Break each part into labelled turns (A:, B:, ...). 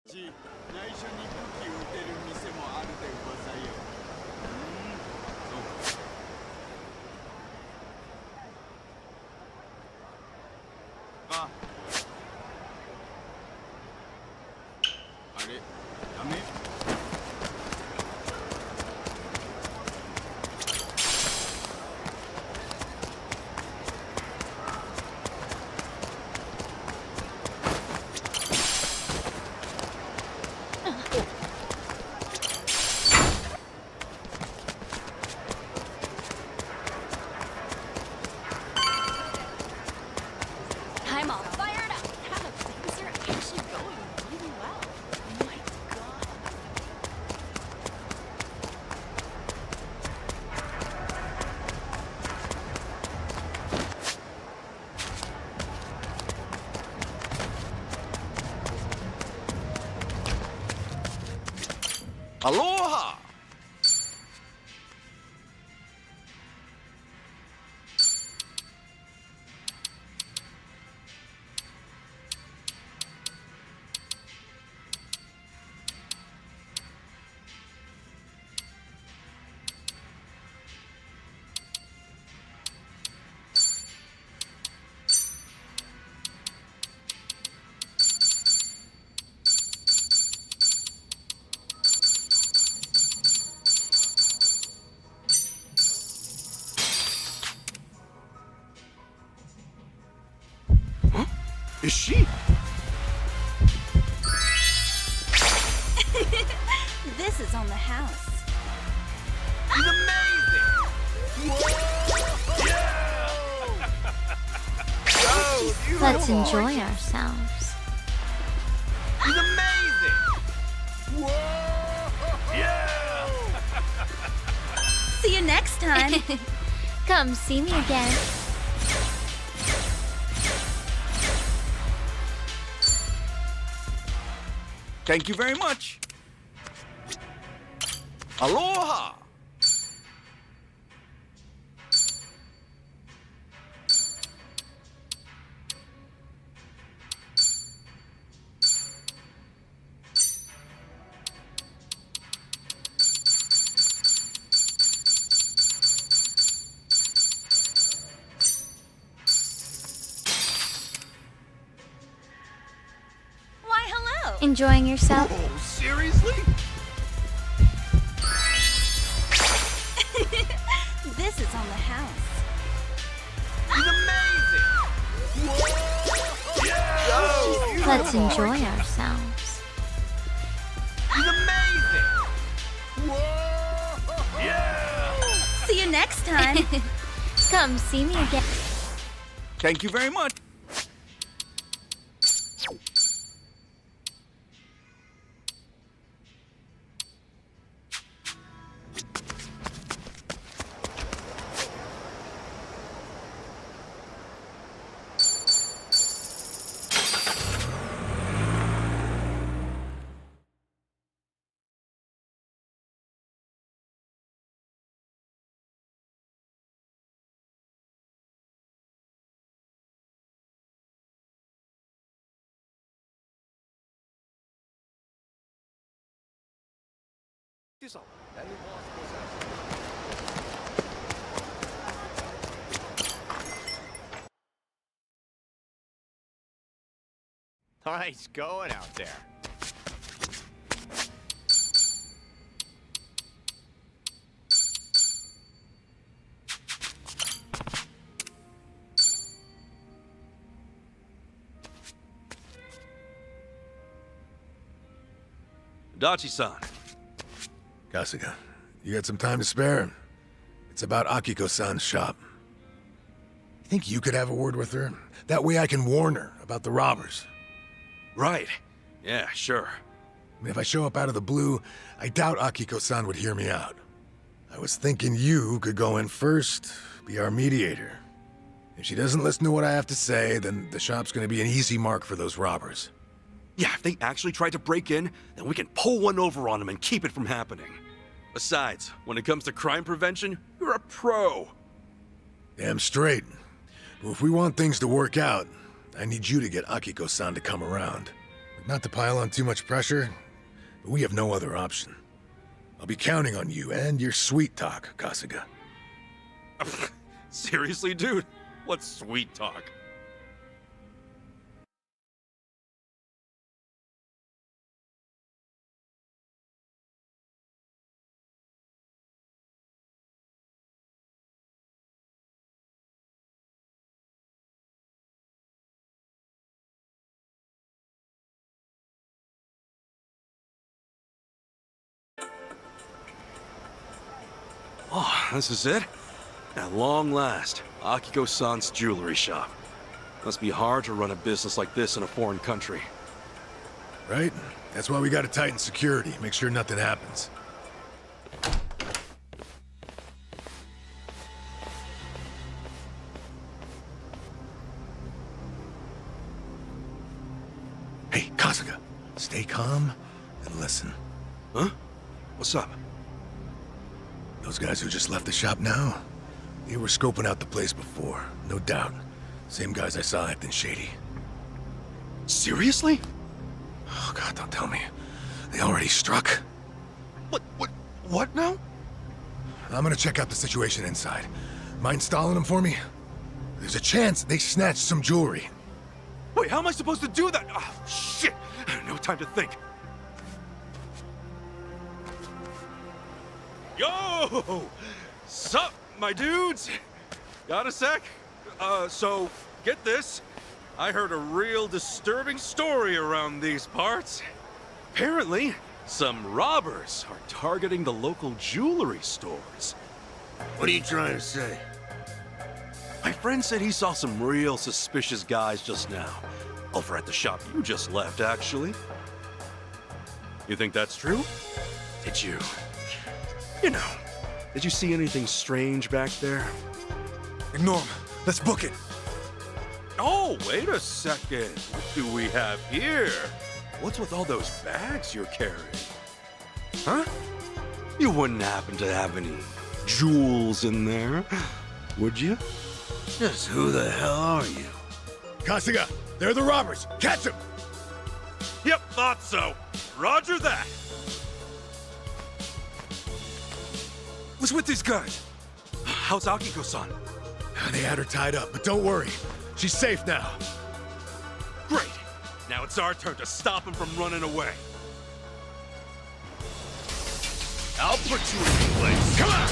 A: 内緒に武器撃てる店もあるでござよ。そうか。あれ、ダメ？I'm
B: all fired up. How the things are actually going really well. Oh my god.
C: Aloha! Is she?
B: This is on the house.
C: He's amazing! Yeah!
D: Let's enjoy ourselves.
C: He's amazing! Yeah!
B: See you next time.
D: Come see me again.
C: Thank you very much. Aloha!
B: Why, hello.
D: Enjoying yourself?
C: Oh, seriously?
B: This is on the house.
C: He's amazing! Yeah!
D: Let's enjoy ourselves.
C: He's amazing! Yeah!
B: See you next time.
D: Come see me again.
C: Thank you very much.
E: Nice going out there.
C: Dachi-san.
F: Kasuga, you got some time to spare? It's about Akiko-san's shop. You think you could have a word with her? That way I can warn her about the robbers.
C: Right. Yeah, sure.
F: I mean, if I show up out of the blue, I doubt Akiko-san would hear me out. I was thinking you could go in first, be our mediator. If she doesn't listen to what I have to say, then the shop's gonna be an easy mark for those robbers.
G: Yeah, if they actually tried to break in, then we can pull one over on them and keep it from happening. Besides, when it comes to crime prevention, you're a pro.
F: Damn straight. But if we want things to work out, I need you to get Akiko-san to come around. Not to pile on too much pressure, but we have no other option. I'll be counting on you and your sweet talk, Kasuga.
G: Seriously, dude? What sweet talk? Oh, this is it? At long last, Akiko-san's jewelry shop. Must be hard to run a business like this in a foreign country.
F: Right? That's why we gotta tighten security, make sure nothing happens. Hey, Kasuga, stay calm and listen.
G: Huh? What's up?
F: Those guys who just left the shop now, they were scoping out the place before, no doubt. Same guys I saw acting shady.
G: Seriously?
F: Oh God, don't tell me. They already struck?
G: What now?
F: I'm gonna check out the situation inside. Mind stalling them for me? There's a chance they snatched some jewelry.
G: Wait, how am I supposed to do that? Oh, shit! No time to think. Yo! Sup, my dudes? Got a sec? So, get this. I heard a real disturbing story around these parts. Apparently, some robbers are targeting the local jewelry stores.
F: What are you trying to say?
G: My friend said he saw some real suspicious guys just now. Over at the shop you just left, actually. You think that's true? Did you... did you see anything strange back there?
F: Ignore him. Let's book it.
G: Oh, wait a second. What do we have here? What's with all those bags you're carrying? Huh? You wouldn't happen to have any jewels in there, would you?
C: Just who the hell are you?
F: Kasuga, they're the robbers. Catch them!
G: Yep, thought so. Roger that.
F: What's with these guys?
G: How's Akiko-san?
F: They had her tied up, but don't worry. She's safe now.
G: Great. Now it's our turn to stop him from running away.
E: I'll put you in your place.
F: Come on!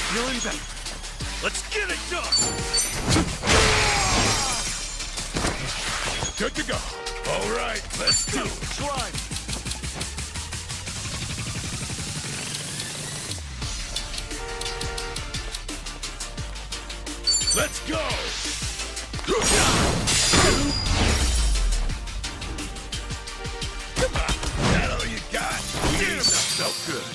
G: Feeling better. Let's get it done!
F: Good to go. All right, let's do it.
G: Try.
F: Let's go! Come on, that all you got?
G: Damn, that felt good.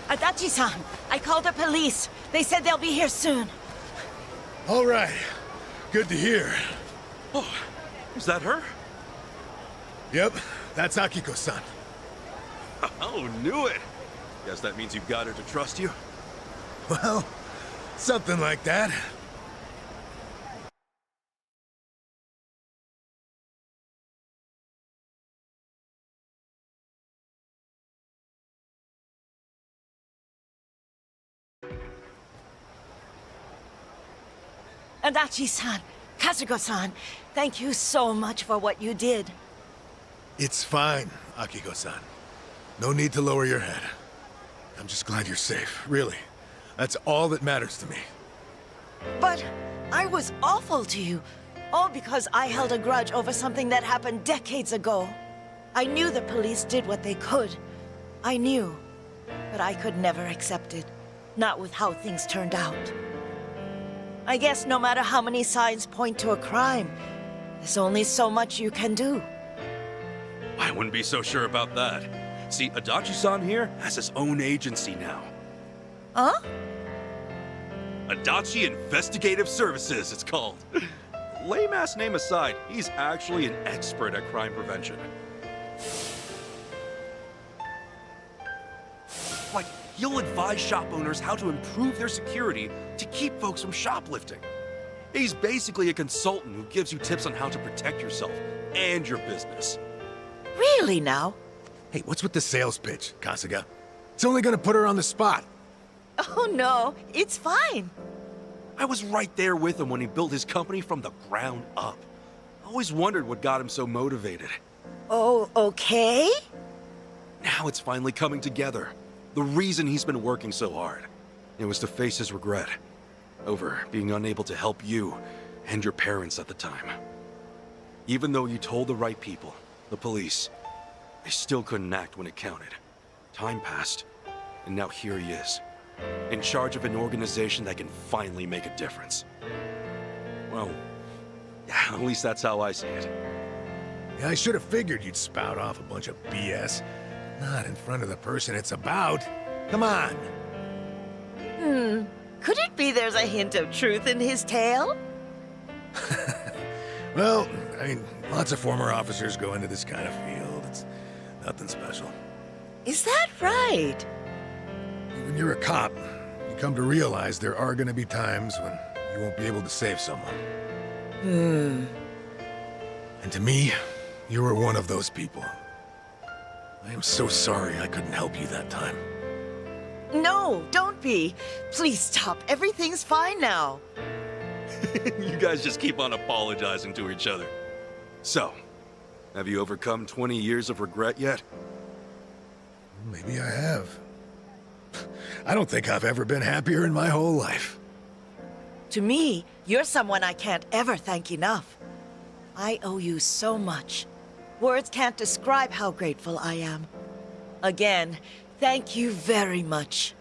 H: Adachi-san, I called the police. They said they'll be here soon.
F: All right. Good to hear.
G: Oh, is that her?
F: Yep, that's Akiko-san.
G: Oh, knew it. Guess that means you've got her to trust you.
F: Well, something like that.
H: Adachi-san, Kazuko-san, thank you so much for what you did.
F: It's fine, Akiko-san. No need to lower your head. I'm just glad you're safe, really. That's all that matters to me.
H: But I was awful to you. All because I held a grudge over something that happened decades ago. I knew the police did what they could. I knew. But I could never accept it. Not with how things turned out. I guess no matter how many signs point to a crime, there's only so much you can do.
G: I wouldn't be so sure about that. See, Adachi-san here has his own agency now.
H: Huh?
G: Adachi Investigative Services, it's called. Lame-ass name aside, he's actually an expert at crime prevention. Like, he'll advise shop owners how to improve their security to keep folks from shoplifting. He's basically a consultant who gives you tips on how to protect yourself and your business.
H: Really now?
F: Hey, what's with the sales pitch, Kasuga? It's only gonna put her on the spot.
H: Oh no, it's fine.
G: I was right there with him when he built his company from the ground up. I always wondered what got him so motivated.
H: Oh, okay?
G: Now it's finally coming together. The reason he's been working so hard. It was to face his regret over being unable to help you and your parents at the time. Even though you told the right people, the police, they still couldn't act when it counted. Time passed, and now here he is, in charge of an organization that can finally make a difference. Well, at least that's how I see it.
F: Yeah, I should have figured you'd spout off a bunch of BS. Not in front of the person it's about. Come on.
H: Could it be there's a hint of truth in his tale?
F: Well, I mean, lots of former officers go into this kind of field. It's nothing special.
H: Is that right?
F: When you're a cop, you come to realize there are gonna be times when you won't be able to save someone. And to me, you were one of those people. I am so sorry I couldn't help you that time.
H: No, don't be. Please stop. Everything's fine now.
G: You guys just keep on apologizing to each other. So, have you overcome 20 years of regret yet?
F: Maybe I have. I don't think I've ever been happier in my whole life.
H: To me, you're someone I can't ever thank enough. I owe you so much. Words can't describe how grateful I am. Again, thank you very much.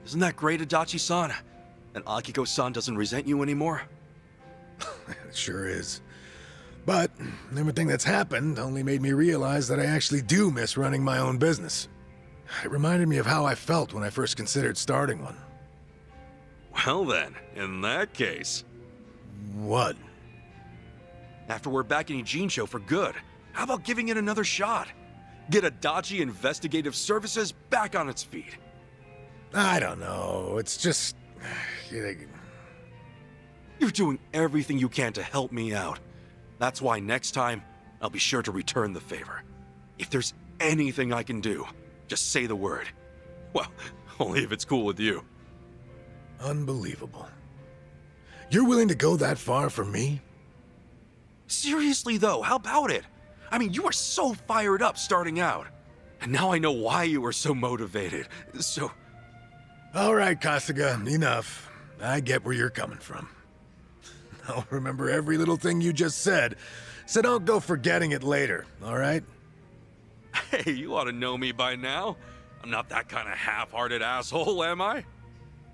G: Isn't that great, Adachi-san? And Akiko-san doesn't resent you anymore?
F: It sure is. But everything that's happened only made me realize that I actually do miss running my own business. It reminded me of how I felt when I first considered starting one.
G: Well then, in that case...
F: What?
G: After we're back in Ijincho for good, how about giving it another shot? Get Adachi Investigative Services back on its feet.
F: I don't know. It's just...
G: You're doing everything you can to help me out. That's why next time, I'll be sure to return the favor. If there's anything I can do, just say the word. Well, only if it's cool with you.
F: Unbelievable. You're willing to go that far for me?
G: Seriously though, how about it? I mean, you were so fired up starting out. And now I know why you were so motivated. So...
F: All right, Kasuga, enough. I get where you're coming from. I'll remember every little thing you just said, so don't go forgetting it later, all right?
G: Hey, you ought to know me by now. I'm not that kind of half-hearted asshole, am I?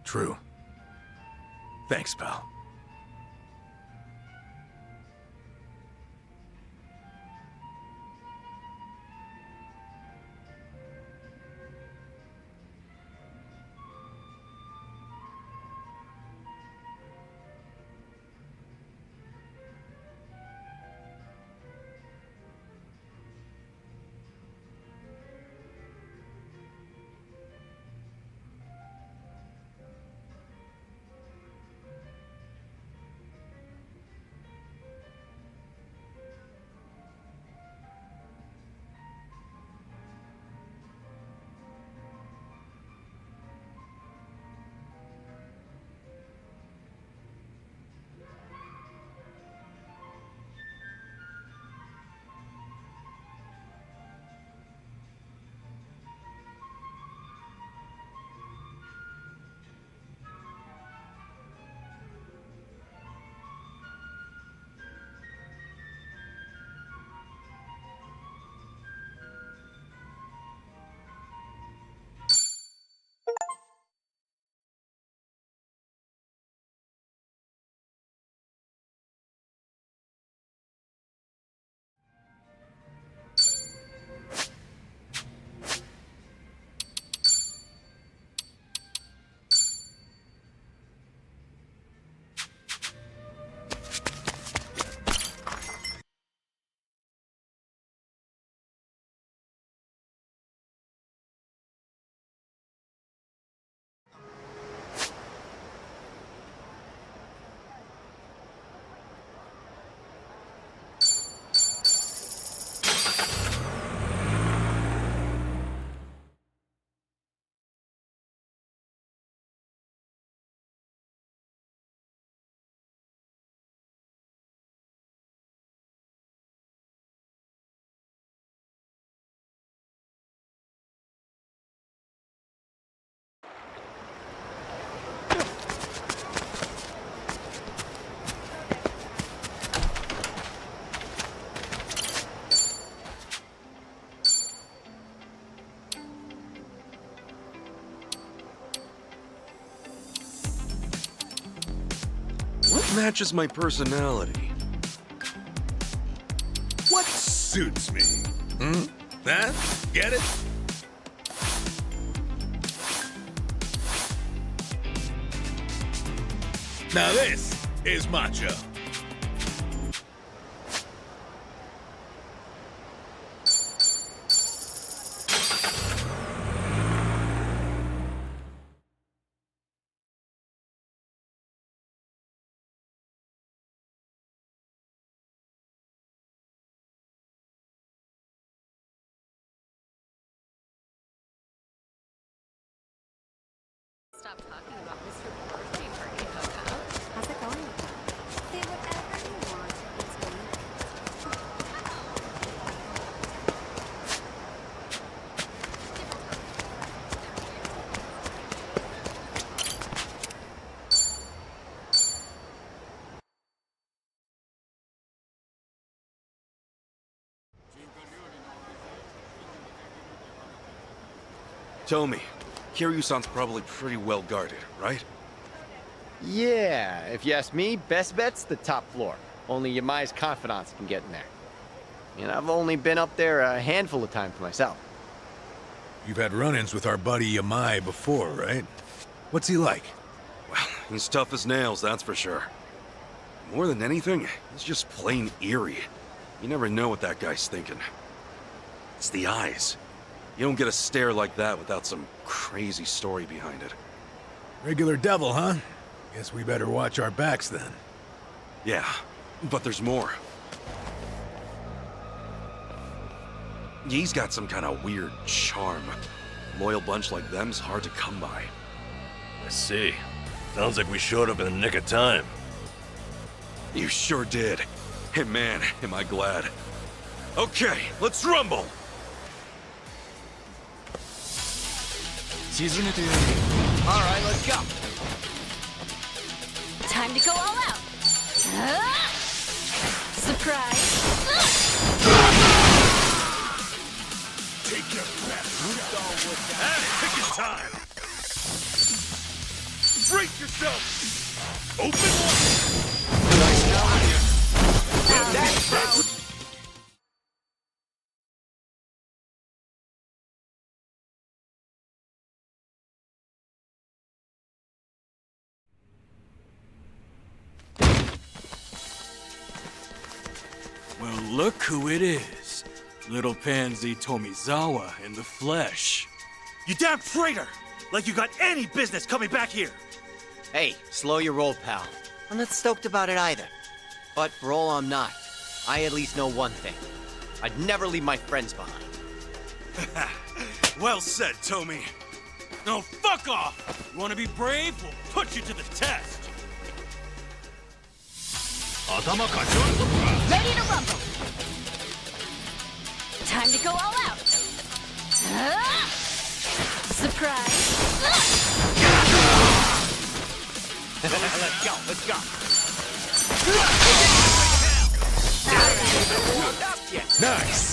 F: True. Thanks, pal.
G: matches my personality.
F: What suits me? Hmm? Huh? Get it? Now this is macho.
B: Stop talking about Mr. Birthday Party hookup. How's it going with that? Say whatever you want. It's going
G: Tomi, Kiryu-san's probably pretty well guarded, right?
I: Yeah, if you ask me, best bet's the top floor. Only Yamai's confidants can get in there. And I've only been up there a handful of times myself.
F: You've had run-ins with our buddy Yamai before, right? What's he like?
G: Well, he's tough as nails, that's for sure. More than anything, he's just plain eerie. You never know what that guy's thinking. It's the eyes. You don't get a stare like that without some crazy story behind it.
F: Regular devil, huh? Guess we better watch our backs then.
G: Yeah, but there's more. He's got some kind of weird charm. Loyal bunch like them's hard to come by.
E: I see. Sounds like we showed up in the nick of time.
G: You sure did. Hey man, am I glad. Okay, let's rumble!
I: All right, let's go.
B: time to go all out. Surprise.
G: Take your breath. Pick your time. Brace yourself. Open one.
A: Well, look who it is. Little Pansy Tomizawa in the flesh.
E: You damn traitor! Like you got any business coming back here!
I: Hey, slow your roll, pal. I'm not stoked about it either. But for all I'm not, I at least know one thing. I'd never leave my friends behind.
E: Well said, Tomi. Now fuck off! You wanna be brave? We'll put you to the test!
B: Ready to rumble. Time to go all out. Surprise.
I: Let's go, let's go.
F: Nice!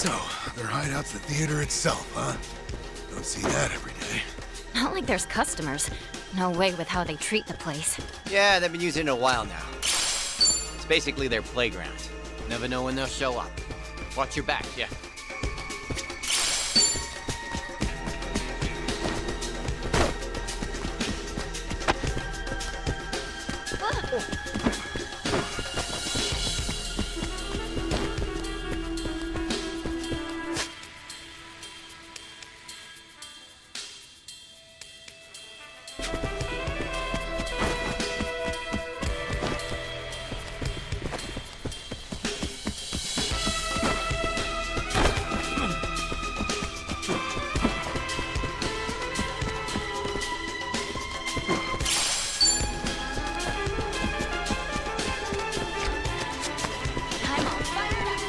F: So, their hideout's the theater itself, huh? Don't see that every day.
B: Not like there's customers. No way with how they treat the place.
I: Yeah, they've been using it a while now. It's basically their playground. Never know when they'll show up. Watch your back, yeah.
B: I'm all fired up.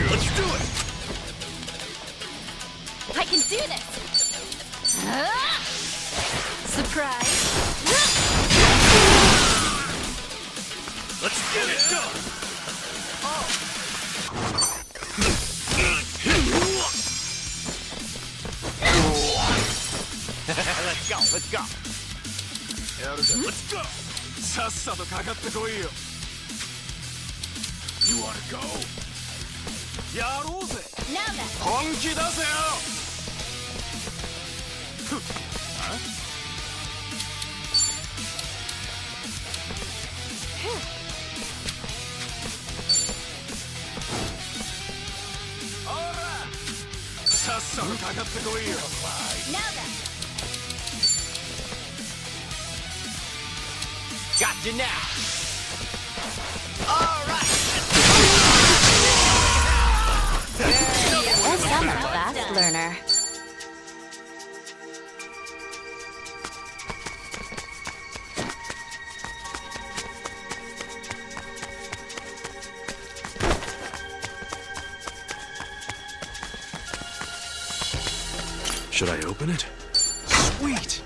C: Let's do it!
B: I can do this! Surprise!
C: Let's get it done!
I: Let's go, let's go.
C: Let's go! さっさとかかってこいよ You wanna go? やろうぜ
B: Now then!
C: 本気出せよ さっさとかかってこいよ
B: Now then!
I: Got you now. All right.
B: Yes, I'm a fast learner.
A: Should I open it? Sweet!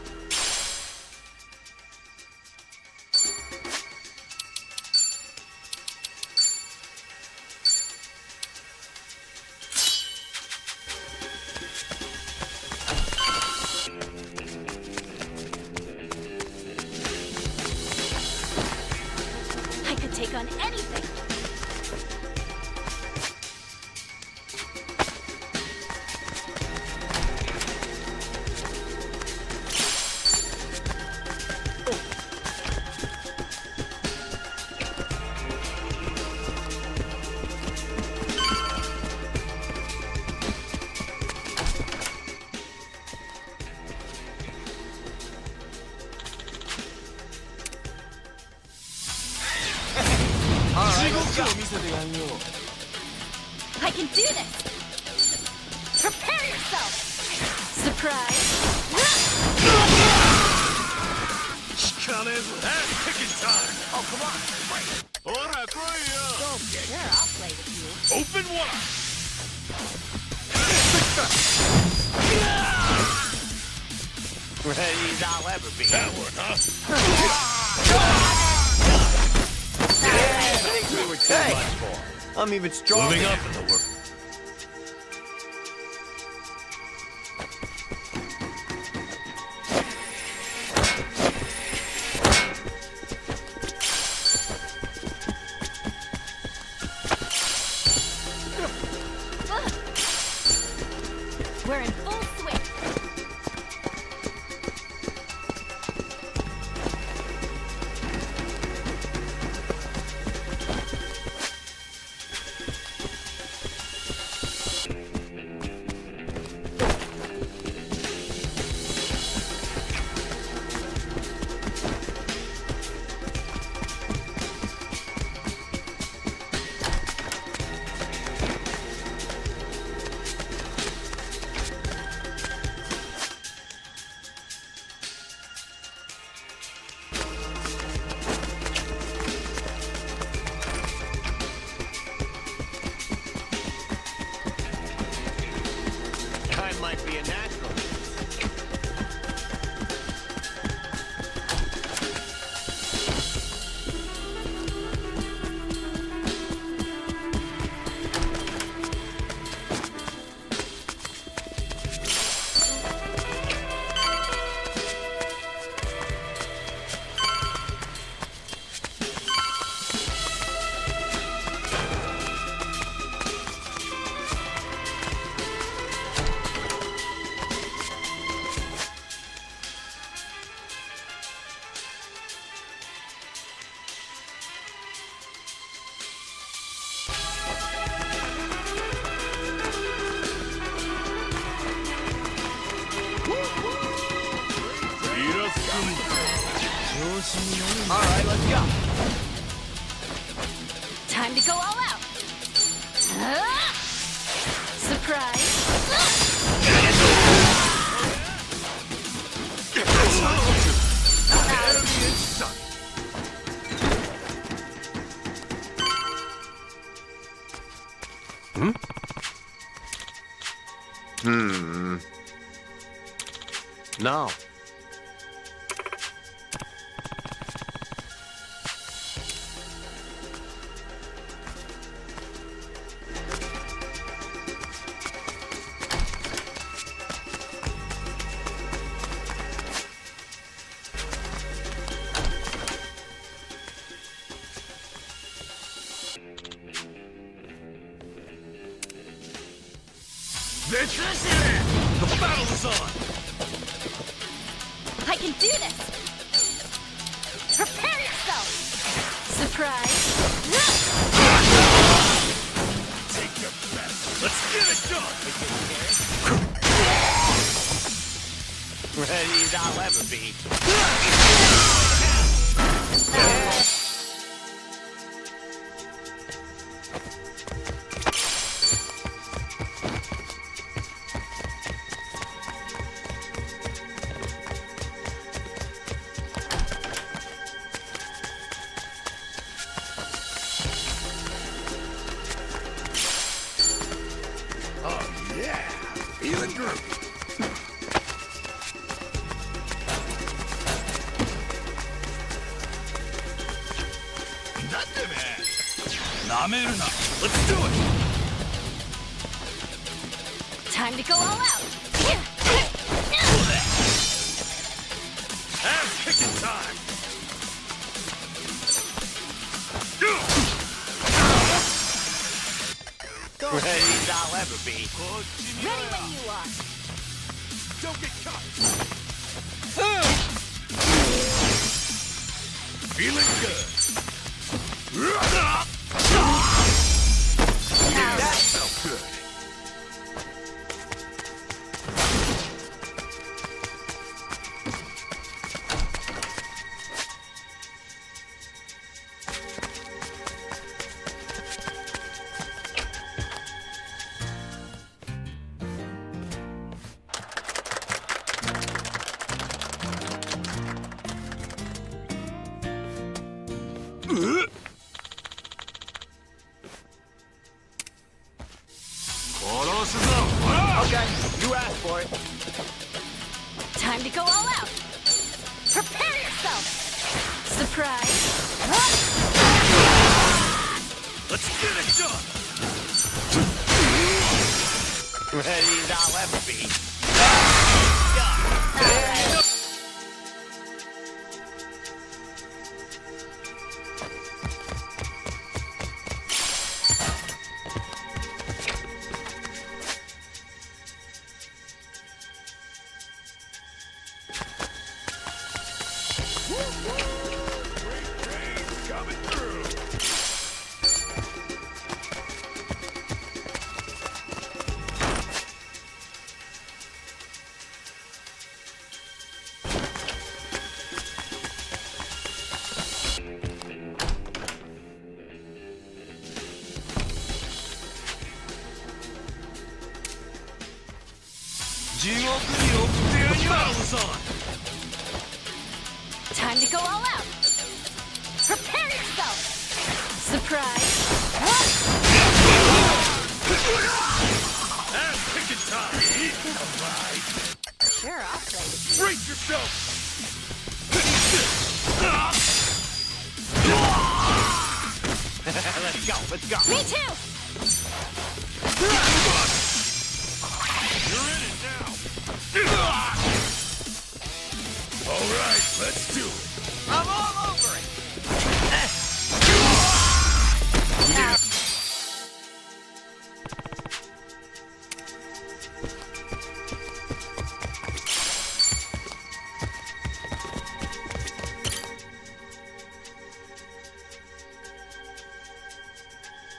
B: I could take on anything. I can do this! Prepare yourself! Surprise!
C: 聞かねえぞ That's picking time! Oh, come on! ほら来いよ
B: Sure, I'll play with you.
C: Open wide!
I: Ready as I'll ever be.
C: That one, huh?
I: Things we were too much for. I'm even stronger.
C: Moving up in the world.
B: We're in full swing.
I: might be a natural. All right, let's go.
B: Time to go all out. Surprise.
I: No.
E: The battle is on!
B: I can do this. Prepare yourself. Surprise.
E: Take your best. Let's get it done!
I: Ready as I'll ever be.
F: Oh, yeah. Feeling groovy.
E: Let's do it!
B: Time to go all out.
E: Ass kicking time!
I: Ready as I'll ever be.
B: Ready when you are.
E: Don't get caught!
C: Feeling good.
E: That felt good.
I: Okay, you asked for it.
B: Time to go all out. Prepare yourself. Surprise.
E: Let's get it done!
I: Ready as I'll ever be.
C: Coming through.
E: The battle is on!
B: Time to go all out. Prepare yourself. Surprise.
E: Ass kicking time!
C: Brace yourself!
I: Let's go, let's go.
B: Me too!
C: You're in it now! All right, let's do it.
I: I'm all over it.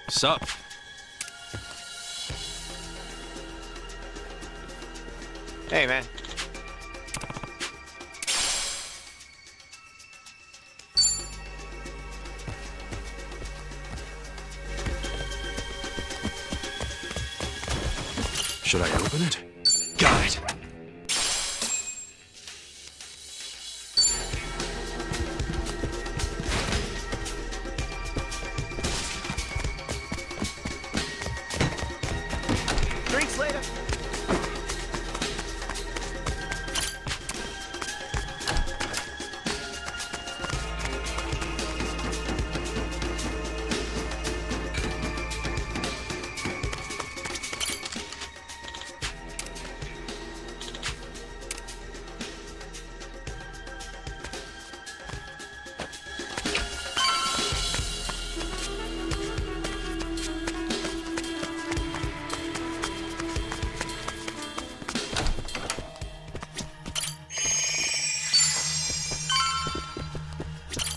G: Sup?
I: Hey, man.
A: Should I open it? Got it.
I: Drinks later.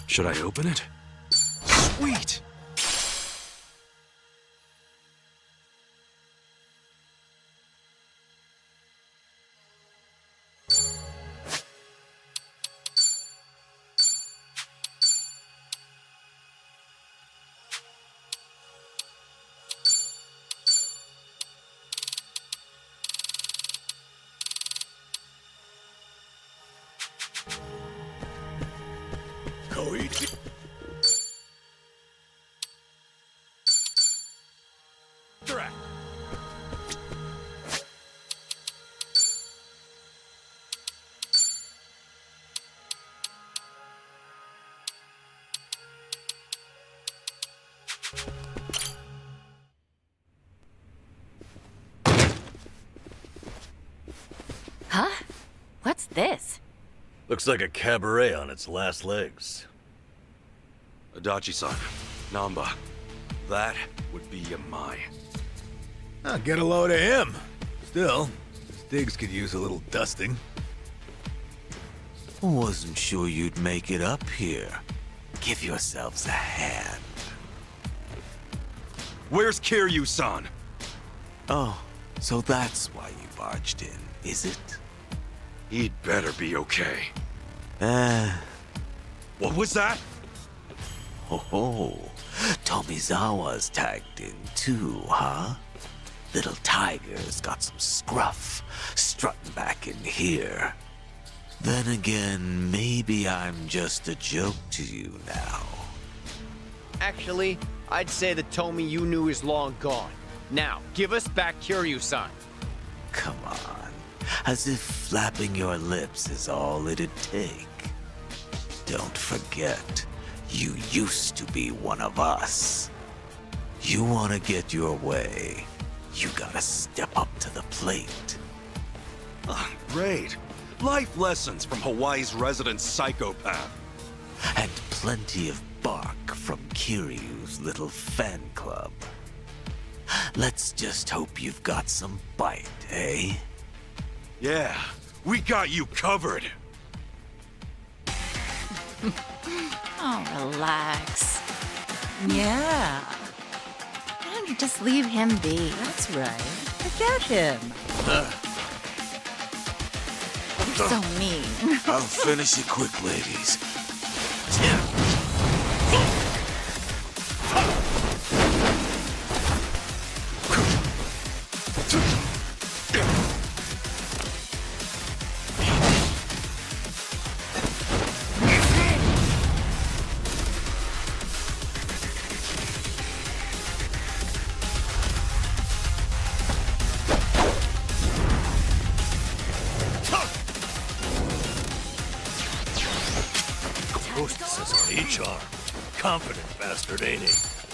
A: Should I open it? Sweet!
C: Koichi. Threat.
B: Huh? What's this?
C: Looks like a cabaret on its last legs.
G: Adachi-san, Namba, that would be Yamai.
F: Ah, get a load of him. Still, Stiggs could use a little dusting.
E: Wasn't sure you'd make it up here. Give yourselves a hand.
G: Where's Kiryu-san?
E: Oh, so that's why you barged in, is it?
G: He'd better be okay.
E: What
G: was that?
E: Oh, Tomizawa's tagged in too, huh? Little Tiger's got some scruff, strutting back in here. Then again, maybe I'm just a joke to you now.
I: Actually, I'd say the Tomy you knew is long gone. Now, give us back Kiryu-san.
E: Come on, as if flapping your lips is all it'd take. Don't forget, you used to be one of us. You want to get your way, you gotta step up to the plate.
G: Great. Life lessons from Hawaii's resident psychopath.
E: And plenty of bark from Kiryu's little fan club. Let's just hope you've got some bite, eh?
G: Yeah, we got you covered.
B: Oh, relax. Yeah. Why don't you just leave him be? That's right. Forget him. You're so mean.
E: I'll finish it quick, ladies.
C: H.R. Confident bastard, ain't he?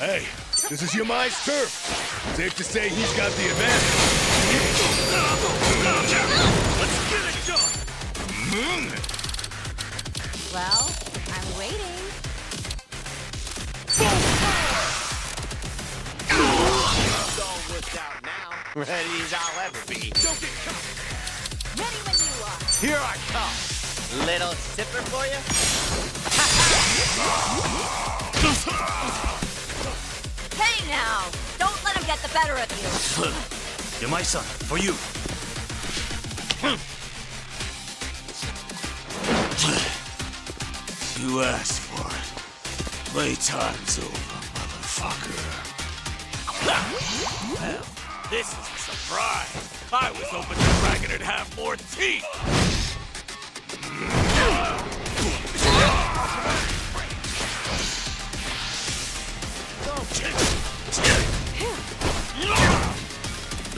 F: Hey, this is Yamai's turf. Safe to say he's got the advantage.
C: Let's get it done!
B: Well, I'm waiting.
I: It's all worked out now. Ready as I'll ever be.
C: Don't get caught!
B: Ready when you are.
I: Here I come. Little sipper for you?
B: Hey now! Don't let him get the better of you.
C: You're my son, for you.
E: You asked for it. Playtime's over, motherfucker. Well, this is a surprise. I was hoping the dragon would have more teeth.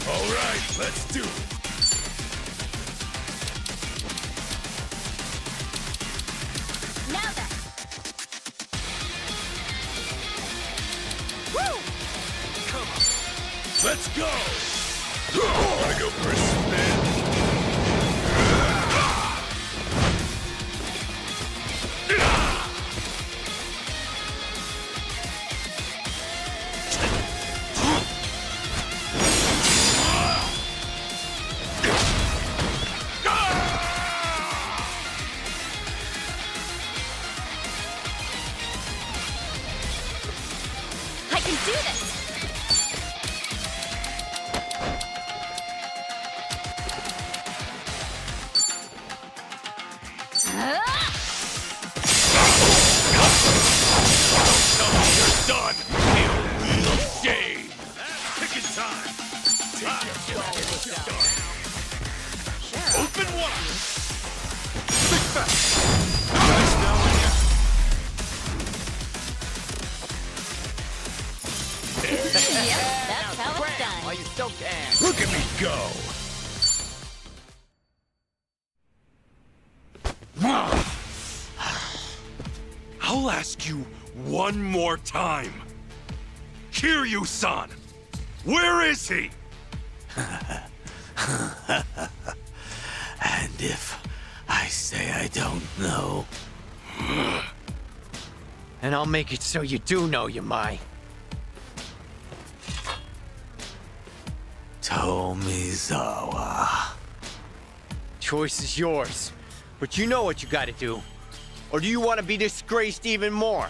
F: All right, let's do it.
B: Now then. Woo!
F: Let's go. Wanna go for a spin?
B: I can do this!
C: Done! You little shame! Picking time! Open wide! Big fat! Nice now and
B: Yep, that's how it's done.
I: While you still can.
F: Look at me go.
G: I'll ask you one more time. Kiryu-san, where is he?
E: And if I say I don't know,
I: And I'll make it so you do know, Yamai.
E: Tomizawa.
I: Choice is yours. But you know what you gotta do. Or do you want to be disgraced even more?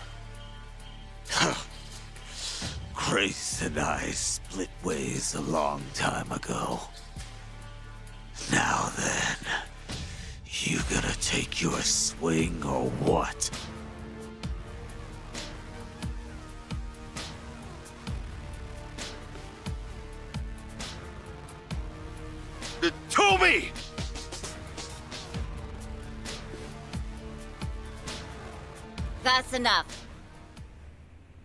E: Grace and I split ways a long time ago. Now then, you gonna take your swing or what?
G: Tomi!
B: That's enough.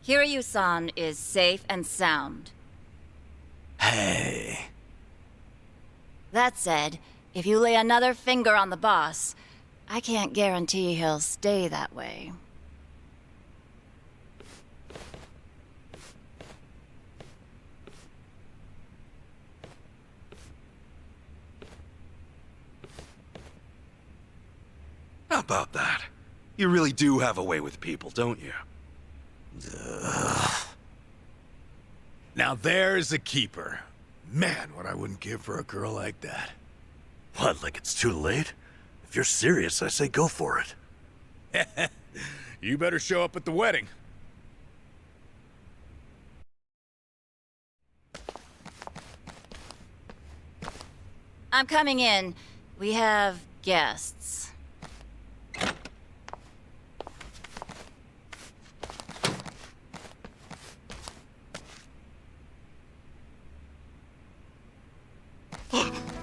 B: Kiryu-san is safe and sound.
E: Hey,
B: That said, if you lay another finger on the boss, I can't guarantee he'll stay that way.
G: How about that? You really do have a way with people, don't you?
F: Now there's a keeper. Man, what I wouldn't give for a girl like that.
C: What, like it's too late? If you're serious, I say go for it.
F: You better show up at the wedding.
B: I'm coming in. We have guests.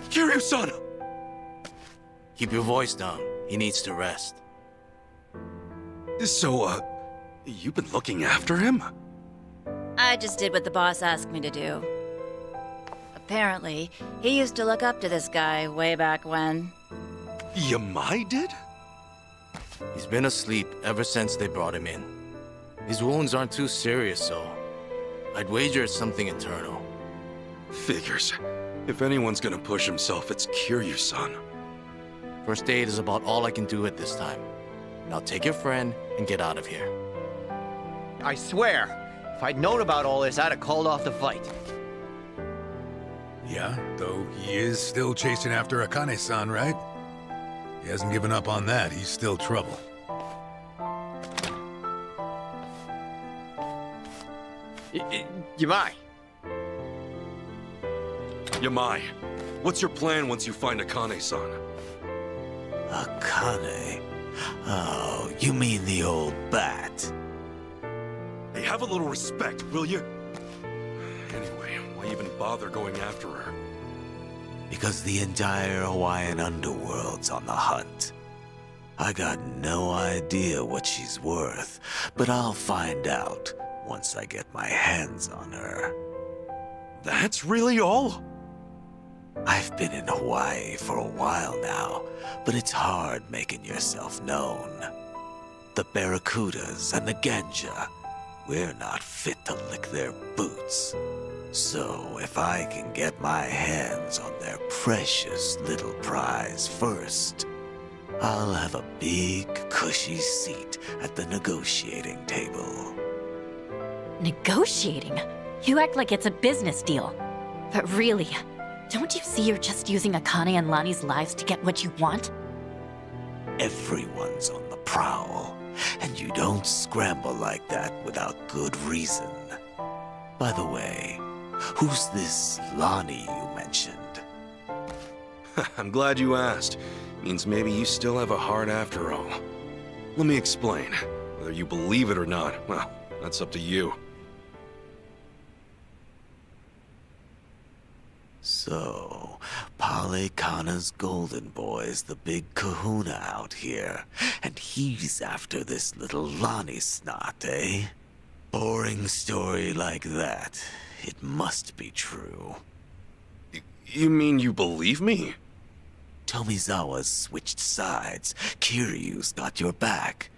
G: Kiryu-san!
E: keep your voice down. He needs to rest.
G: So, you've been looking after him?
B: I just did what the boss asked me to do. Apparently, he used to look up to this guy way back when.
G: Yamai did?
J: He's been asleep ever since they brought him in. His wounds aren't too serious, so I'd wager it's something internal.
G: Figures. If anyone's gonna push himself, it's Kiryu-san.
J: First aid is about all I can do at this time. Now take your friend and get out of here.
I: I swear, if I'd known about all this, I'd have called off the fight.
F: Yeah, though he is still chasing after Akane-san, right? He hasn't given up on that. He's still trouble.
I: Yamai,
G: Yamai, what's your plan once you find Akane-san?
E: Akane? Oh, you mean the old bat?
G: Hey, have a little respect, will you? Anyway, why even bother going after her?
E: Because the entire Hawaiian underworld's on the hunt. I got no idea what she's worth, but I'll find out once I get my hands on her.
G: That's really all?
E: I've been in Hawaii for a while now, but it's hard making yourself known. The Barracudas and the Ganja, we're not fit to lick their boots. So if I can get my hands on their precious little prize first, I'll have a big, cushy seat at the negotiating table.
K: Negotiating? You act like it's a business deal. But really, don't you see you're just using Akane and Lani's lives to get what you want?
E: Everyone's on the prowl, and you don't scramble like that without good reason. By the way, who's this Lani you mentioned?
G: I'm glad you asked. Means maybe you still have a heart after all. Let me explain. Whether you believe it or not, well, that's up to you.
E: So, Polycana's golden boy's the big kahuna out here, and he's after this little Lani snot, eh? Boring story like that. It must be true.
G: You mean you believe me?
E: Tomizawa's switched sides. Kiryu's got your back.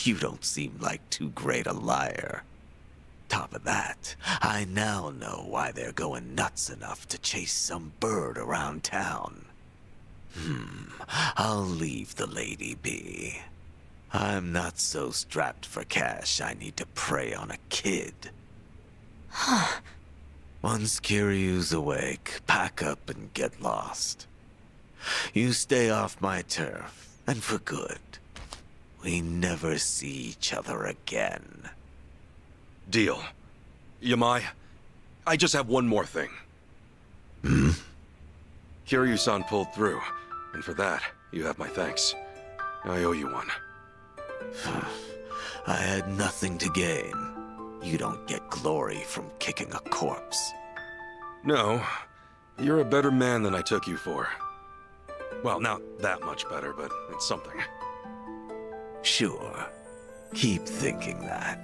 E: You don't seem like too great a liar. Top of that, I now know why they're going nuts enough to chase some bird around town. I'll leave the lady be. I'm not so strapped for cash I need to prey on a kid. Once Kiryu's awake, pack up and get lost. You stay off my turf, and for good. We never see each other again.
G: Deal. Yamai, I just have one more thing. Kiryu-san pulled through, and for that, you have my thanks. I owe you one.
E: I had nothing to gain. You don't get glory from kicking a corpse.
G: No, you're a better man than I took you for. Well, not that much better, but it's something.
E: Sure. Keep thinking that.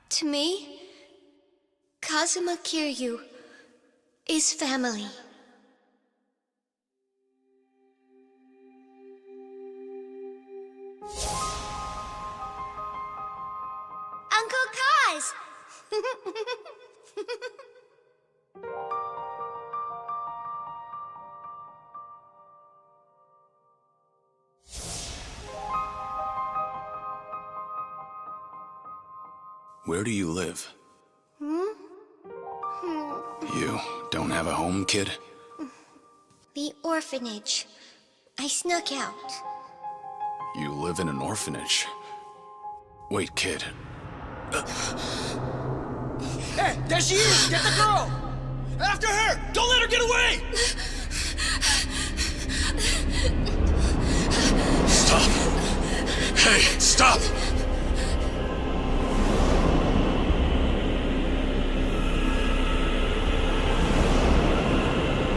L: To me, Kazuma Kiryu is family. Uncle Kaz!
C: Where do you live? You don't have a home, kid?
L: The orphanage. I snuck out.
C: You live in an orphanage. Wait, kid.
M: Hey, there she is! Get the girl! After her! Don't let her get away!
C: Stop! Hey, stop!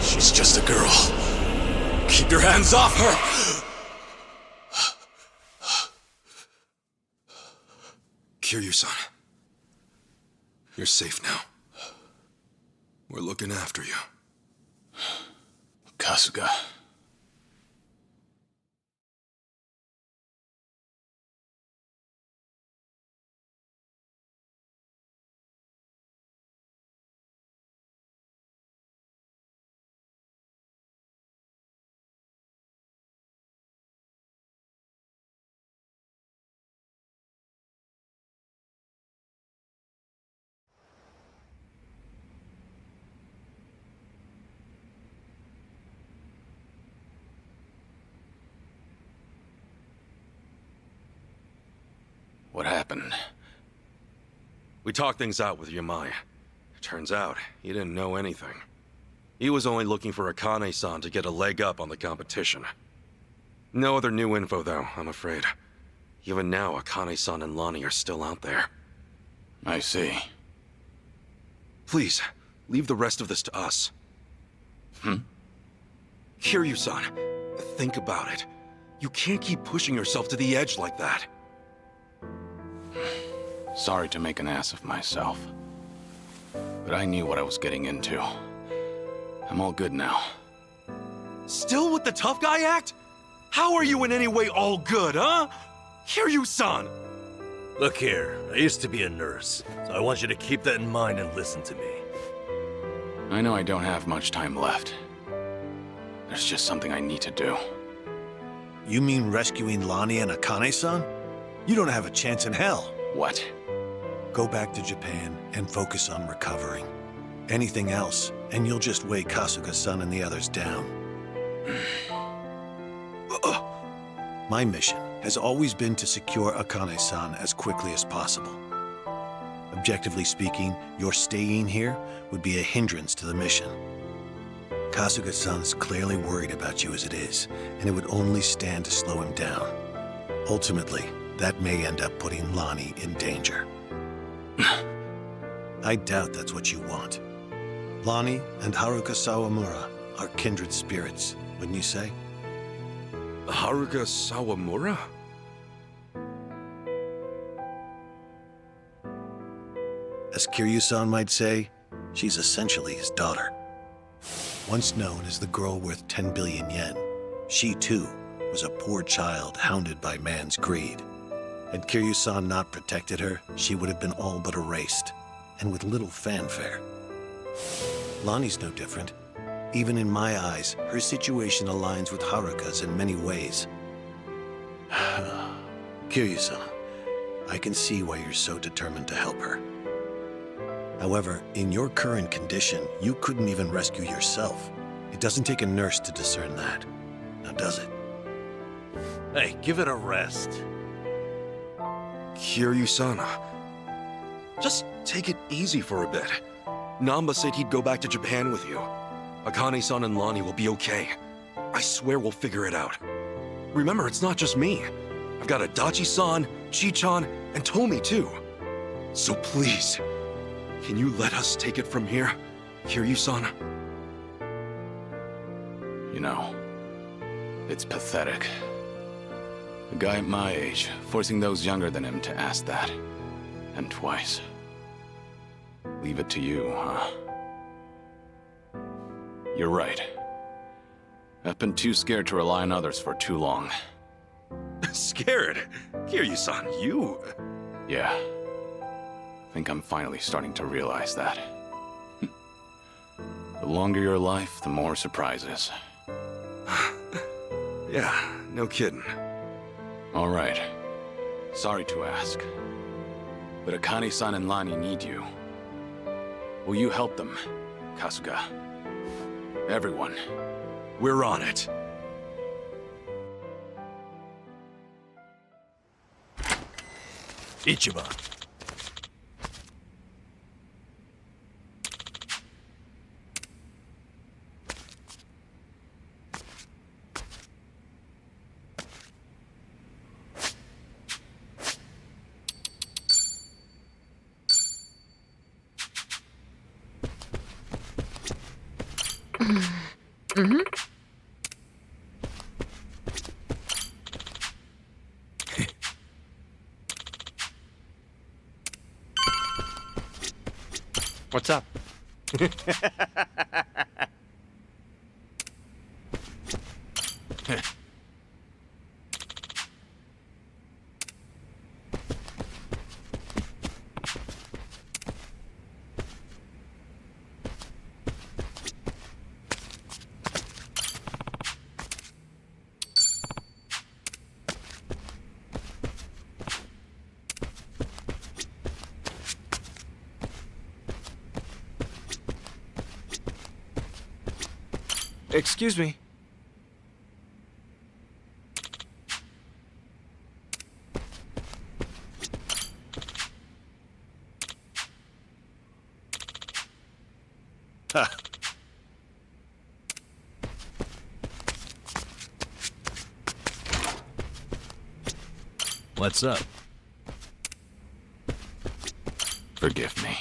C: She's just a girl. Keep your hands off her!
G: Kiryu-san,
C: You're safe now. We're looking after you.
N: Kasuga. What happened?
G: We talked things out with Yamai. Turns out, he didn't know anything. He was only looking for Akane-san to get a leg up on the competition. No other new info, though, I'm afraid. Even now, Akane-san and Lonnie are still out there.
N: I see.
G: Please, leave the rest of this to us. Kiryu-san, think about it. You can't keep pushing yourself to the edge like that.
N: Sorry to make an ass of myself. But I knew what I was getting into. I'm all good now.
G: Still with the tough guy act? How are you in any way all good, huh? Kiryu-san!
C: Look here, I used to be a nurse, so I want you to keep that in mind and listen to me.
N: I know I don't have much time left. There's just something I need to do.
O: You mean rescuing Lonnie and Akane-san? You don't have a chance in hell.
N: What?
O: Go back to Japan and focus on recovering. Anything else, and you'll just weigh Kasuga-san and the others down. My mission has always been to secure Akane-san as quickly as possible. Objectively speaking, your staying here would be a hindrance to the mission. Kasuga-san's clearly worried about you as it is, and it would only stand to slow him down. Ultimately, that may end up putting Lonnie in danger. I doubt that's what you want. Lonnie and Haruka Sawamura are kindred spirits, wouldn't you say?
G: Haruka Sawamura?
O: As Kiryu-san might say, she's essentially his daughter. Once known as the girl worth 10 billion yen, she too was a poor child hounded by man's greed. Had Kiryu-san not protected her, she would have been all but erased, and with little fanfare. Lonnie's no different. Even in my eyes, her situation aligns with Haruka's in many ways. Kiryu-san, I can see why you're so determined to help her. However, in your current condition, you couldn't even rescue yourself. It doesn't take a nurse to discern that. Now, does it?
C: Hey, give it a rest.
G: Kiryu-san. Just take it easy for a bit. Namba said he'd go back to Japan with you. Akane-san and Lonnie will be okay. I swear we'll figure it out. Remember, it's not just me. I've got Adachi-san, Chi-chan, and Tomi too. So please, can you let us take it from here, Kiryu-san?
N: You know, it's pathetic. A guy at my age, forcing those younger than him to ask that. And twice. Leave it to you, huh? You're right. I've been too scared to rely on others for too long.
G: Scared? Kiryu-san, you...
N: Yeah. I think I'm finally starting to realize that. The longer your life, the more surprises.
G: Yeah, no kidding.
N: All right. Sorry to ask. But Akane-san and Lonnie need you. Will you help them, Kasuga? Everyone.
G: We're on it.
C: Ichiban.
I: What's up?
P: Excuse me.
O: Ha.
N: What's up? Forgive me.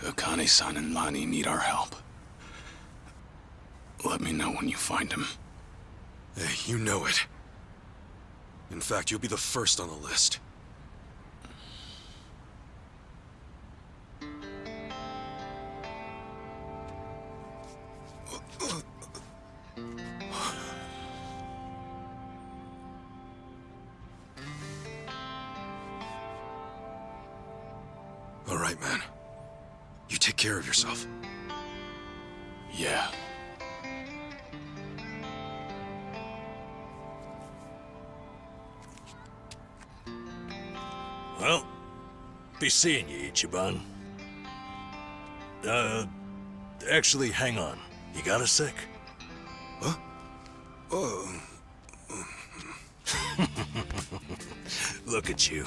N: Akane-san and Lani need our help. Let me know when you find him.
C: Hey, you know it. In fact, you'll be the first on the list. All right, man. You take care of yourself.
N: Yeah.
C: Well, be seeing you, Ichiban. Actually, hang on. You got a sec? Huh? Oh. Look at you.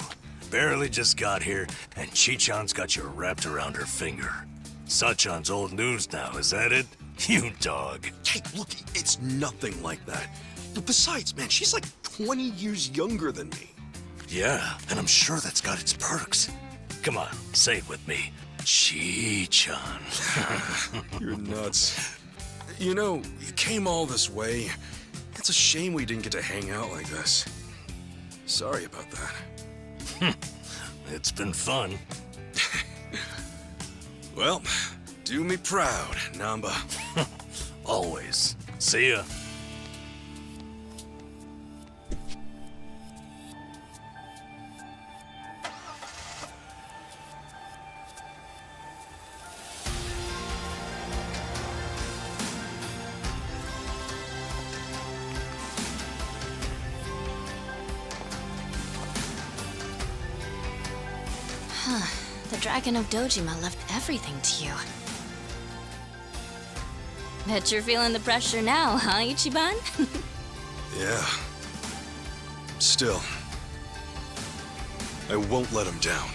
C: Barely just got here, and Chichan's got you wrapped around her finger. Sachan's old news now, is that it? You dog.
M: Hey, look, it's nothing like that. But besides, man, she's like 20 years younger than me.
C: Yeah, and I'm sure that's got its perks. Come on, say it with me. Chichan.
M: You're nuts. You know, you came all this way. It's a shame we didn't get to hang out like this. Sorry about that.
C: It's been fun.
M: Well, do me proud, Namba.
C: Always. See ya.
K: Huh. The Dragon of Dojima left everything to you. Bet you're feeling the pressure now, huh, Ichiban?
M: Yeah. Still, I won't let him down.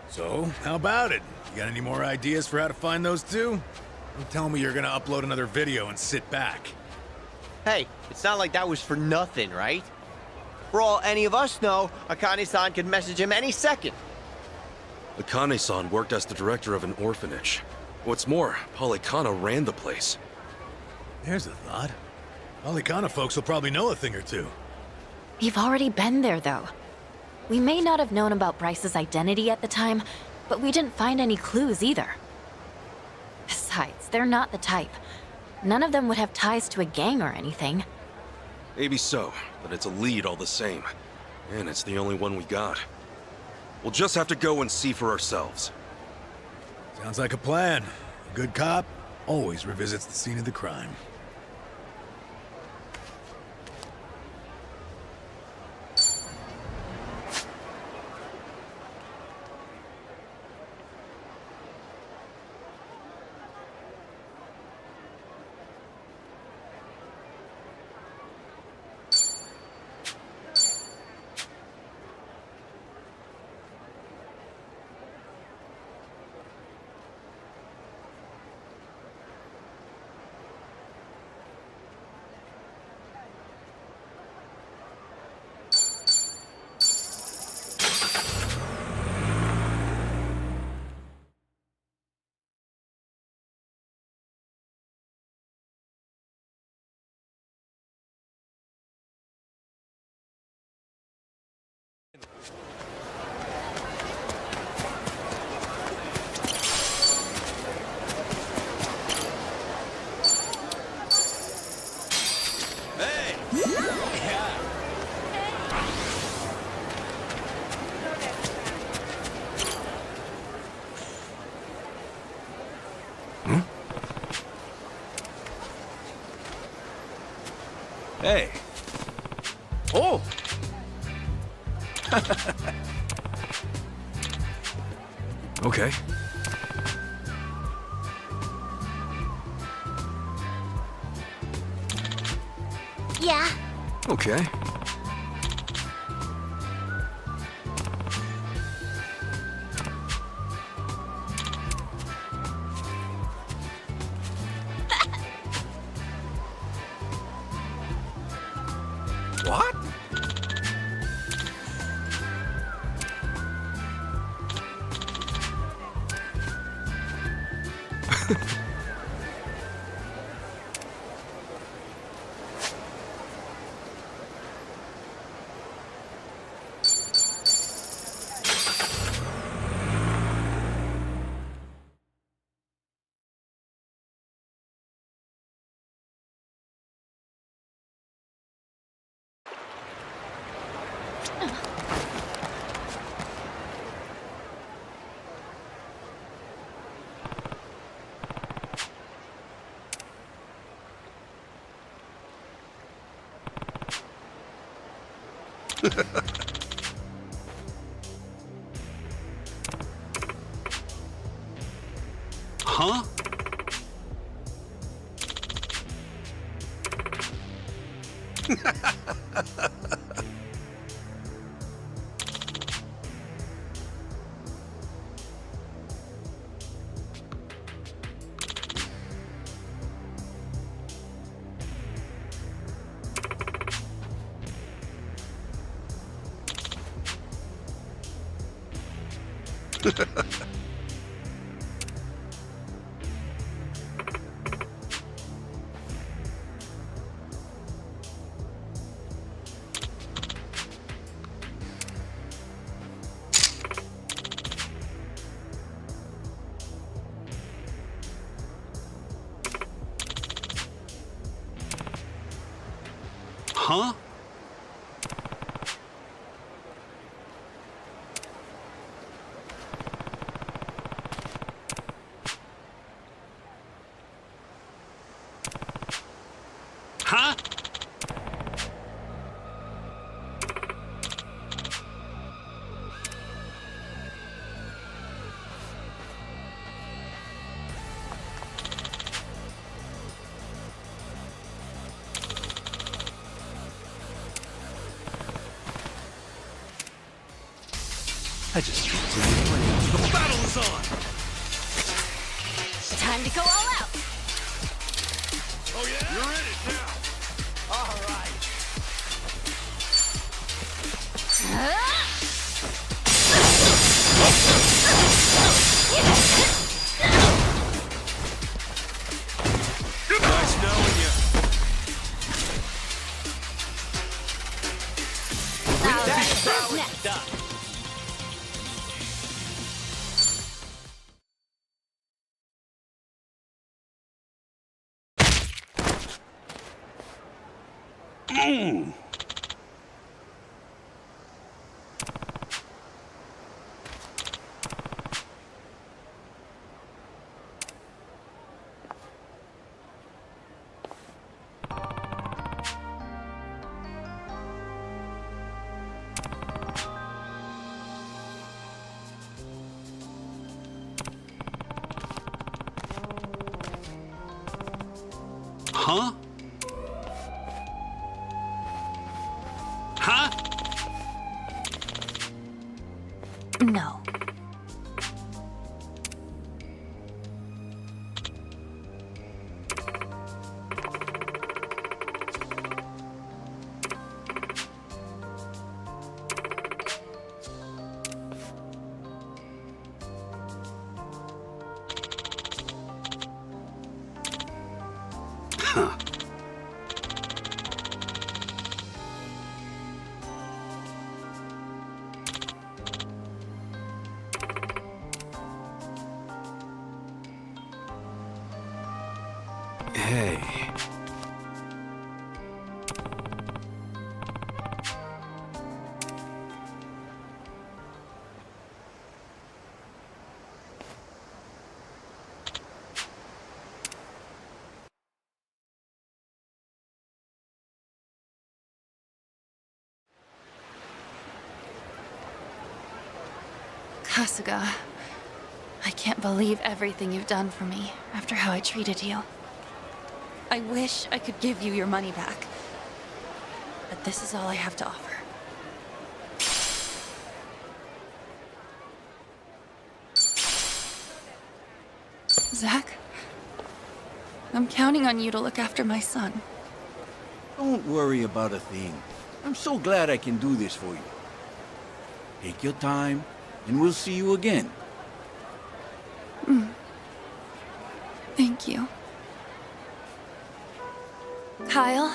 F: So, how about it? You got any more ideas for how to find those two? Don't tell me you're gonna upload another video and sit back.
I: Hey, it's not like that was for nothing, right? For all any of us know, Akane-san could message him any second.
G: Akane-san worked as the director of an orphanage. What's more, Polycana ran the place.
F: There's a thought. Polycana folks will probably know a thing or two.
K: We've already been there, though. We may not have known about Bryce's identity at the time, but we didn't find any clues either. Besides, they're not the type. None of them would have ties to a gang or anything.
G: Maybe so, but it's a lead all the same. And it's the only one we got. We'll just have to go and see for ourselves.
F: Sounds like a plan. A good cop always revisits the scene of the crime.
G: Hey. Oh! Okay.
L: Yeah.
G: Okay. What?
N: Huh? Huh? Huh?
E: I just can't see you playing.
C: The battle is on!
B: Time to go all out.
C: Oh yeah? You're in it now!
B: All right.
G: Nice knowing you.
B: All right, who's next?
N: Huh? Huh?
K: No.
N: Huh. Hey.
K: Kasuga, I can't believe everything you've done for me after how I treated you. I wish I could give you your money back, but this is all I have to offer. Zack, I'm counting on you to look after my son.
P: Don't worry about a thing. I'm so glad I can do this for you. Take your time, and we'll see you again.
K: Thank you. Kyle,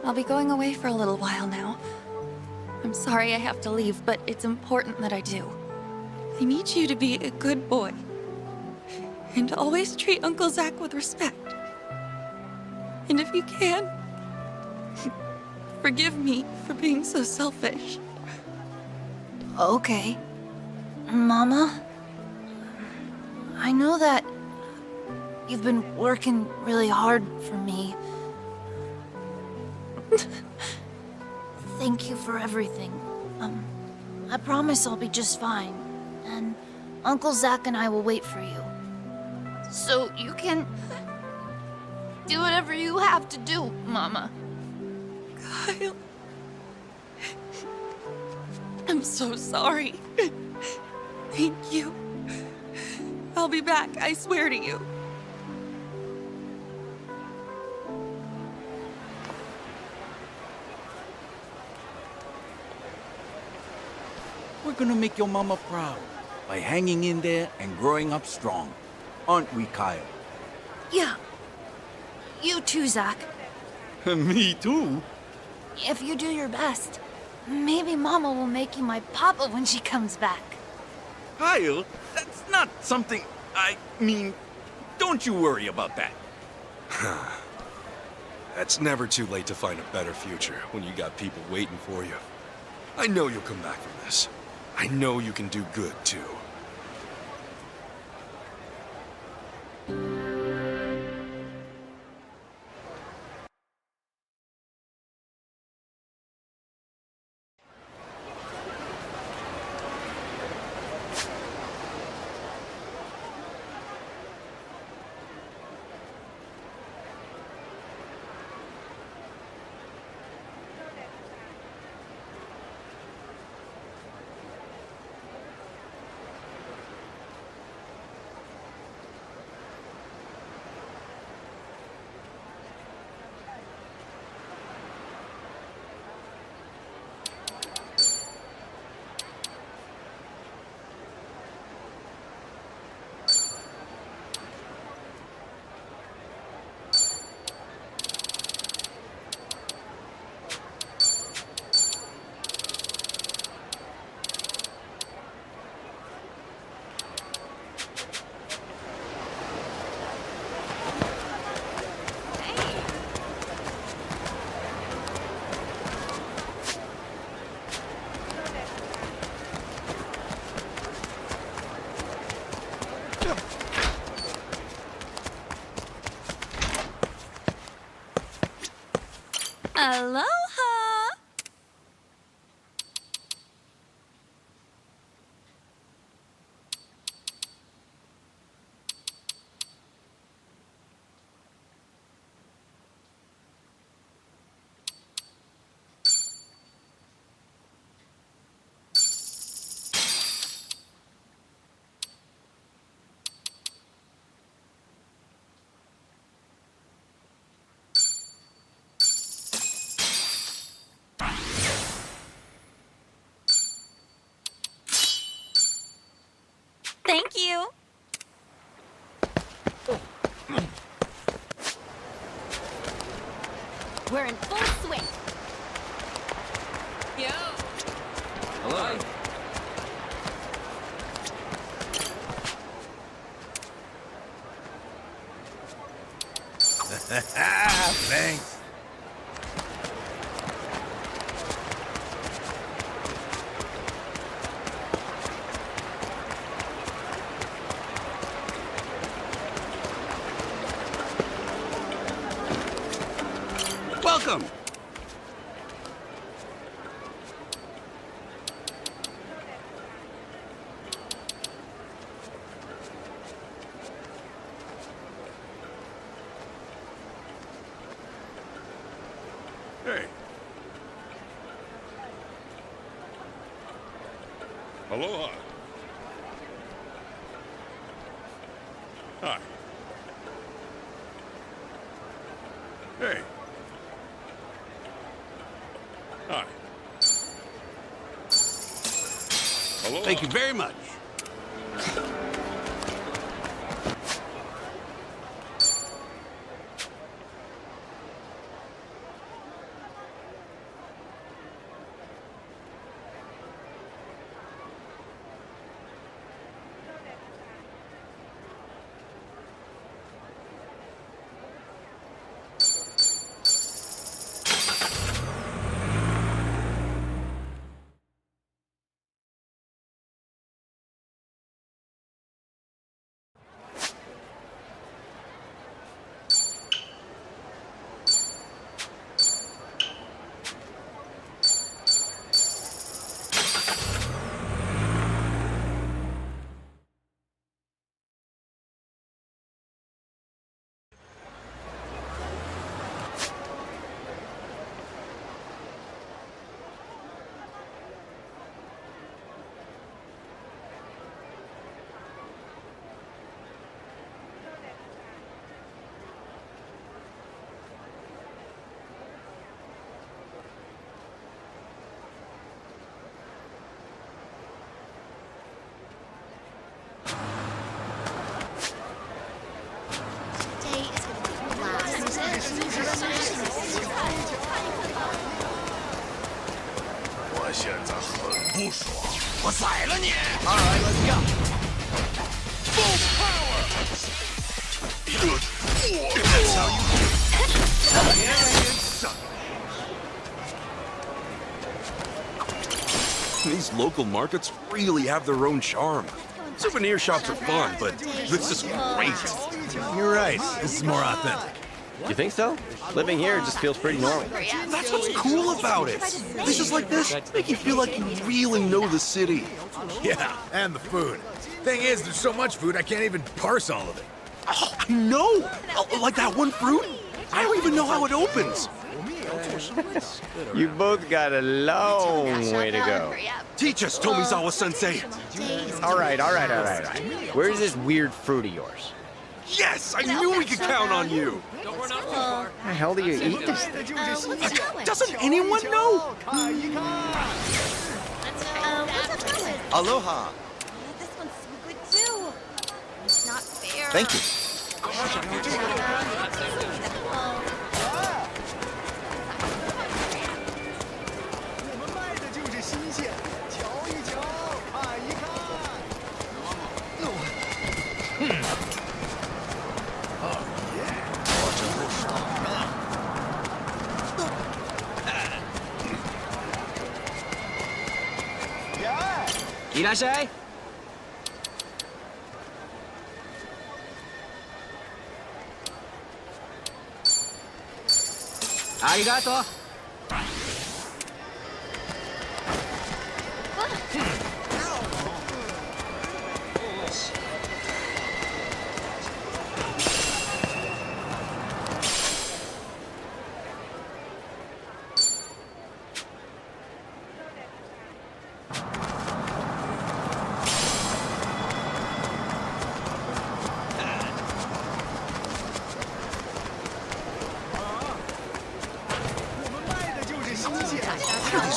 K: I'll be going away for a little while now. I'm sorry I have to leave, but it's important that I do. I need you to be a good boy. And always treat Uncle Zack with respect. And if you can, forgive me for being so selfish.
Q: Okay. Mama? I know that you've been working really hard for me. Thank you you for everything. I promise I'll be just fine. And Uncle Zach and I will wait for you. So you can do whatever you have to do, Mama.
B: Kyle. I'm so sorry. Thank you. I'll be back, I swear to you.
P: We're gonna make your mama proud by hanging in there and growing up strong. Aren't we, Kyle?
Q: Yeah. You too, Zach.
P: Me too.
Q: If you do your best, maybe Mama will make you my papa when she comes back.
P: Kyle, that's not something I mean, don't you worry about that.
M: It's never too late to find a better future when you got people waiting for you. I know you'll come back from this. I know you can do good, too.
B: Aloha! Thank you.
L: We're in full swing.
B: Yo.
G: Hello.
F: Thanks.
P: Welcome.
G: Hey. Aloha. Hi. Hey. Hi. Aloha.
P: Thank you very much.
C: 我宰了你
I: All right, let's go.
C: Full power! That's how you
G: These local markets really have their own charm. Souvenir shops are fun, but this is great.
F: You're right. This is more authentic.
I: You think so? Living here just feels pretty normal.
G: That's what's cool about it. Places like this make you feel like you really know the city.
F: Yeah, and the food. Thing is, there's so much food I can't even parse all of it.
G: Oh, I know! Like that one fruit? I don't even know how it opens.
I: You both got a long way to go.
G: Teach us, Tomizawa-sensei.
I: All right. Where's this weird fruit of yours?
G: Yes, I knew we could count on you.
I: How the hell do you eat this thing?
G: Doesn't anyone know?
I: Aloha.
B: This one's so good too. It's not fair.
I: Thank you. Irashai. Arigato.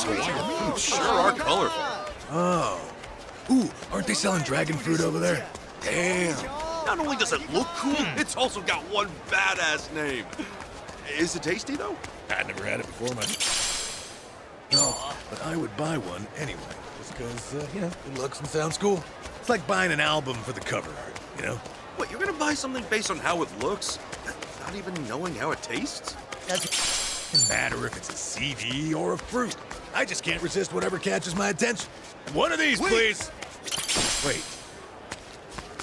G: These sure are colorful.
F: Oh. Ooh, aren't they selling dragon fruit over there?
G: Damn. Not only does it look cool, it's also got one badass name. Is it tasty, though?
F: I'd never had it before, much. No, but I would buy one anyway, just because, it looks and sounds cool. It's like buying an album for the cover art, you know?
G: What, you're gonna buy something based on how it looks? Not even knowing how it tastes?
F: Doesn't matter if it's a CD or a fruit. I just can't resist whatever catches my attention. One of these, please. Wait.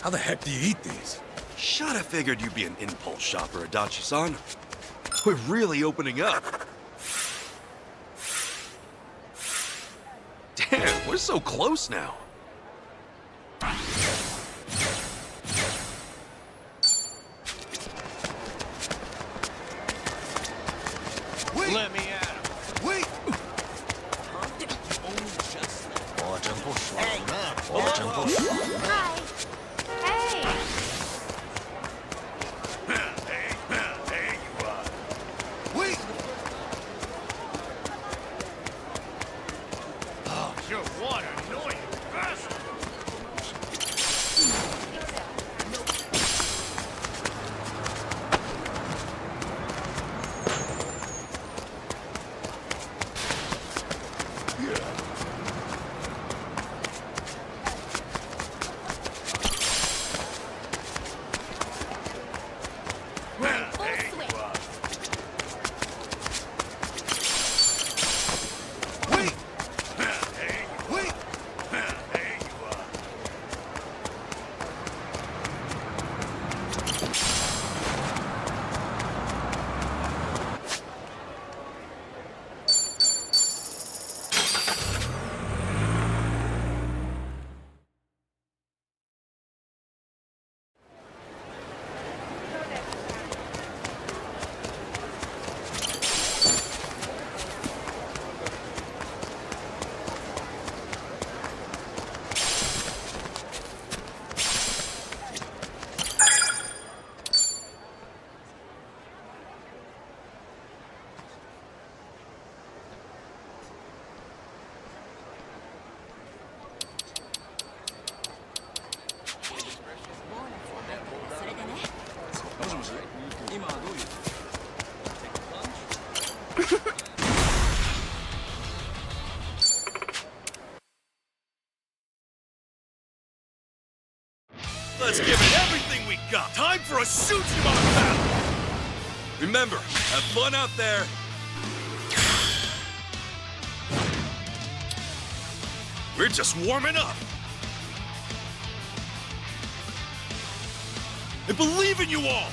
F: How the heck do you eat these?
G: Should have figured you'd be an impulse shopper, Adachi-san. We're really opening up. Damn, we're so close now.
C: Wait! Let me at him. Wait!
B: Hi. Hey.
C: Hey, you are. Wait! Oh, you're one annoying bastard!
G: for a shoot-'em-up battle! Remember, have fun out there. We're just warming up. I believe in you all!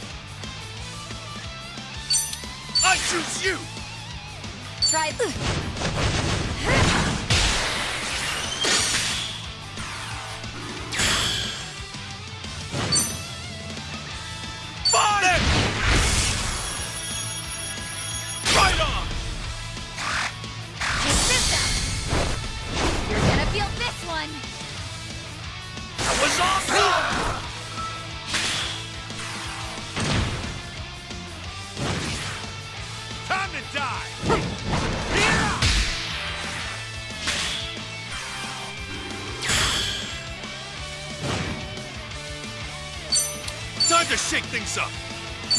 G: I choose you!
B: Try the...
G: Fire! Right on!
B: Check this out! You're gonna feel this one!
G: That was awesome! Time to die! Yeah! Time to shake things up!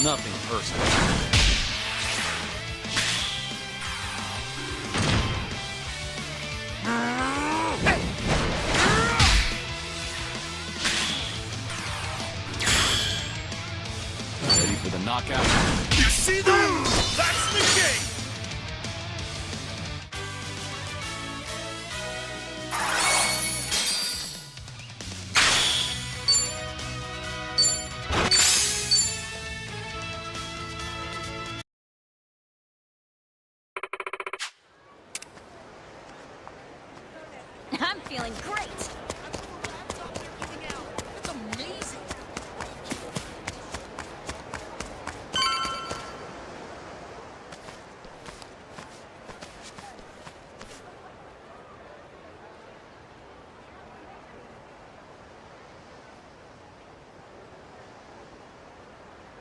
A: Nothing personal.
N: Ready for the knockout?
G: You see that? That's the game!
B: I'm feeling great!
G: It's amazing!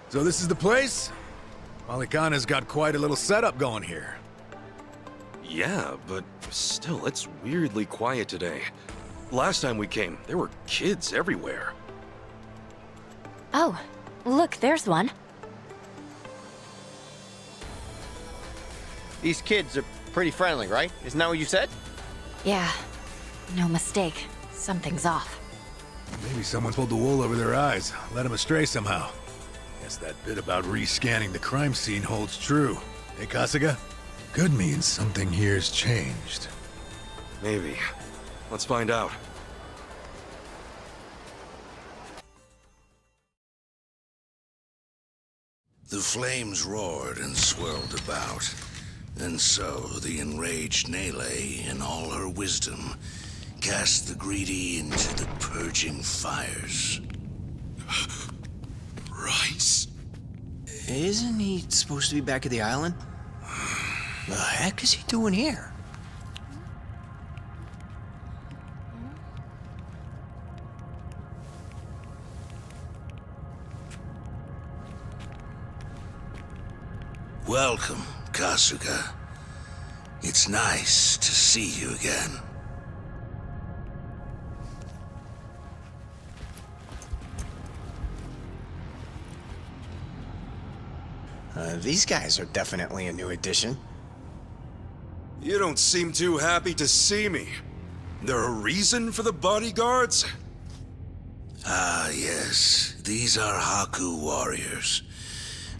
F: So this is the place? Malikana's got quite a little setup going here.
G: Yeah, but still, it's weirdly quiet today. Last time we came, there were kids everywhere.
K: Oh, look, there's one.
I: These kids are pretty friendly, right? Isn't that what you said?
K: Yeah, no mistake. Something's off.
F: Maybe someone's pulled the wool over their eyes, led them astray somehow. Guess that bit about rescanning the crime scene holds true. Hey, Kasuga? Could mean something here's changed.
G: Maybe. Let's find out.
C: The flames roared and swirled about. And so the enraged Nele, in all her wisdom, cast the greedy into the purging fires.
P: Rice?
R: Isn't he supposed to be back at the island? The heck is he doing here?
C: Welcome, Kasuga. It's nice to see you again.
R: These guys are definitely a new addition.
G: You don't seem too happy to see me. There a reason for the bodyguards?
C: Ah, yes. These are Haku warriors.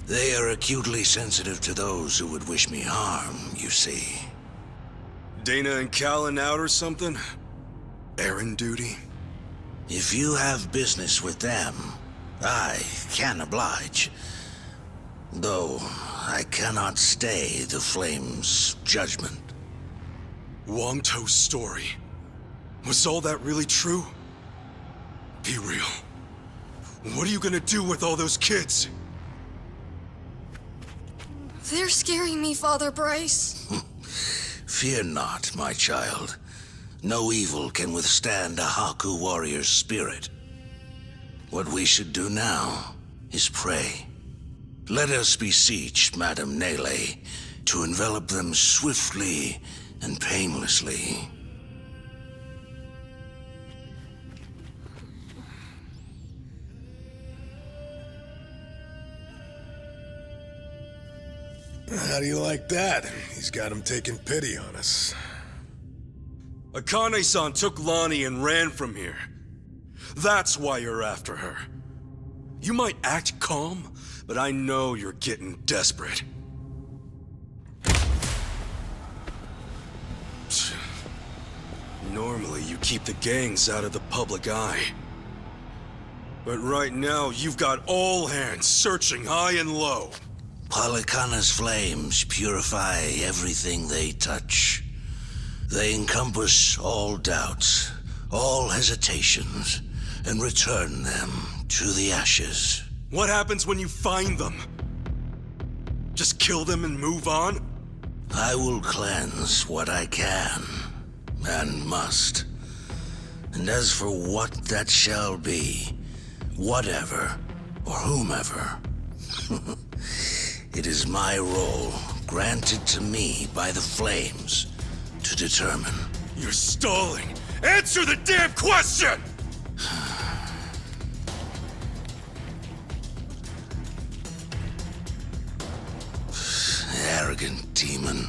C: They are acutely sensitive to those who would wish me harm, you see.
G: Dana and Callan out or something? Errand duty?
C: If you have business with them, I can oblige. Though, I cannot stay the Flame's judgment.
G: Wong To's story. Was all that really true? Be real. What are you gonna do with all those kids?
Q: They're scaring me, Father Bryce.
C: Fear not, my child. No evil can withstand a Haku warrior's spirit. What we should do now is pray. Let us beseech Madame Nele to envelop them swiftly and painlessly.
F: How do you like that? He's got him taking pity on us.
G: Akane-san took Lonnie and ran from here. That's why you're after her.
M: You might act calm, but I know you're getting desperate. Normally, you keep the gangs out of the public eye. But right now, you've got all hands searching high and low.
C: Polykhana's flames purify everything they touch. They encompass all doubts, all hesitations, and return them to the ashes.
M: What happens when you find them? Just kill them and move on?
C: I will cleanse what I can, and must. And as for what that shall be, whatever, or whomever, it is my role, granted to me by the flames, to determine.
M: You're stalling! Answer the damn question!
C: Arrogant demon.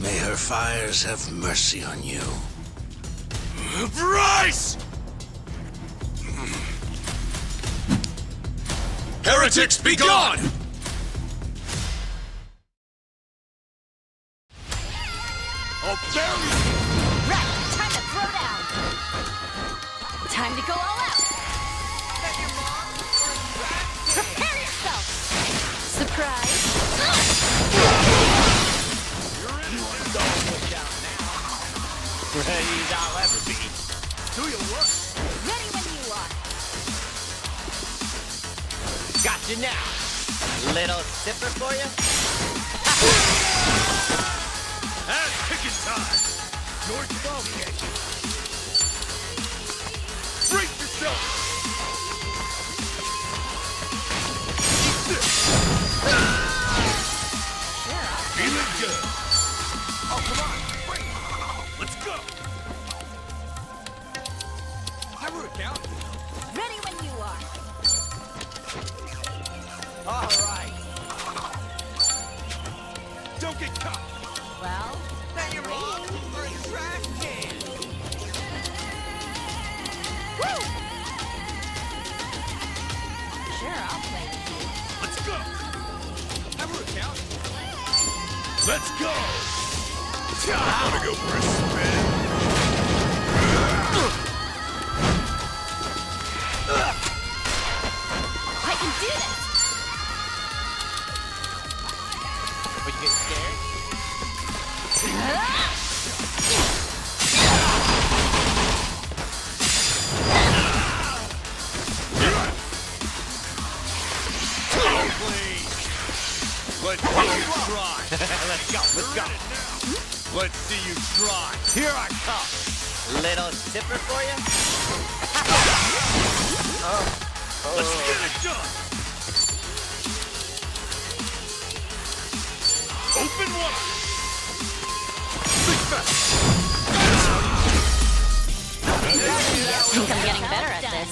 C: May her fires have mercy on you.
M: Bryce! Heretics, be gone!
B: Right, time to throw down. Time to go all out. Prepare yourself. Surprise.
E: Ready as I'll ever be.
B: Do your work. Ready when you are.
I: Gotcha now. Little sipper for you?
M: Ass kicking time! Your thumb catch. Brace yourself! Feeling good. Oh, come on. Wait. Let's go. I wrote it down.
B: Ready when you are.
I: All right.
M: Don't get caught.
B: Well,
I: Then you're wrong for a trash can.
B: woo! Sure, I'll play with you.
M: Let's go. I wrote it down. Let's go. Wanna go for a spin?
B: I can do this.
I: But you get scared?
G: Let's see you try.
I: Let's go, let's go.
G: Let's see you try.
I: Here I come. Little sipper for you?
M: Let's get it done. Open wide. Big fast.
K: I think I'm getting better at this.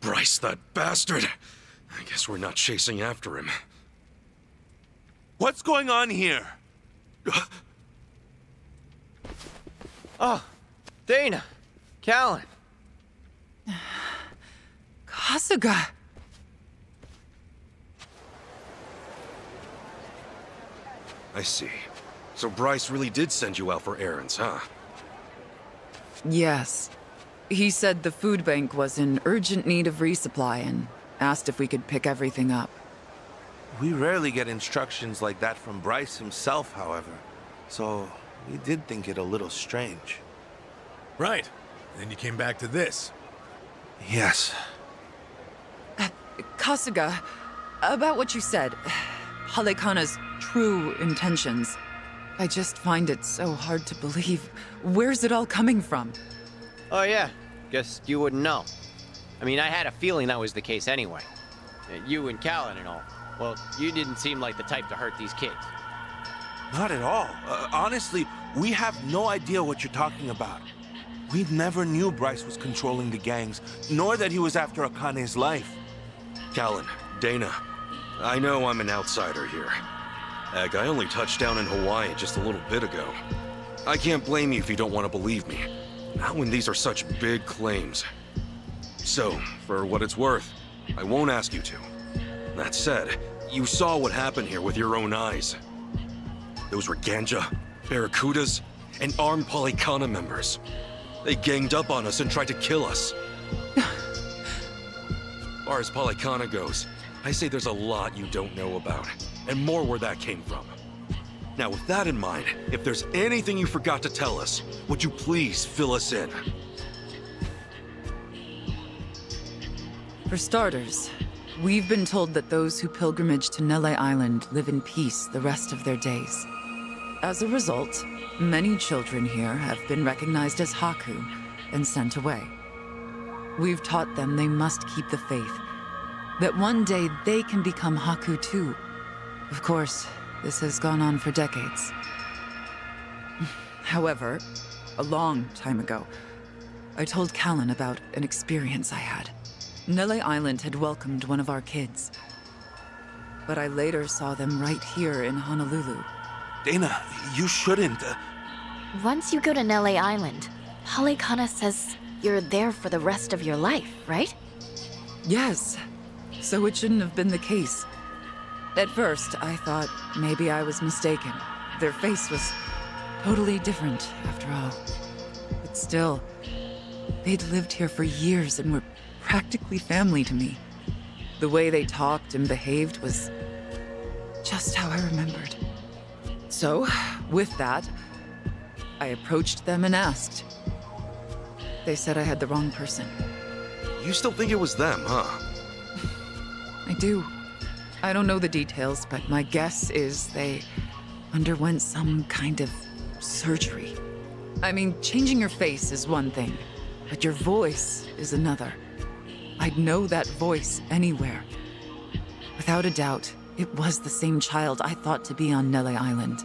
M: Bryce, that bastard. I guess we're not chasing after him.
G: What's going on here?
I: Oh, Dana. Callan.
S: Kasuga.
M: I see. So Bryce really did send you out for errands, huh?
S: Yes. He said the food bank was in urgent need of resupply and asked if we could pick everything up.
T: We rarely get instructions like that from Bryce himself, however. So, we did think it a little strange.
F: Right. Then you came back to this.
T: Yes.
S: Kasuga, about what you said, Polykhana's true intentions. I just find it so hard to believe. Where's it all coming from?
I: Oh, yeah. Guess you wouldn't know. I mean, I had a feeling that was the case anyway. You and Callan and all. Well, you didn't seem like the type to hurt these kids.
T: Not at all. Honestly, we have no idea what you're talking about. We never knew Bryce was controlling the gangs, nor that he was after Akane's life.
M: Callan, Dana, I know I'm an outsider here,
G: Heck, I only touched down in Hawaii just a little bit ago. I can't blame you if you don't want to believe me. Not when these are such big claims. So, for what it's worth, I won't ask you to. That said, you saw what happened here with your own eyes. Those were Ganja, Barracudas, and armed Polycana members. They ganged up on us and tried to kill us. As far as Polycana goes, I say there's a lot you don't know about, and more where that came from. Now, with that in mind, if there's anything you forgot to tell us, would you please fill us in?
S: For starters, we've been told that those who pilgrimage to Nele Island live in peace the rest of their days. As a result, many children here have been recognized as Haku and sent away. We've taught them they must keep the faith, that one day they can become Haku too. Of course, this has gone on for decades. However, a long time ago, I told Callan about an experience I had. Nele Island had welcomed one of our kids, but I later saw them right here in Honolulu.
T: Dana, you shouldn't.
K: Once you go to Nele Island, Polycana says you're there for the rest of your life, right?
S: Yes, so it shouldn't have been the case. At first, I thought maybe I was mistaken. Their face was totally different, after all. But still, they'd lived here for years and were practically family to me. The way they talked and behaved was just how I remembered. So, with that, I approached them and asked. They said I had the wrong person.
G: You still think it was them, huh?
S: I do. I don't know the details, but my guess is they underwent some kind of surgery. I mean, changing your face is one thing, but your voice is another. I'd know that voice anywhere. Without a doubt, it was the same child I thought to be on Nele Island.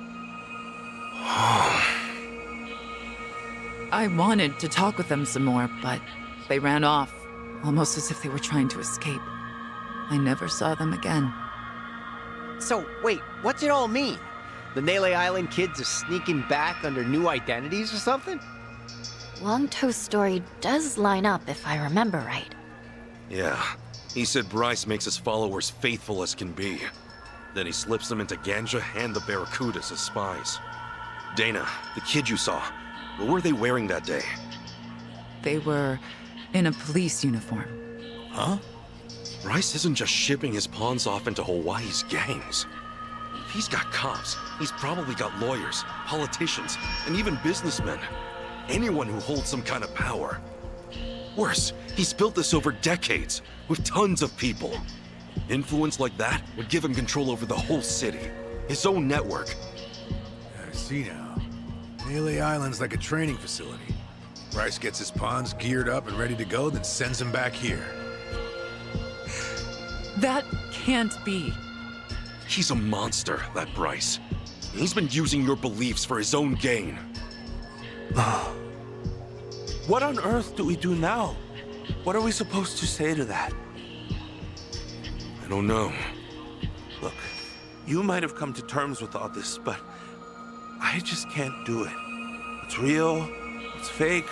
S: I wanted to talk with them some more, but they ran off, almost as if they were trying to escape. I never saw them again.
I: So, wait, what's it all mean? The Nele Island kids are sneaking back under new identities or something?
K: Longto's story does line up if I remember right.
G: Yeah. He said Bryce makes his followers faithful as can be. Then he slips them into Ganja and the Barracudas as spies. Dana, the kid you saw, what were they wearing that day?
S: They were in a police uniform.
G: Huh? Bryce isn't just shipping his pawns off into Hawaii's gangs. If he's got cops, he's probably got lawyers, politicians, and even businessmen. Anyone who holds some kind of power. Worse, he's built this over decades, with tons of people. Influence like that would give him control over the whole city, his own network.
F: I see now. Nele Island's like a training facility. Bryce gets his pawns geared up and ready to go, then sends them back here.
S: That can't be.
G: He's a monster, that Bryce. He's been using your beliefs for his own gain.
T: What on earth do we do now? What are we supposed to say to that?
G: I don't know.
T: Look, you might have come to terms with all this, but I just can't do it. What's real? What's fake?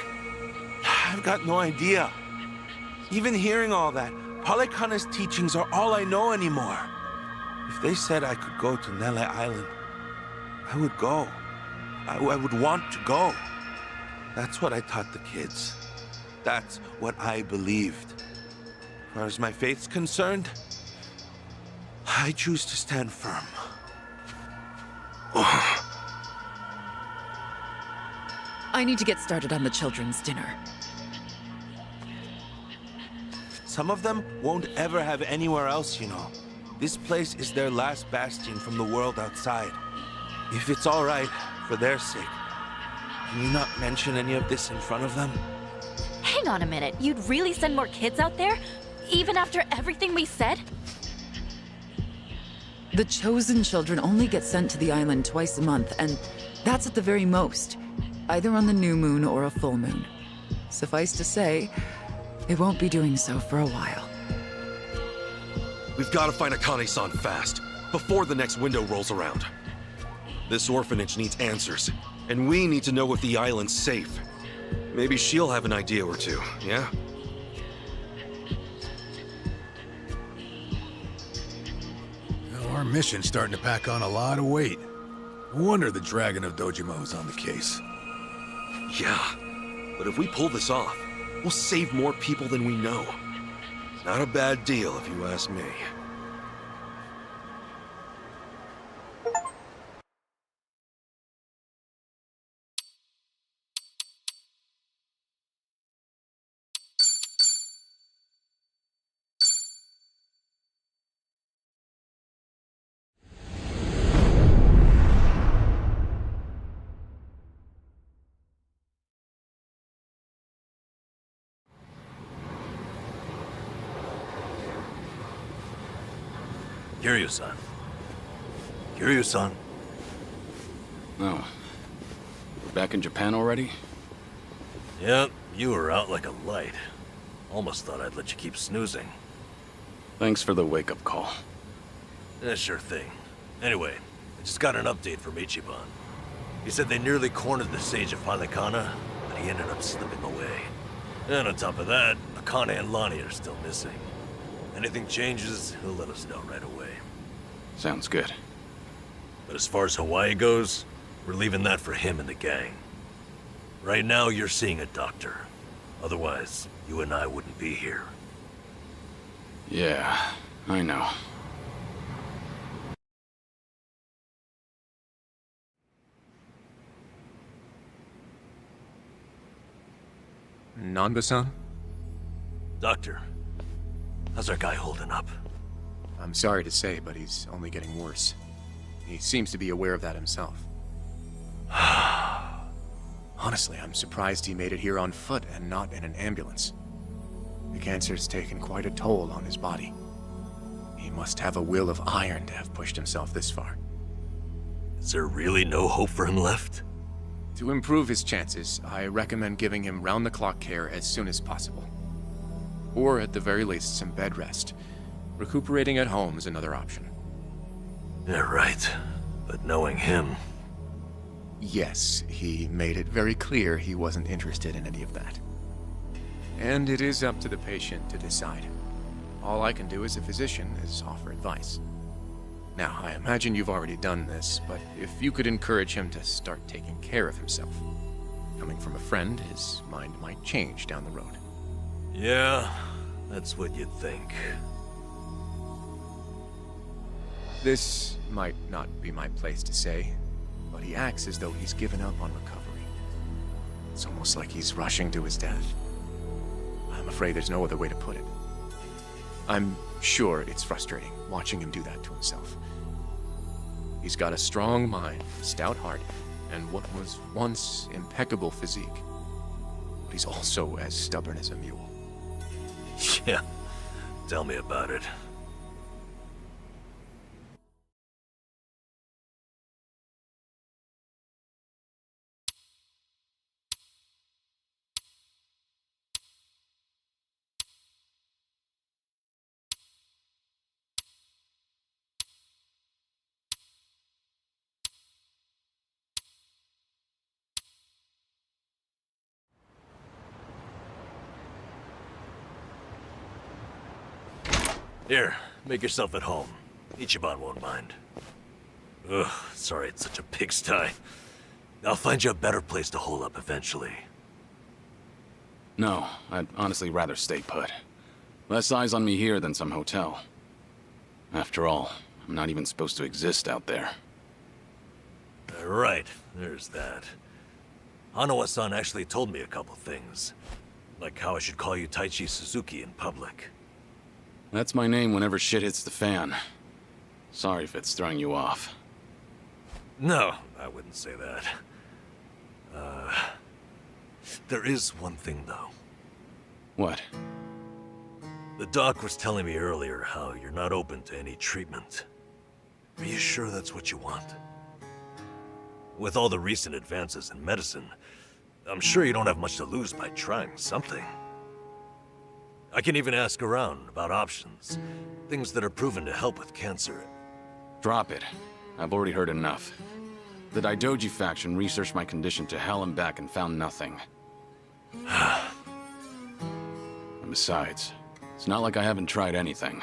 T: I've got no idea. Even hearing all that, Polycana's teachings are all I know anymore. If they said I could go to Nele Island, I would go. I would want to go. That's what I taught the kids. That's what I believed. As far as my faith's concerned, I choose to stand firm.
S: I need to get started on the children's dinner.
T: Some of them won't ever have anywhere else, you know. This place is their last bastion from the world outside. If it's all right, for their sake, can you not mention any of this in front of them?
K: Hang on a minute, you'd really send more kids out there? Even after everything we said?
S: The chosen children only get sent to the island twice a month, and that's at the very most. Either on the new moon or a full moon. Suffice to say, it won't be doing so for a while.
G: We've got to find Akane-san fast, before the next window rolls around. This orphanage needs answers, and we need to know if the island's safe. Maybe she'll have an idea or two, yeah?
F: Well, our mission's starting to pack on a lot of weight. No wonder the Dragon of Dojima is on the case.
G: Yeah, but if we pull this off, we'll save more people than we know. Not a bad deal, if you ask me.
O: Kiryu-san. Kiryu-san.
N: Oh. We're back in Japan already?
O: Yep, you were out like a light. Almost thought I'd let you keep snoozing.
N: Thanks for the wake-up call.
O: Yeah, sure thing. Anyway, I just got an update from Ichiban. He said they nearly cornered the Sage of Halikana, but he ended up slipping away. And on top of that, Akane and Lonnie are still missing. Anything changes, he'll let us know right away.
N: Sounds good.
O: But as far as Hawaii goes, we're leaving that for him and the gang. Right now, you're seeing a doctor. Otherwise, you and I wouldn't be here.
N: Yeah, I know.
U: Nanba-san?
O: Doctor, how's our guy holding up?
U: I'm sorry to say, but he's only getting worse. He seems to be aware of that himself. Honestly, I'm surprised he made it here on foot and not in an ambulance. The cancer's taken quite a toll on his body. He must have a will of iron to have pushed himself this far.
O: Is there really no hope for him left?
U: To improve his chances, I recommend giving him round-the-clock care as soon as possible. Or at the very least, some bed rest. Recuperating at home is another option.
O: Yeah, right. But knowing him...
U: Yes, he made it very clear he wasn't interested in any of that. And it is up to the patient to decide. All I can do as a physician is offer advice. Now, I imagine you've already done this, but if you could encourage him to start taking care of himself. Coming from a friend, his mind might change down the road.
O: Yeah, that's what you'd think.
U: This might not be my place to say, but he acts as though he's given up on recovery. It's almost like he's rushing to his death. I'm afraid there's no other way to put it. I'm sure it's frustrating watching him do that to himself. He's got a strong mind, stout heart, and what was once impeccable physique. But he's also as stubborn as a mule.
O: Yeah, tell me about it. Here, make yourself at home. Ichiban won't mind. Ugh, sorry it's such a pigsty. I'll find you a better place to hole up eventually.
N: No, I'd honestly rather stay put. Less eyes on me here than some hotel. After all, I'm not even supposed to exist out there.
O: Right, there's that. Hanawa-san actually told me a couple things. Like how I should call you Taichi Suzuki in public.
N: That's my name whenever shit hits the fan. Sorry if it's throwing you off.
O: No, I wouldn't say that. There is one thing, though.
N: What?
O: The doc was telling me earlier how you're not open to any treatment. Are you sure that's what you want? With all the recent advances in medicine, I'm sure you don't have much to lose by trying something. I can even ask around about options. Things that are proven to help with cancer.
N: Drop it. I've already heard enough. The Daidoji faction researched my condition to hell and back and found nothing. And besides, it's not like I haven't tried anything.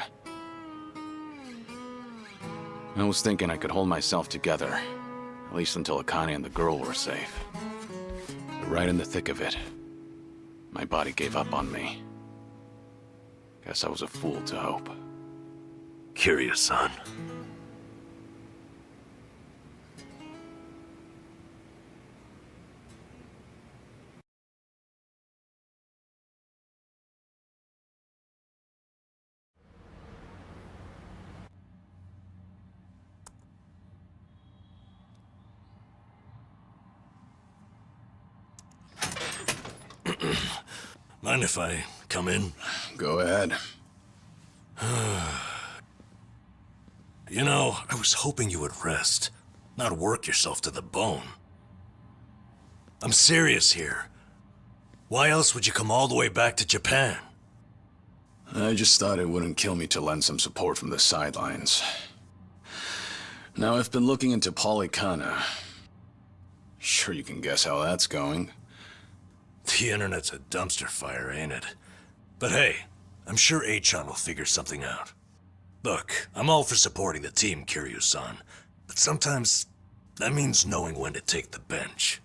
N: I was thinking I could hold myself together, at least until Akane and the girl were safe. But right in the thick of it, my body gave up on me. Guess I was a fool to hope.
D: Kiryu-san. Mind if I come in?
N: Go ahead.
D: You know, I was hoping you would rest, not work yourself to the bone. I'm serious here. Why else would you come all the way back to Japan?
N: I just thought it wouldn't kill me to lend some support from the sidelines. Now, I've been looking into Polycana. Sure you can guess how that's going.
D: The internet's a dumpster fire, ain't it? But hey, I'm sure Achan will figure something out. Look, I'm all for supporting the team, Kiryu-san, but sometimes that means knowing when to take the bench.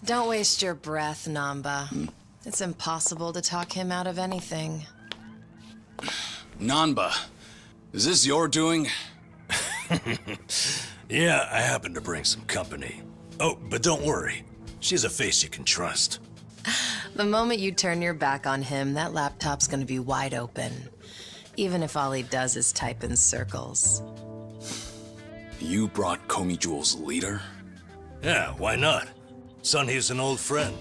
V: Don't waste your breath, Namba. It's impossible to talk him out of anything.
N: Nanba, is this your doing?
D: Yeah, I happen to bring some company. Oh, but don't worry. She's a face you can trust.
V: The moment you turn your back on him, that laptop's gonna be wide open. Even if all he does is type in circles.
N: You brought Komi Jewel's leader?
D: Yeah, why not? Sunhee's an old friend.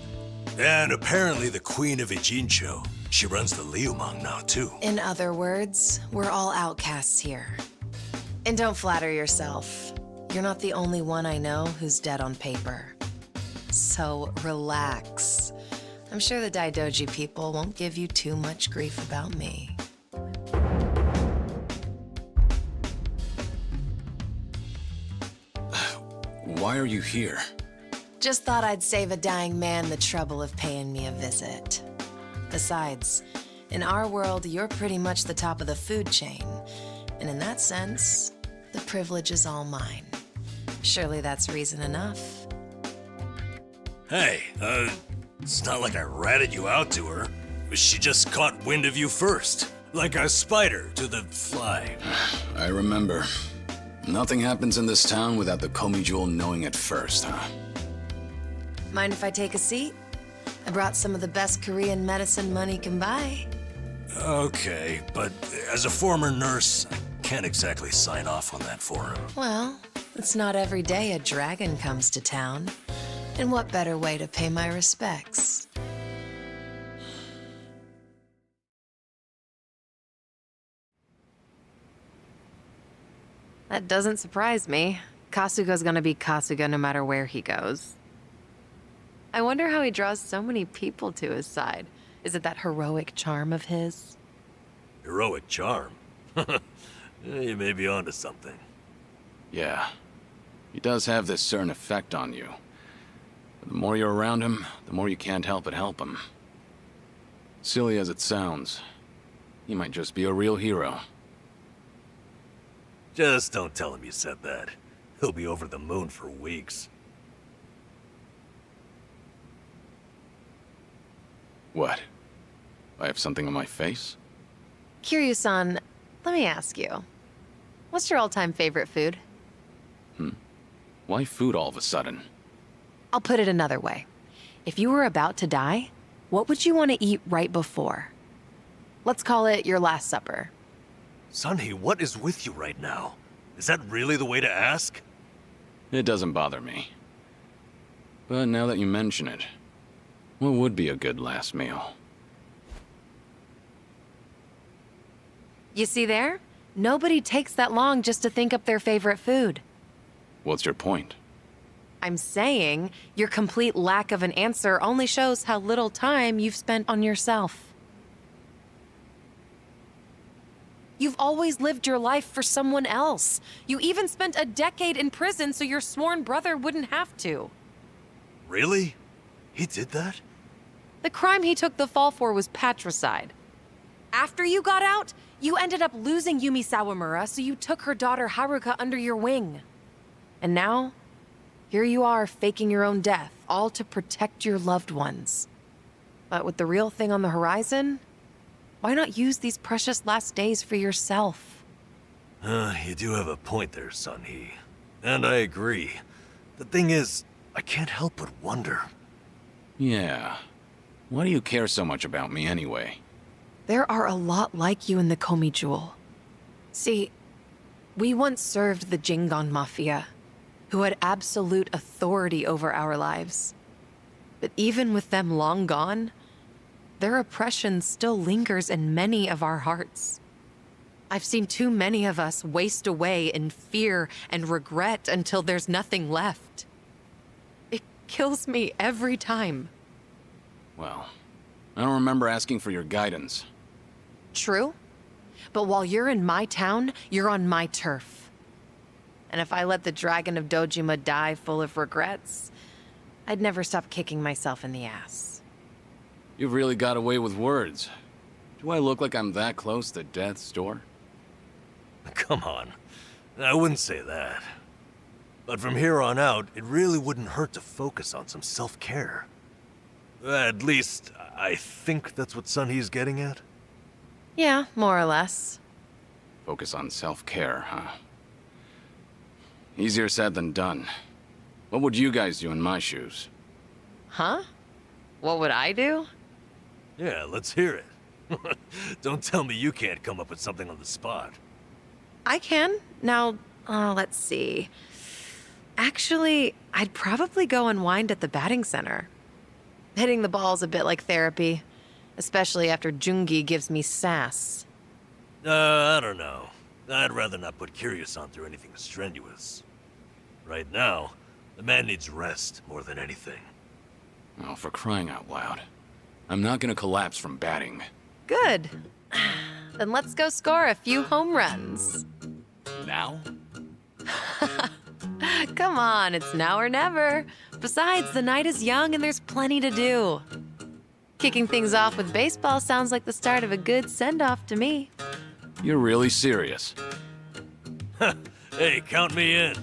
D: And apparently the Queen of Ijincho. She runs the Liumang now, too.
V: In other words, we're all outcasts here. And don't flatter yourself. You're not the only one I know who's dead on paper. So relax. I'm sure the Daidoji people won't give you too much grief about me.
N: Why are you here?
V: Just thought I'd save a dying man the trouble of paying me a visit. Besides, in our world, you're pretty much the top of the food chain. And in that sense, the privilege is all mine. Surely that's reason enough.
D: Hey, it's not like I ratted you out to her. She just caught wind of you first. Like a spider to the fly.
N: I remember. Nothing happens in this town without the Komi Jewel knowing it first, huh?
V: Mind if I take a seat? I brought some of the best Korean medicine money can buy.
D: Okay, but as a former nurse, I can't exactly sign off on that for him.
V: Well, it's not every day a dragon comes to town. And what better way to pay my respects? That doesn't surprise me. Kasuga's gonna be Kasuga no matter where he goes. I wonder how he draws so many people to his side. Is it that heroic charm of his?
D: Heroic charm? You may be onto something.
N: Yeah. He does have this certain effect on you. But the more you're around him, the more you can't help but help him. Silly as it sounds, he might just be a real hero.
D: Just don't tell him you said that. He'll be over the moon for weeks.
N: What? I have something on my face?
V: Kiryu-san, let me ask you. What's your all-time favorite food?
N: Why food all of a sudden?
V: I'll put it another way. If you were about to die, what would you want to eat right before? Let's call it your last supper.
D: Sunhee, what is with you right now? Is that really the way to ask?
N: It doesn't bother me. But now that you mention it, what would be a good last meal?
V: You see there? Nobody takes that long just to think up their favorite food.
N: What's your point?
V: I'm saying your complete lack of an answer only shows how little time you've spent on yourself. You've always lived your life for someone else. You even spent a decade in prison so your sworn brother wouldn't have to.
D: Really? He did that?
V: The crime he took the fall for was patricide. After you got out, you ended up losing Yumi Sawamura, so you took her daughter Haruka under your wing. And now, here you are faking your own death, all to protect your loved ones. But with the real thing on the horizon, why not use these precious last days for yourself?
D: You do have a point there, Sun-Hee. And I agree. The thing is, I can't help but wonder.
N: Yeah. Why do you care so much about me anyway?
V: There are a lot like you in the Komi Jewel. See, we once served the Jingon Mafia, who had absolute authority over our lives. But even with them long gone, their oppression still lingers in many of our hearts. I've seen too many of us waste away in fear and regret until there's nothing left. It kills me every time.
N: Well, I don't remember asking for your guidance.
V: True, but while you're in my town, you're on my turf. And if I let the Dragon of Dojima die full of regrets, I'd never stop kicking myself in the ass.
N: You've really got away with words. Do I look like I'm that close to death's door?
D: Come on. I wouldn't say that. But from here on out, it really wouldn't hurt to focus on some self-care. At least, I think that's what Sun-Hee's getting at.
V: Yeah, more or less.
N: Focus on self-care, huh? Easier said than done. What would you guys do in my shoes?
V: Huh? What would I do?
D: Yeah, let's hear it. Don't tell me you can't come up with something on the spot.
V: I can. Now, let's see. Actually, I'd probably go unwind at the batting center. Hitting the ball's a bit like therapy, especially after Jungi gives me sass.
D: I don't know. I'd rather not put Kiryu-san through anything strenuous. Right now, the man needs rest more than anything.
N: Oh, for crying out loud. I'm not gonna collapse from batting.
V: Good. Then let's go score a few home runs.
N: Now?
V: Come on, it's now or never. Besides, the night is young and there's plenty to do. Kicking things off with baseball sounds like the start of a good send-off to me.
N: You're really serious?
D: Hey, count me in.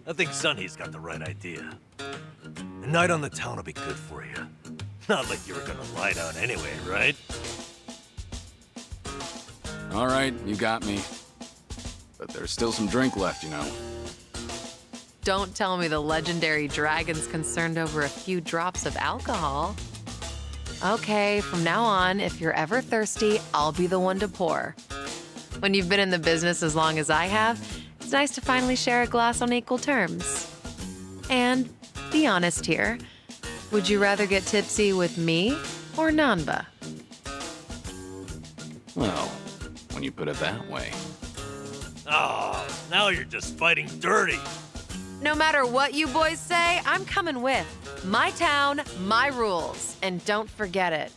D: I think Sun-Hee's got the right idea. A night on the town will be good for you. Not like you were gonna lie down anyway, right?
N: All right, you got me. But there's still some drink left, you know.
V: Don't tell me the legendary dragon's concerned over a few drops of alcohol. Okay, from now on, if you're ever thirsty, I'll be the one to pour. When you've been in the business as long as I have, it's nice to finally share a glass on equal terms. And be honest here, would you rather get tipsy with me or Nanba?
N: Well, when you put it that way.
D: Oh, now you're just fighting dirty.
V: No matter what you boys say, I'm coming with. My town, my rules. And don't forget it.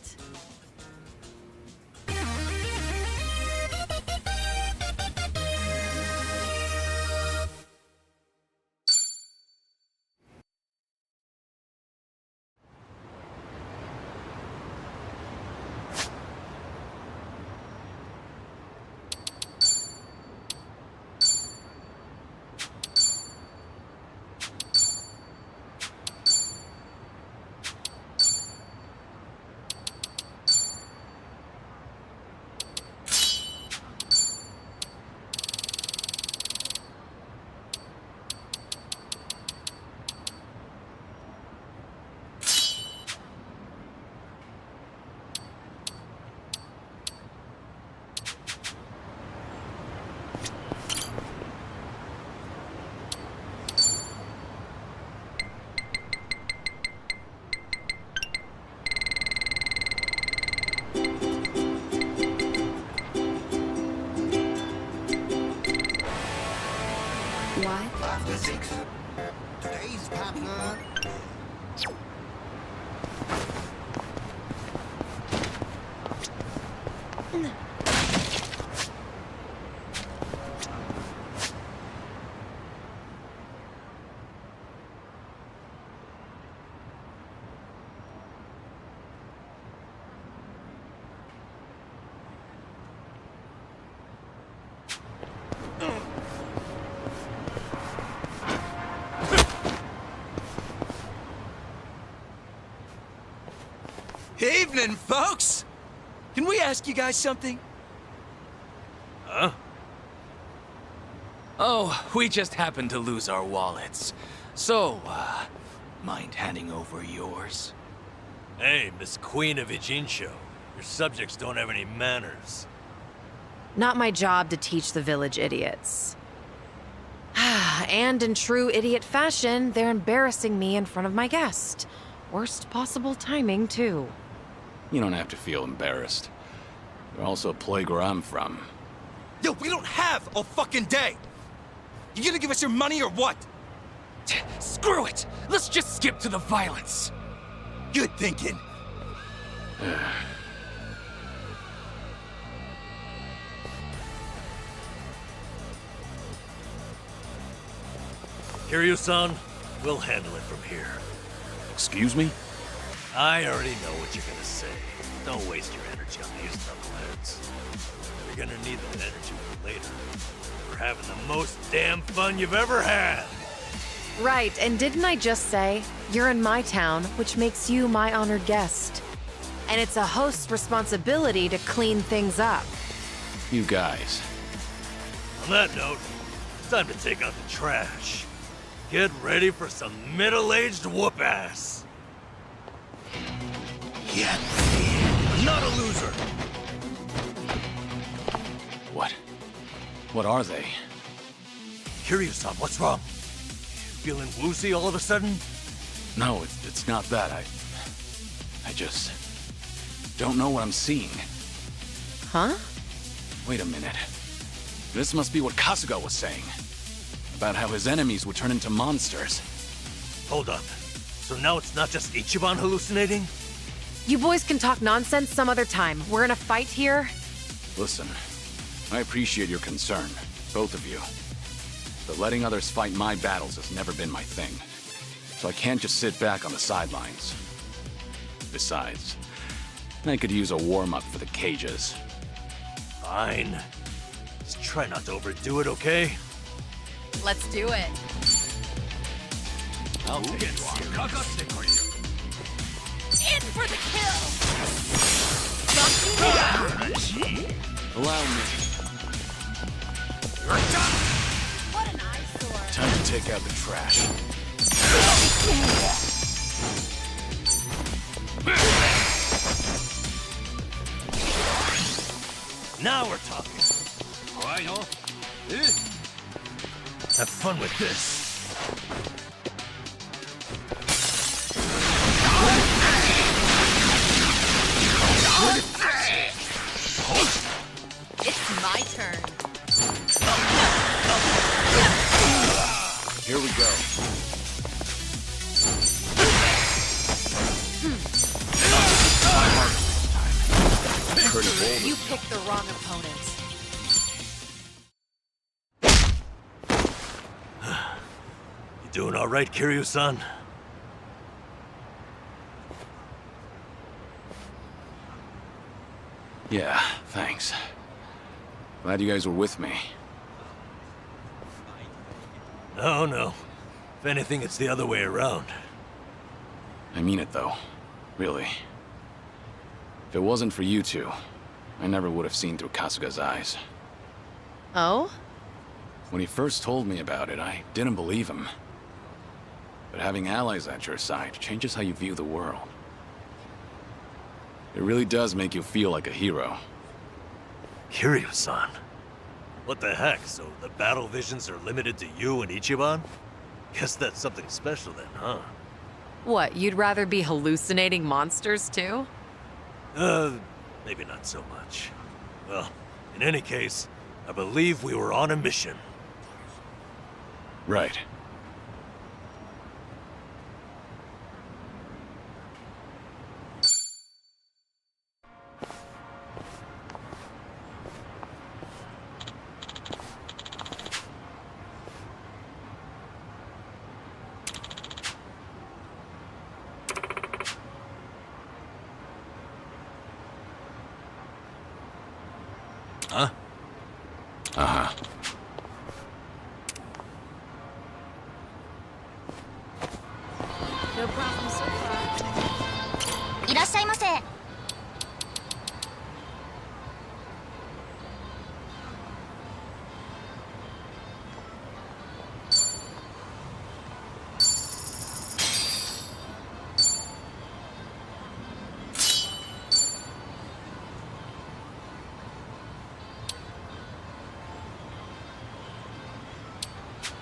H: Today's partner.
J: Evening, folks! Can we ask you guys something?
A: Huh?
J: Oh, we just happened to lose our wallets. So, mind handing over yours?
D: Hey, Miss Queen of Ijincho. Your subjects don't have any manners.
V: Not my job to teach the village idiots. And in true idiot fashion, they're embarrassing me in front of my guest. Worst possible timing, too.
N: You don't have to feel embarrassed. You're also a plague where I'm from.
J: Yo, we don't have a fucking day! You gonna give us your money or what? Screw it! Let's just skip to the violence! Good thinking.
D: Kiryu-san, we'll handle it from here.
N: Excuse me?
D: I already know what you're gonna say. Don't waste your energy on these knuckleheads. You're gonna need that energy for later. We're having the most damn fun you've ever had!
V: Right, and didn't I just say, you're in my town, which makes you my honored guest. And it's a host's responsibility to clean things up.
N: You guys.
D: On that note, it's time to take out the trash. Get ready for some middle-aged whoop-ass.
C: Yeah.
D: I'm not a loser.
N: What? What are they?
D: Kiryu-san, what's wrong? Feeling woozy all of a sudden?
N: No, it's not that. I just don't know what I'm seeing.
V: Huh?
N: Wait a minute. This must be what Kasuga was saying. About how his enemies would turn into monsters.
D: Hold up. So now it's not just Ichiban hallucinating?
V: You boys can talk nonsense some other time. We're in a fight here.
N: Listen, I appreciate your concern, both of you. But letting others fight my battles has never been my thing. So I can't just sit back on the sidelines. Besides, I could use a warm-up for the cages.
D: Fine. Just try not to overdo it, okay?
V: Let's do it.
D: I'll take it.
Q: In for the kill!
N: Allow me.
Q: What an eyesore.
N: Time to take out the trash.
D: Now we're talking. Have fun with this.
B: It's my turn.
N: Here we go.
V: You picked the wrong opponent.
D: You doing all right, Kiryu-san?
N: Yeah, thanks. Glad you guys were with me.
D: No. If anything, it's the other way around.
N: I mean it, though. Really. If it wasn't for you two, I never would have seen through Kasuga's eyes.
V: Oh?
N: When he first told me about it, I didn't believe him. But having allies at your side changes how you view the world. It really does make you feel like a hero.
D: Kiryu-san? What the heck? So the battle visions are limited to you and Ichiban? Guess that's something special then, huh?
V: What, you'd rather be hallucinating monsters too?
D: Maybe not so much. Well, in any case, I believe we were on a mission.
N: Right.
D: Huh?
N: Uh-huh.
B: No problem so far.
Q: いらっしゃいませ。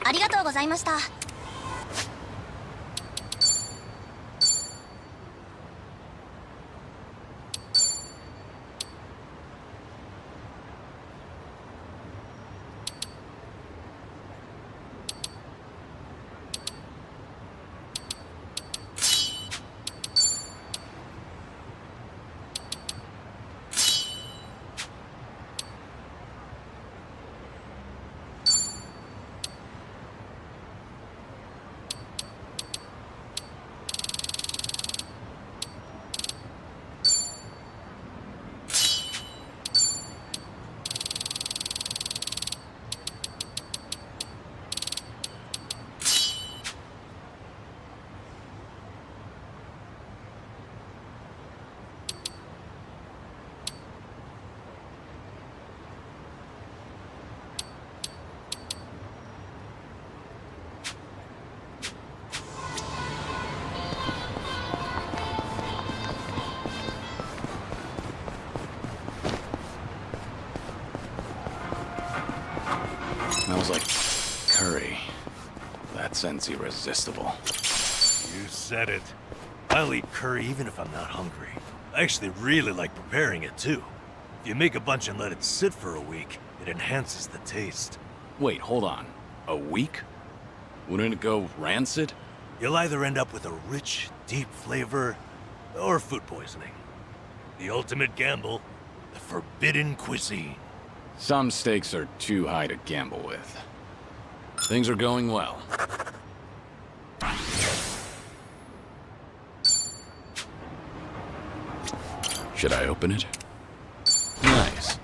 Q: ありがとうございました。
N: Smells like curry. That scent's irresistible.
D: You said it. I'll eat curry even if I'm not hungry. I actually really like preparing it too. If you make a bunch and let it sit for a week, it enhances the taste.
N: Wait, hold on. A week? Wouldn't it go rancid?
D: You'll either end up with a rich, deep flavor, or food poisoning. The ultimate gamble, the forbidden cuisine.
N: Some stakes are too high to gamble with. Things are going well. Should I open it? Nice.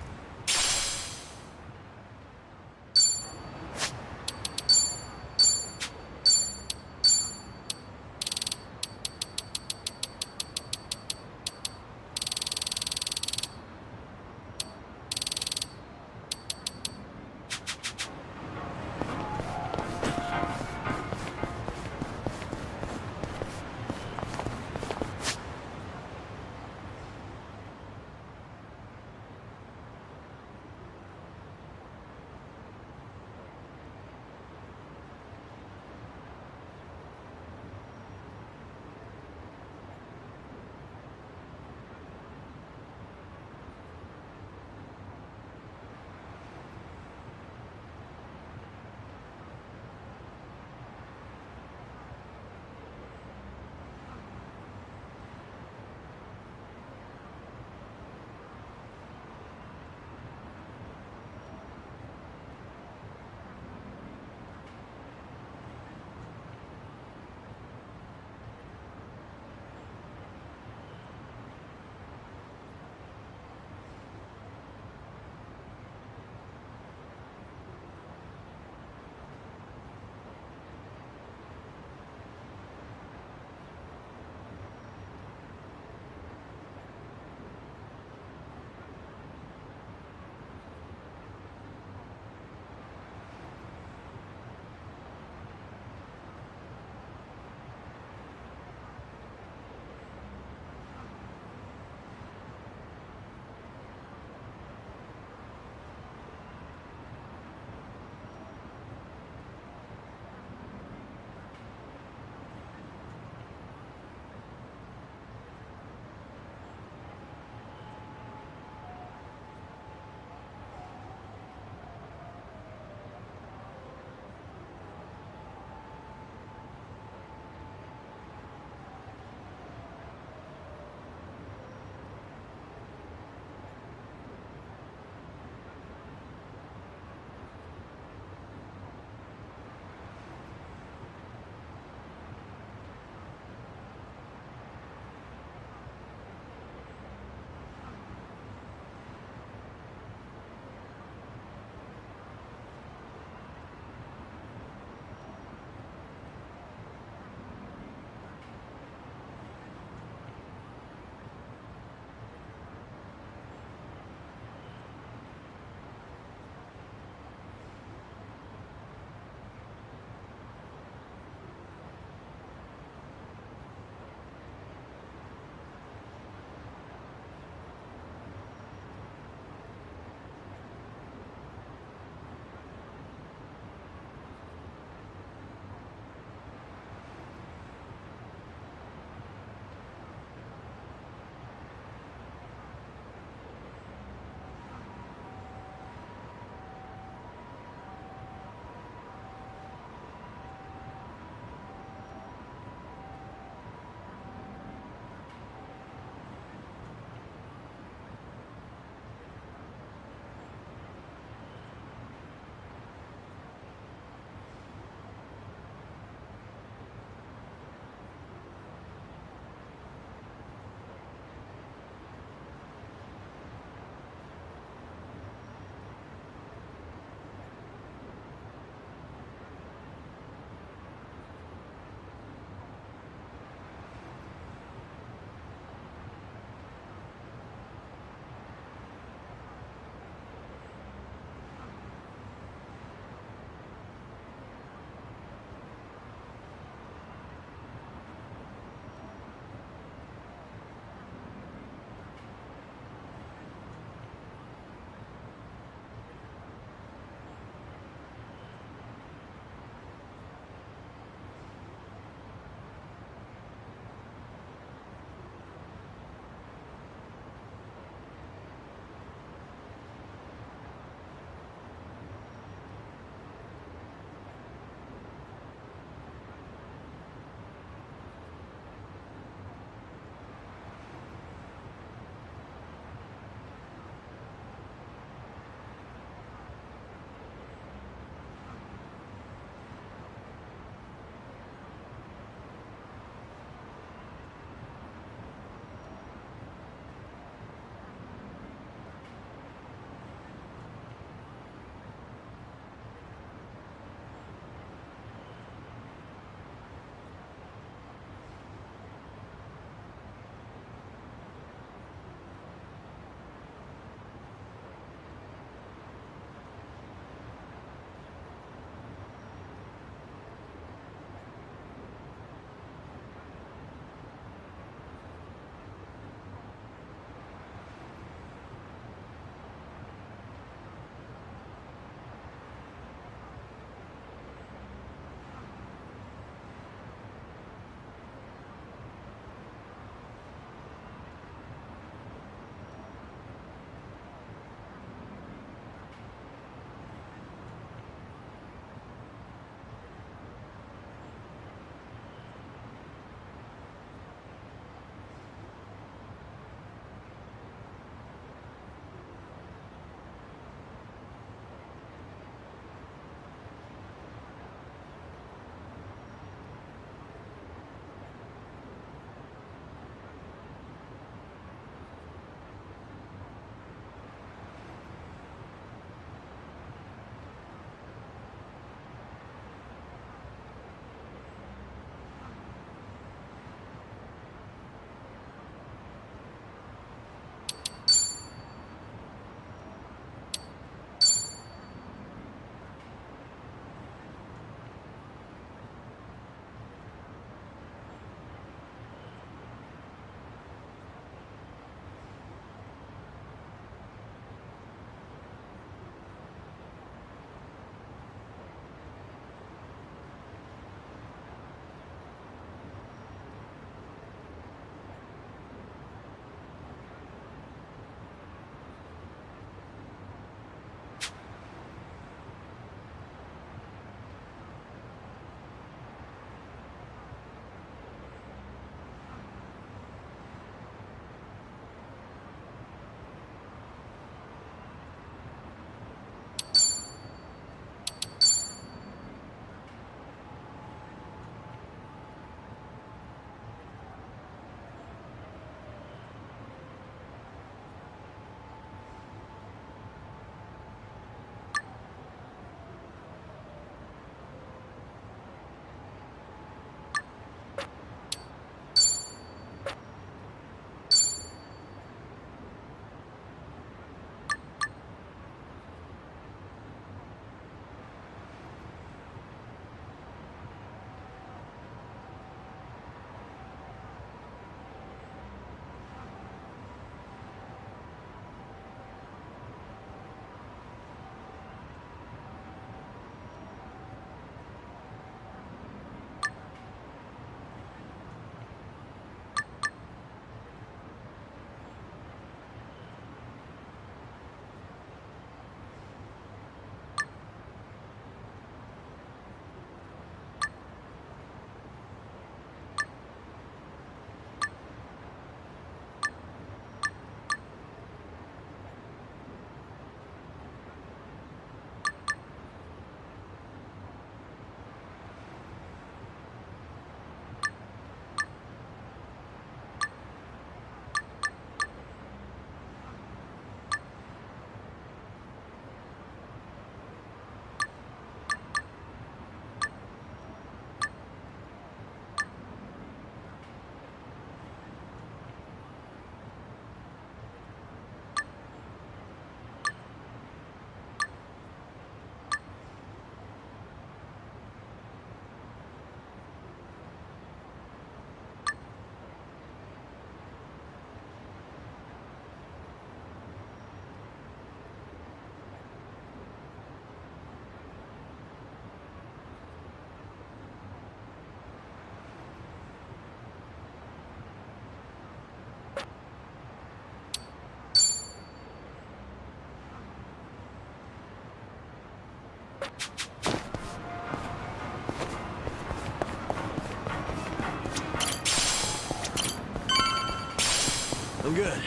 E: I'm good.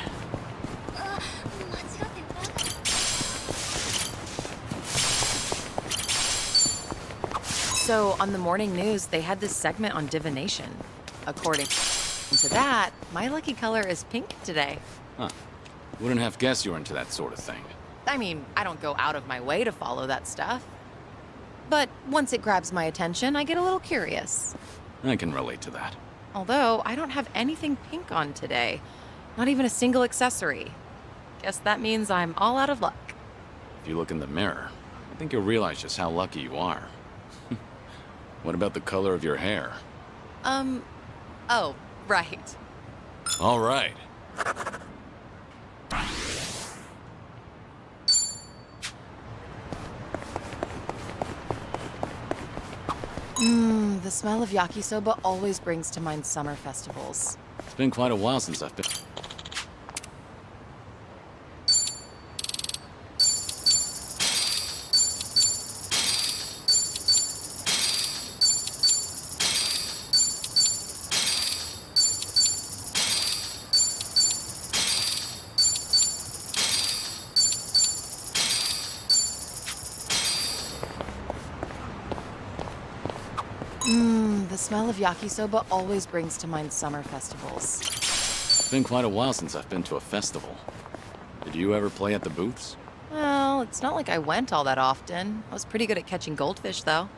V: So, on the morning news, they had this segment on divination. According to that, my lucky color is pink today.
N: Huh. Wouldn't have guessed you were into that sort of thing.
V: I mean, I don't go out of my way to follow that stuff. But once it grabs my attention, I get a little curious.
N: I can relate to that.
V: Although, I don't have anything pink on today. Not even a single accessory. Guess that means I'm all out of luck.
N: If you look in the mirror, I think you'll realize just how lucky you are. What about the color of your hair?
V: Oh, right.
N: All right.
V: The smell of yakisoba always brings to mind summer festivals.
N: It's been quite a while since I've been...
V: The smell of yakisoba always brings to mind summer festivals.
N: It's been quite a while since I've been to a festival. Did you ever play at the booths?
V: Well, it's not like I went all that often. I was pretty good at catching goldfish, though.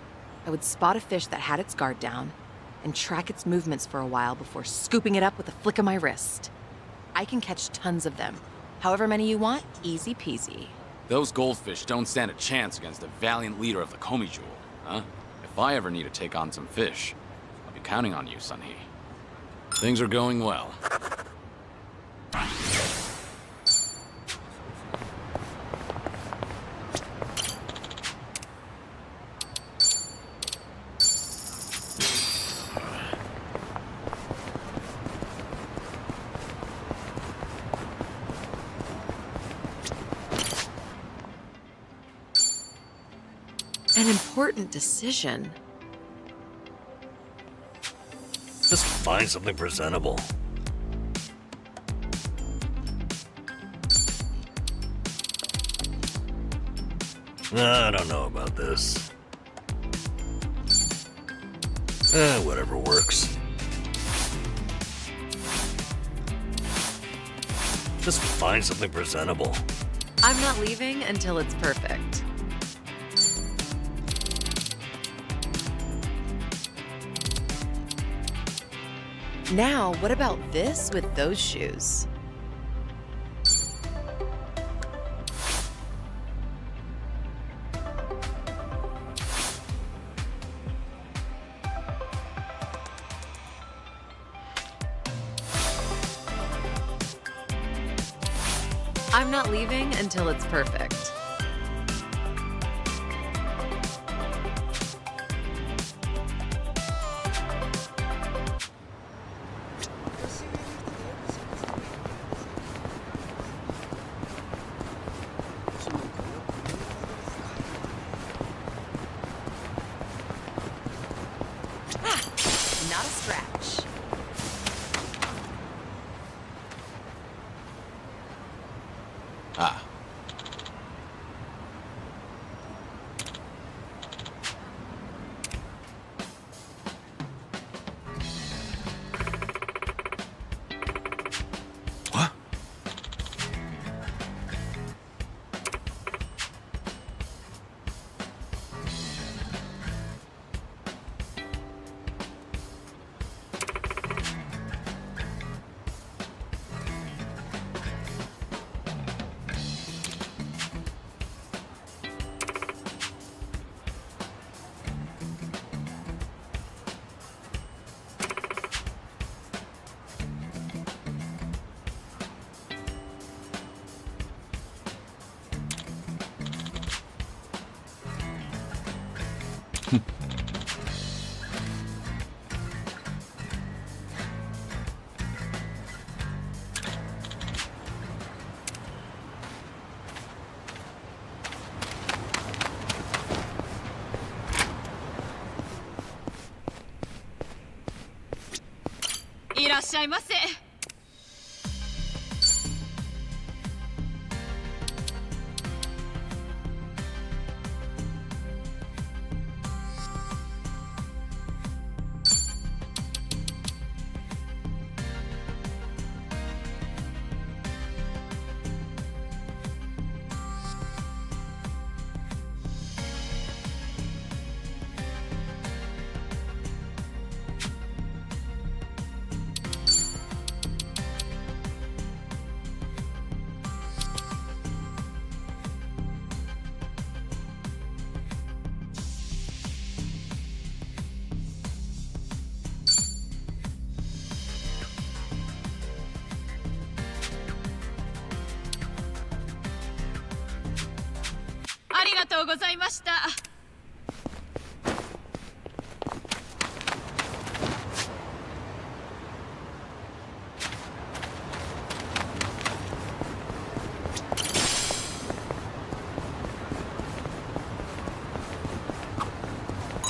V: I would spot a fish that had its guard down and track its movements for a while before scooping it up with a flick of my wrist. I can catch tons of them. However many you want, easy peasy.
N: Those goldfish don't stand a chance against the valiant leader of the Komi Jewel, huh? If I ever need to take on some fish, I'll be counting on you, Sun-Hee. Things are going well.
V: An important decision.
D: Just find something presentable. I don't know about this. Whatever works. Just find something presentable.
V: I'm not leaving until it's perfect. Now, what about this with those shoes? I'm not leaving until it's perfect. Not a scratch.
N: Ah.
D: What?
Q: いらっしゃいませ。ありがとうございました。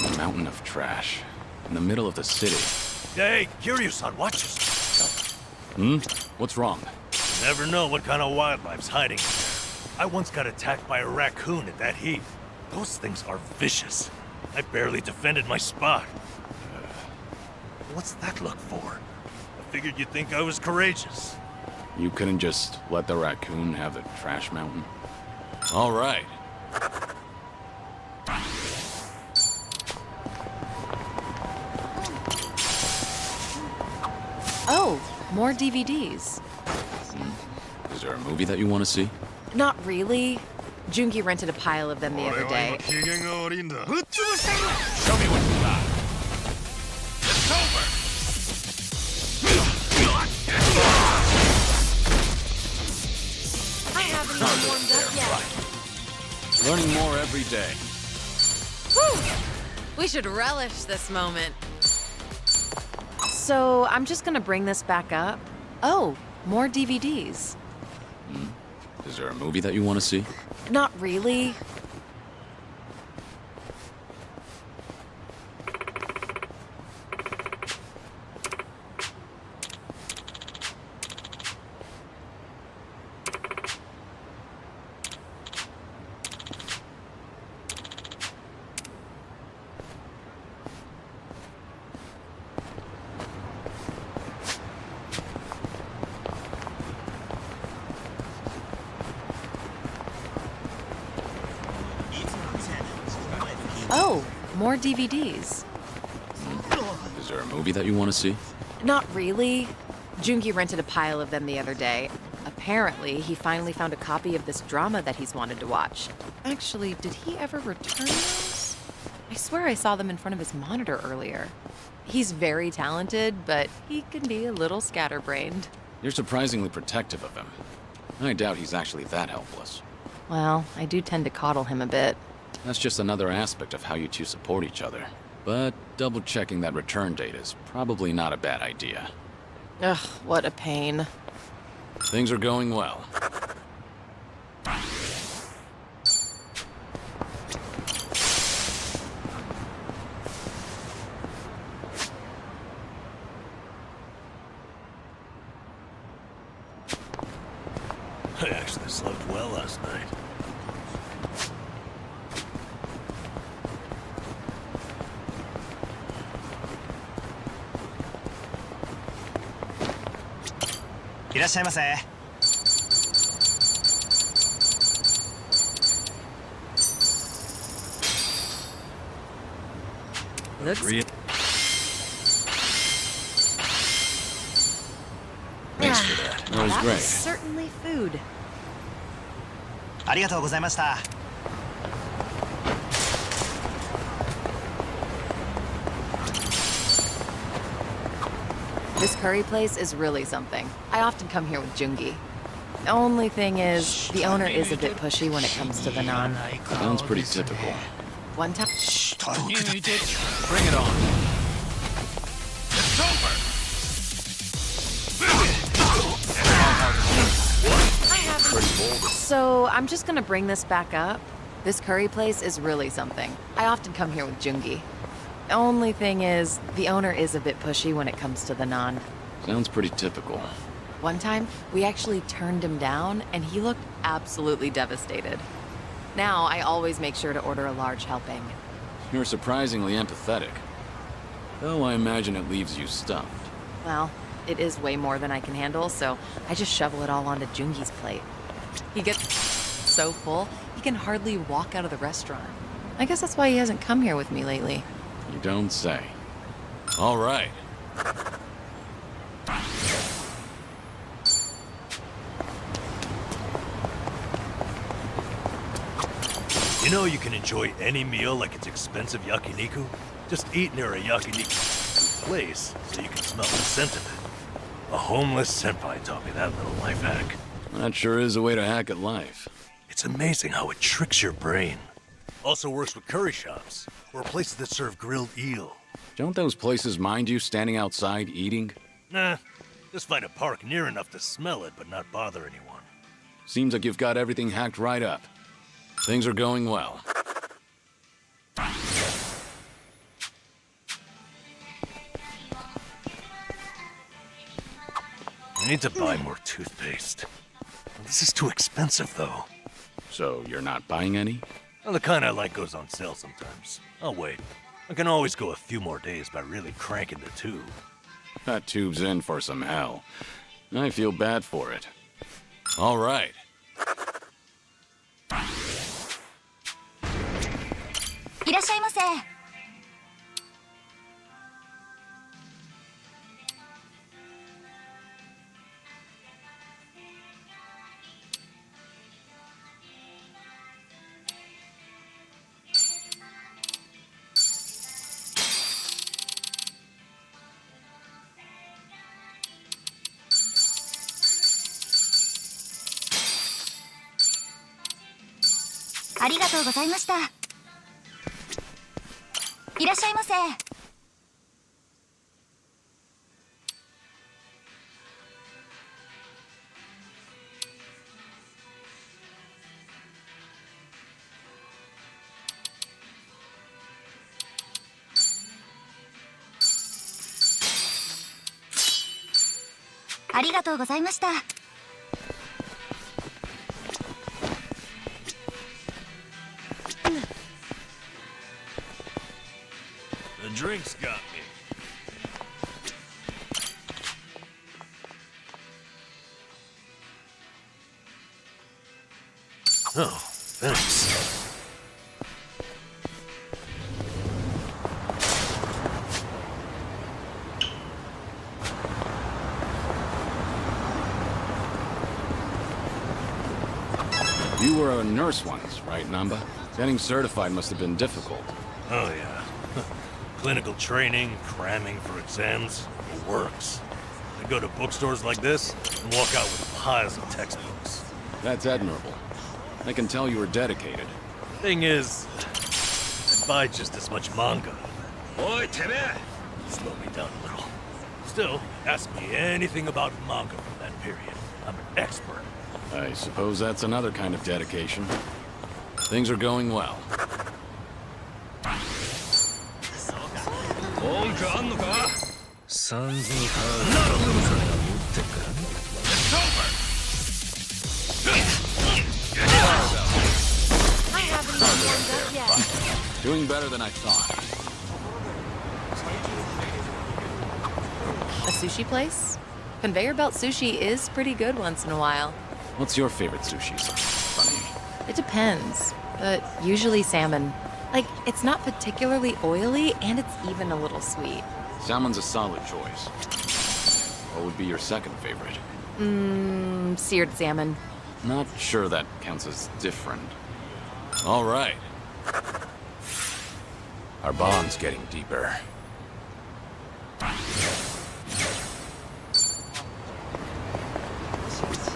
N: A mountain of trash in the middle of the city.
D: Hey, Kiryu-san, watch yourself.
N: Hmm? What's wrong?
D: You never know what kind of wildlife's hiding in there. I once got attacked by a raccoon at that heap. Those things are vicious. I barely defended my spot. What's that look for? I figured you'd think I was courageous.
N: You couldn't just let the raccoon have the trash mountain? All right.
K: Oh, more DVDs.
N: Is there a movie that you want to see?
K: Not really. Jungi rented a pile of them the other day.
D: Show me what you got. It's over!
K: I haven't even warmed up yet.
N: Learning more every day.
K: Whew. We should relish this moment. So, I'm just gonna bring this back up. Oh, more DVDs.
N: Is there a movie that you want to see?
K: Not really. Oh, more DVDs.
N: Is there a movie that you want to see?
K: Not really. Jungi rented a pile of them the other day. Apparently, he finally found a copy of this drama that he's wanted to watch. Actually, did he ever return those? I swear I saw them in front of his monitor earlier. He's very talented, but he can be a little scatterbrained.
N: You're surprisingly protective of him. I doubt he's actually that helpless.
K: Well, I do tend to coddle him a bit.
N: That's just another aspect of how you two support each other. But double-checking that return date is probably not a bad idea.
K: Ugh, what a pain.
N: Things are going well.
D: I actually slept well last night.
K: Looks
D: Thanks for that.
N: That was
K: that
N: great.
K: was certainly food.
H: ありがとうございました。
K: This curry place is really something. I often come here with Jungi. The only thing is, the owner is a bit pushy when it comes to the naan.
N: Sounds pretty typical.
K: One time...
N: Bring it on.
D: It's over!
K: So, I'm just gonna bring this back up. This curry place is really something. I often come here with Jungi. The only thing is, the owner is a bit pushy when it comes to the naan.
N: Sounds pretty typical.
V: One time, we actually turned him down, and he looked absolutely devastated. Now, I always make sure to order a large helping.
N: You're surprisingly empathetic. Though I imagine it leaves you stuffed.
V: Well, it is way more than I can handle, so I just shovel it all onto Jungi's plate. He gets so full, he can hardly walk out of the restaurant. I guess that's why he hasn't come here with me lately.
N: You don't say. All right.
D: You know you can enjoy any meal like it's expensive yakiniku? Just eat near a yakiniku place so you can smell the scent of it. A homeless senpai taught me that little life hack.
N: That sure is a way to hack at life.
D: It's amazing how it tricks your brain. Also works with curry shops, or places that serve grilled eel.
N: Don't those places mind you standing outside eating?
D: Nah, just find a park near enough to smell it but not bother anyone.
N: Seems like you've got everything hacked right up. Things are going well.
D: I need to buy more toothpaste. This is too expensive, though.
N: So you're not buying any?
D: Well, the kind I like goes on sale sometimes. I'll wait. I can always go a few more days by really cranking the tube.
N: That tube's in for some hell. I feel bad for it. All right.
D: The drinks got me. Oh, thanks.
N: You were a nurse once, right, Namba? Getting certified must have been difficult.
D: Oh, yeah. Clinical training, cramming for exams, it works. I go to bookstores like this and walk out with piles of textbooks.
N: That's admirable. I can tell you were dedicated.
D: Thing is, I buy just as much manga. Oi, tebe! Slow me down a little. Still, ask me anything about manga from that period. I'm an expert.
N: I suppose that's another kind of dedication. Things are going well.
B: I haven't been warmed up yet.
N: Doing better than I thought.
V: A sushi place? Conveyor belt sushi is pretty good once in a while.
N: What's your favorite sushi? Funny.
V: It depends, but usually salmon. Like, it's not particularly oily, and it's even a little sweet.
N: Salmon's a solid choice. What would be your second favorite?
V: Seared salmon.
N: Not sure that counts as different. All right. Our bond's getting deeper.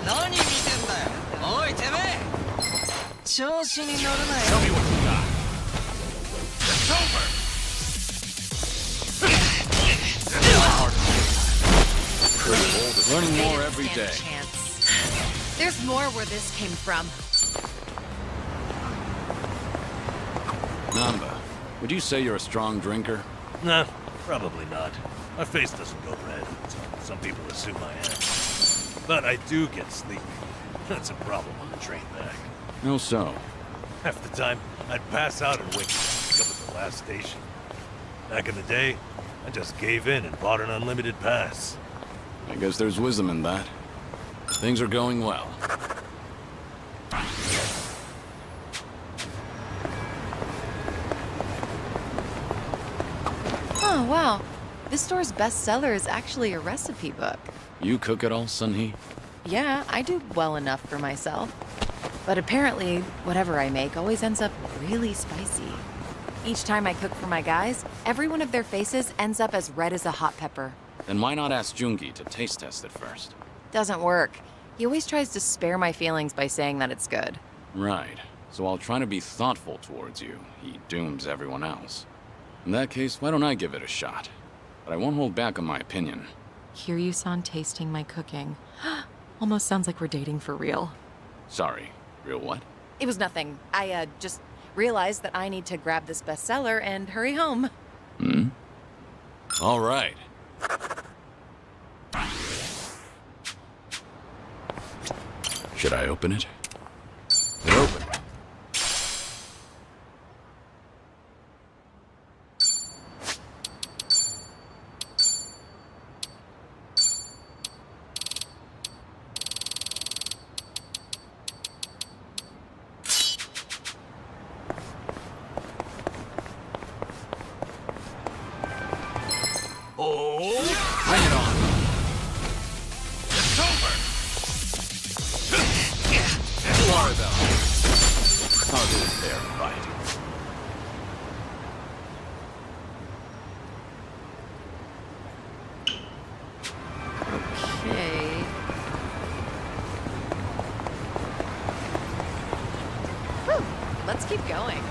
L: 何見てんだよおいてめえ調子に乗るなよ
N: Learning more every day.
V: There's more where this came from.
N: Namba, would you say you're a strong drinker?
D: Nah, probably not. My face doesn't go red, so some people assume I am. But I do get sleepy. That's a problem on the train back.
N: No so.
D: Half the time, I'd pass out and wake up at the last station. Back in the day, I just gave in and bought an unlimited pass.
N: I guess there's wisdom in that. Things are going well.
P: Oh, wow. This store's bestseller is actually a recipe book.
N: You cook it all, Sun-Hee?
P: Yeah, I do well enough for myself. But apparently, whatever I make always ends up really spicy. Each time I cook for my guys, every one of their faces ends up as red as a hot pepper.
N: Then why not ask Jungi to taste test it first?
P: Doesn't work. He always tries to spare my feelings by saying that it's good.
N: Right. So while trying to be thoughtful towards you, he dooms everyone else. In that case, why don't I give it a shot? But I won't hold back on my opinion.
P: Kiryu-san tasting my cooking. Almost sounds like we're dating for real.
N: Sorry, real what?
P: It was nothing. I, just realized that I need to grab this bestseller and hurry home.
N: Hmm? All right. Should I open it? It opened.
A: Bring it on. It's over.
N: Sorry about how do a fair fight.
P: Okay. Whew. Let's keep going.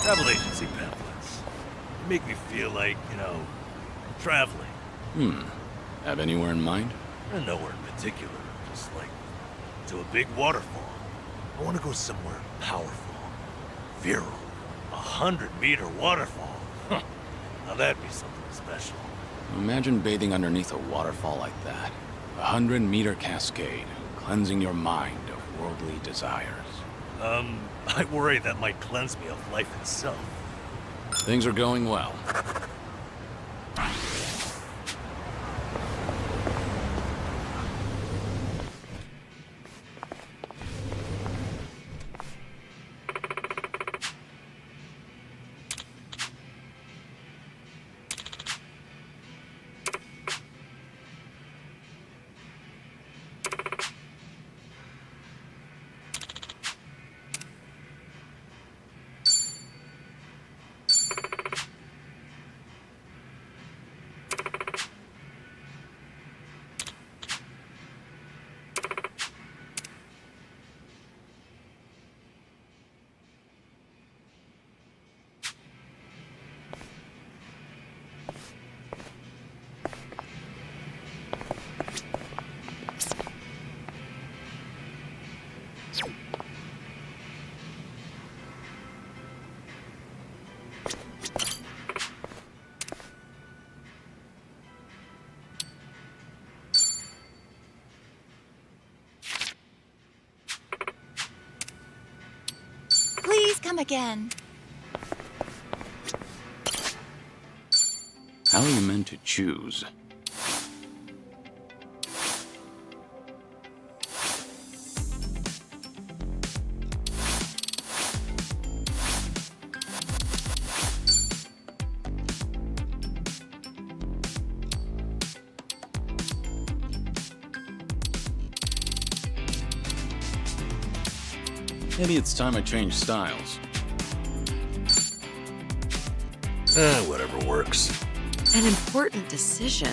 D: Travel agency pamphlets. They make me feel like, traveling.
N: Have anywhere in mind?
D: Nowhere in particular. Just like to a big waterfall. I want to go somewhere powerful, virile. 100-meter waterfall. Huh. Now that'd be something special.
N: Imagine bathing underneath a waterfall like that. 100-meter cascade, cleansing your mind of worldly desires.
D: I worry that might cleanse me of life itself.
N: Things are going well.
Q: Please come again.
N: How are you meant to choose? Maybe it's time I change styles.
D: Whatever works.
P: An important decision.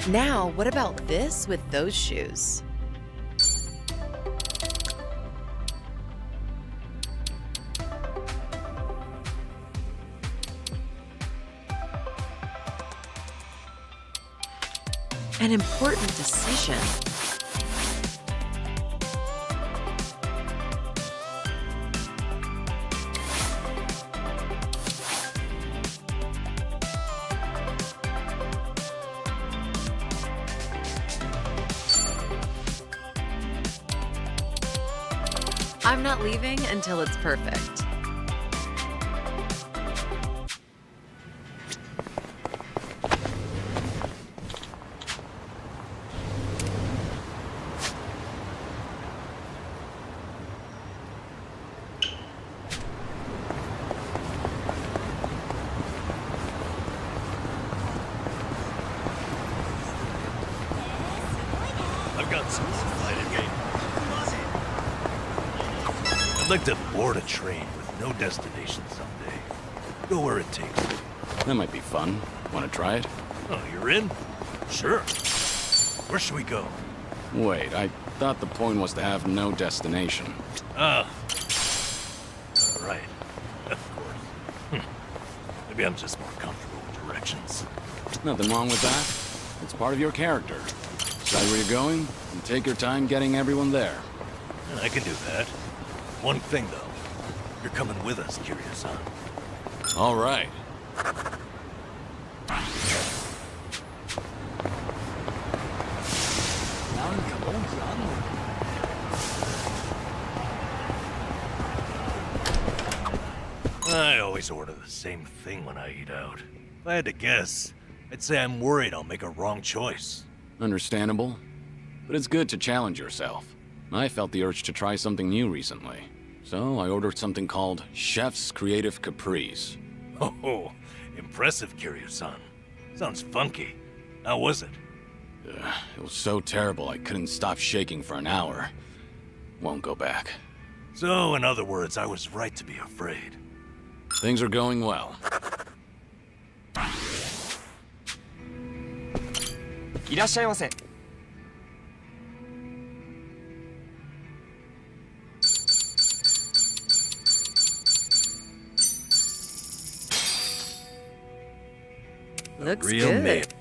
P: Now, what about this with those shoes? An important decision. I'm not leaving until it's perfect.
D: I've got some fighting game. I'd like to board a train with no destination someday. Go where it takes me.
N: That might be fun. Want to try it?
D: Oh, you're in? Sure. Where should we go?
N: Wait, I thought the point was to have no destination.
D: Ah. All right. Of course. Maybe I'm just more comfortable with directions.
N: Nothing wrong with that. It's part of your character. Decide where you're going, and take your time getting everyone there.
D: I can do that. One thing, though. You're coming with us, Kiryu-san.
N: All right.
D: I always order the same thing when I eat out. If I had to guess, I'd say I'm worried I'll make a wrong choice.
N: Understandable. But it's good to challenge yourself. I felt the urge to try something new recently. So I ordered something called Chef's Creative Caprice.
D: Oh, impressive, Kiryu-san. Sounds funky. How was it?
N: It was so terrible I couldn't stop shaking for an hour. Won't go back.
D: So, in other words, I was right to be afraid.
N: Things are going well.
J: いらっしゃいませ。
P: Looks
D: Real
P: good.
D: meat.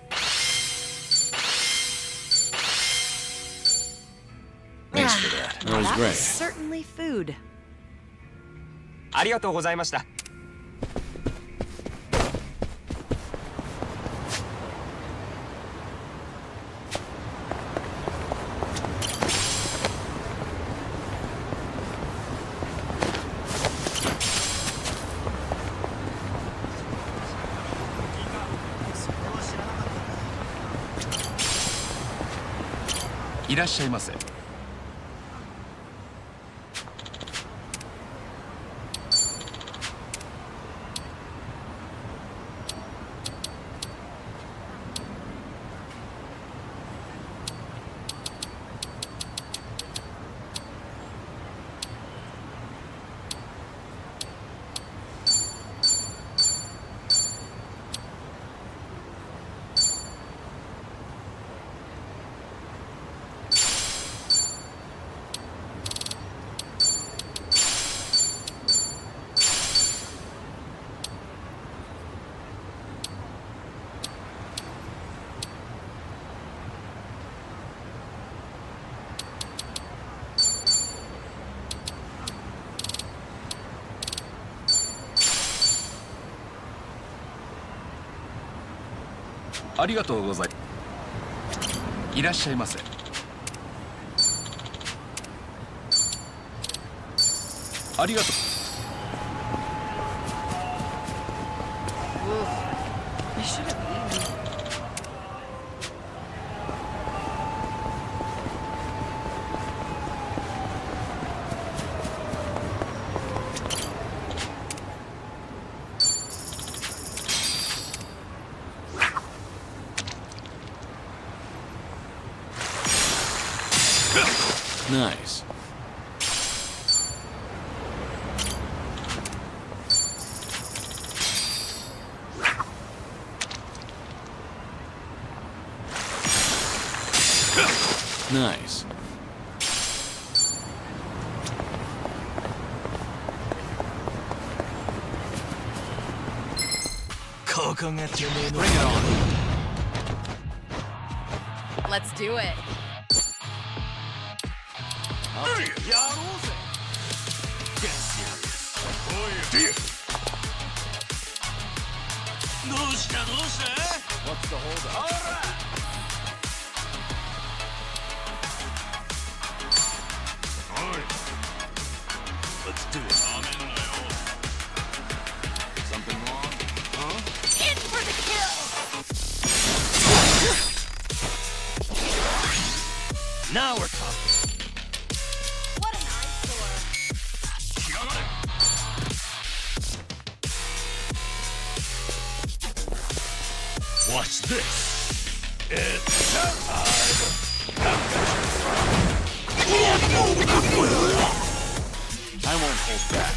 N: Thanks for that. That was
P: That
N: great.
P: was certainly food.
J: ありがとうございました。いらっしゃいませ。ありがとうございます。いらっしゃいませ。ありがとう。
P: I should have eaten.
A: Nice. Nice.
J: Bring it on.
P: Let's do it.
J: Get serious. Oh, yeah. What's the holdup? All right.
D: Let's do it. Something wrong? Huh?
Q: In for the kill!
J: Now we're talking.
Q: What an eyesore.
D: Watch this. It's showtime.
A: I won't hold back.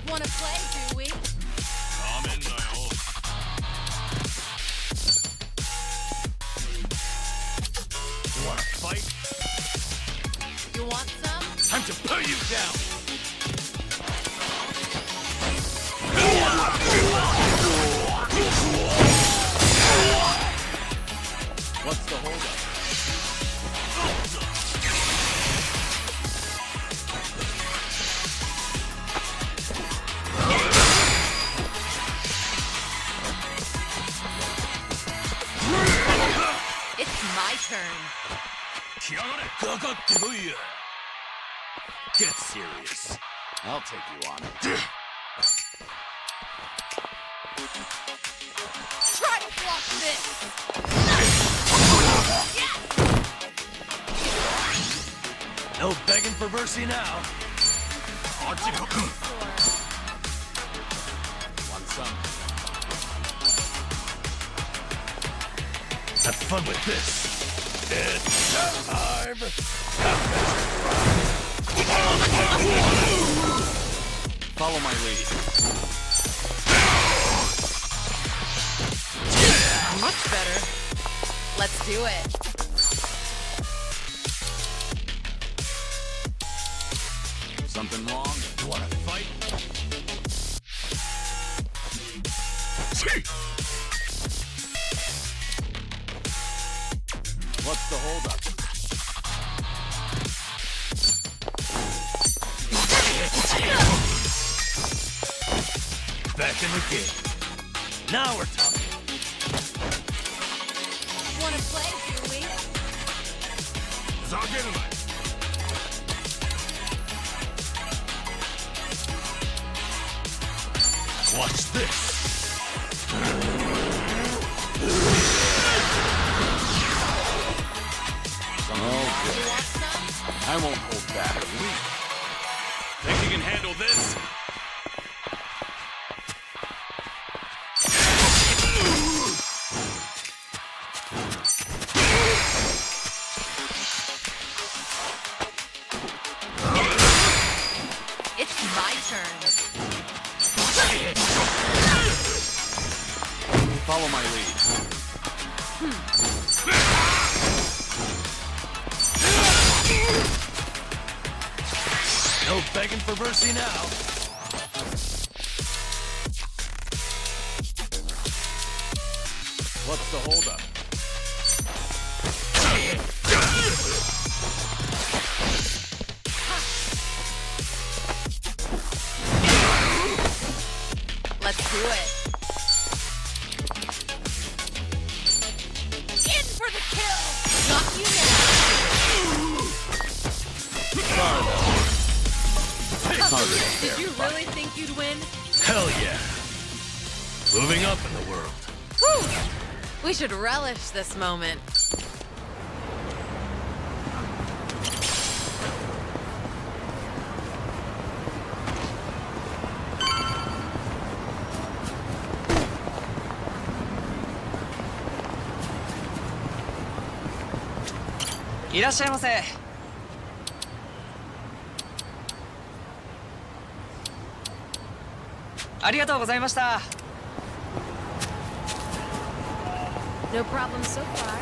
Q: Wanna play, do we?
J: You wanna fight?
Q: You want some?
J: Time to put you down. What's the holdup?
Q: It's my turn.
J: Get serious.
A: I'll take you on it.
Q: Try to block this.
J: No begging for mercy now.
A: Want some?
D: Have fun with this. It's showtime.
A: Follow my lead.
P: Much better. Let's do it.
A: Something wrong?
J: You wanna fight?
A: What's the holdup?
J: Back in the game. Now we're talking.
Q: Wanna play, do we?
D: Watch this.
A: I won't hold back.
D: Think you can handle this?
Q: It's my turn.
A: Follow my lead.
J: No begging for mercy now.
A: What's the holdup?
P: Let's do it.
Q: In for the kill! Knock you down.
P: Did you really think you'd win?
D: Hell yeah. Moving up in the world.
P: Whew! We should relish this moment.
L: いらっしゃいませ。ありがとうございました。
B: No problem so far.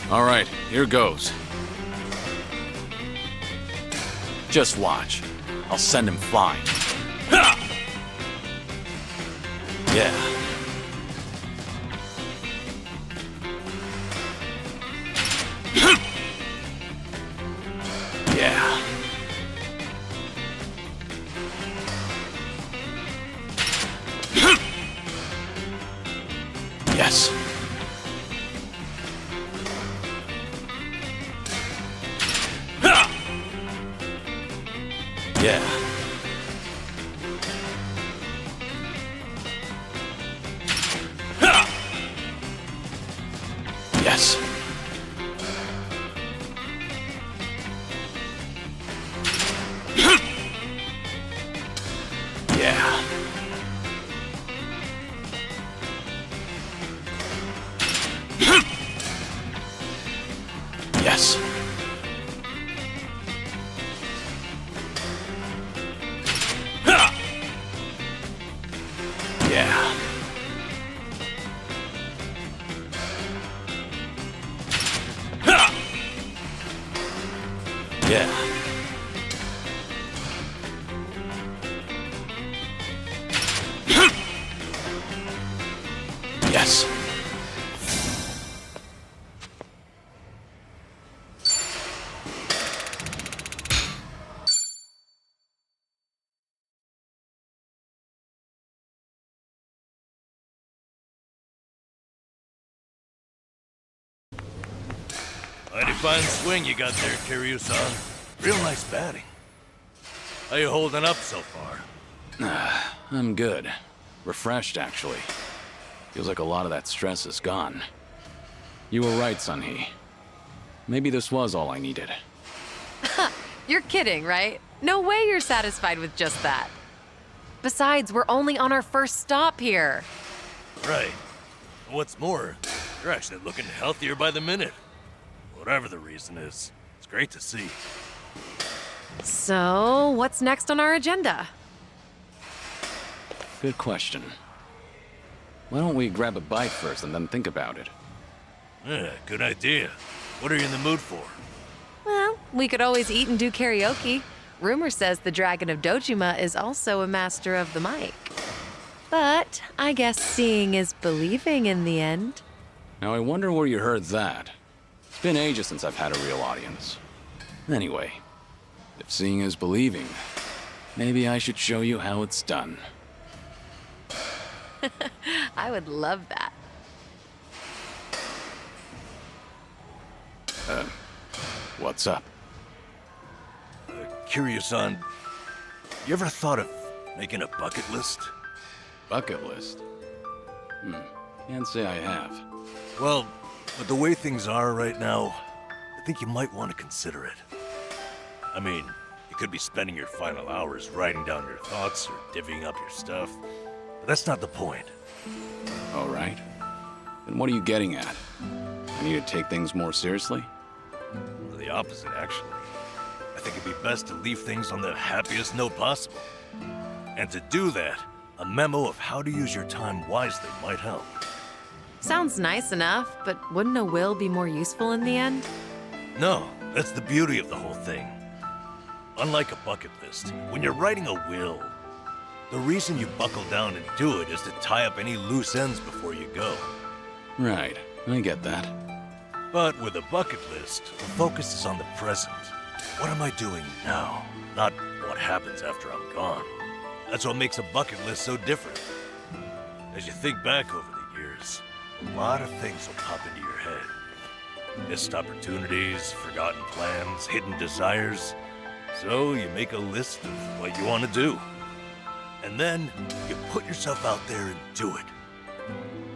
N: All right, here goes. Just watch. I'll send him flying. Ha! Yeah. Yeah. Yes. Yeah. Yes. Yeah. Yes. Yeah. Yeah. Yes.
D: Mighty fine swing you got there, Kiryu-san. Real nice batting. How you holding up so far?
N: I'm good. Refreshed, actually. Feels like a lot of that stress is gone. You were right, Sun-Hee. Maybe this was all I needed.
P: You're kidding, right? No way you're satisfied with just that. Besides, we're only on our first stop here.
D: Right. What's more, you're actually looking healthier by the minute. Whatever the reason is, it's great to see.
P: So, what's next on our agenda?
N: Good question. Why don't we grab a bite first and then think about it?
D: Yeah, good idea. What are you in the mood for?
P: Well, we could always eat and do karaoke. Rumor says the Dragon of Dojima is also a master of the mic. But I guess seeing is believing in the end.
N: Now I wonder where you heard that. It's been ages since I've had a real audience. Anyway, if seeing is believing, maybe I should show you how it's done.
P: I would love that.
N: What's up?
D: Kiryu-san, you ever thought of making a bucket list?
N: Bucket list? Can't say I have.
D: Well, with the way things are right now, I think you might want to consider it. I mean, you could be spending your final hours writing down your thoughts or divvying up your stuff. But that's not the point.
N: All right. Then what are you getting at? I need to take things more seriously?
D: The opposite, actually. I think it'd be best to leave things on the happiest note possible. And to do that, a memo of how to use your time wisely might help.
P: Sounds nice enough, but wouldn't a will be more useful in the end?
D: No, that's the beauty of the whole thing. Unlike a bucket list, when you're writing a will, the reason you buckle down and do it is to tie up any loose ends before you go.
N: Right, I get that.
D: But with a bucket list, the focus is on the present. What am I doing now? Not what happens after I'm gone. That's what makes a bucket list so different. As you think back over the years, a lot of things will pop into your head. Missed opportunities, forgotten plans, hidden desires. So you make a list of what you want to do. And then you put yourself out there and do it.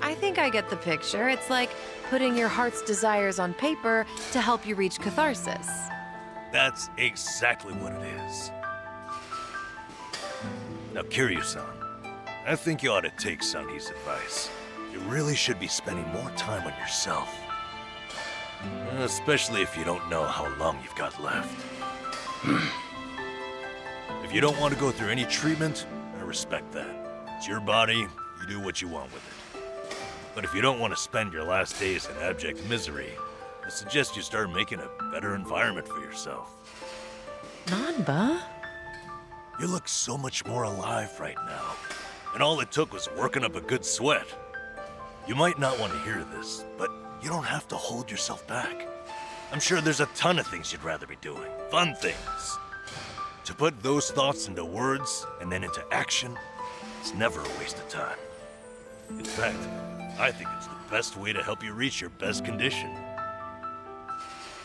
P: I think I get the picture. It's like putting your heart's desires on paper to help you reach catharsis.
D: That's exactly what it is. Now, Kiryu-san, I think you ought to take Sunny's advice. You really should be spending more time on yourself. Especially if you don't know how long you've got left. If you don't want to go through any treatment, I respect that. It's your body, you do what you want with it. But if you don't want to spend your last days in abject misery, I suggest you start making a better environment for yourself.
P: Nanba?
D: You look so much more alive right now. And all it took was working up a good sweat. You might not want to hear this, but you don't have to hold yourself back. I'm sure there's a ton of things you'd rather be doing. Fun things. To put those thoughts into words and then into action, it's never a waste of time. In fact, I think it's the best way to help you reach your best condition.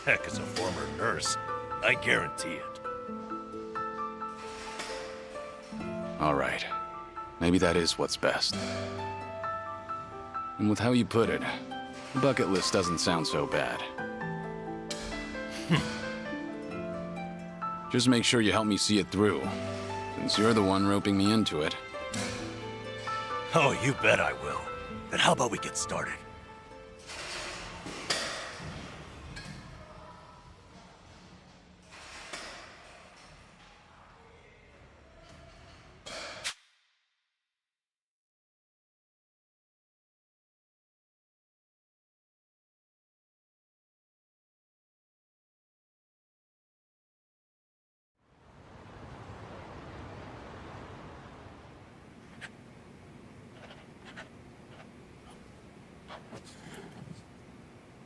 D: Heck, as a former nurse, I guarantee it.
N: All right. Maybe that is what's best. And with how you put it, the bucket list doesn't sound so bad. Just make sure you help me see it through, since you're the one roping me into it.
D: Oh, you bet I will. Then how about we get started?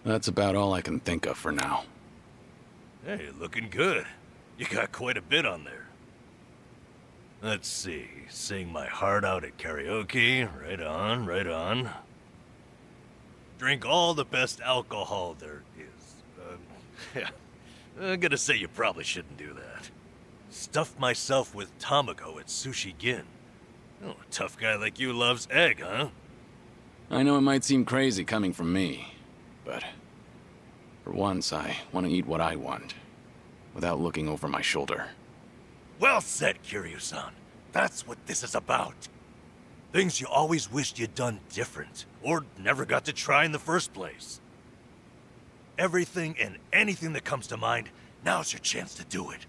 N: That's about all I can think of for now.
D: Hey, looking good. You got quite a bit on there. Let's see. Sing my heart out at karaoke. Right on, right on. Drink all the best alcohol there is. Yeah. I'm gonna say you probably shouldn't do that. Stuff myself with tamago at Sushi Gin. Oh, a tough guy like you loves egg, huh?
N: I know it might seem crazy coming from me, but for once I want to eat what I want, without looking over my shoulder.
D: Well said, Kiryu-san. That's what this is about. Things you always wished you'd done different, or never got to try in the first place. Everything and anything that comes to mind, now's your chance to do it.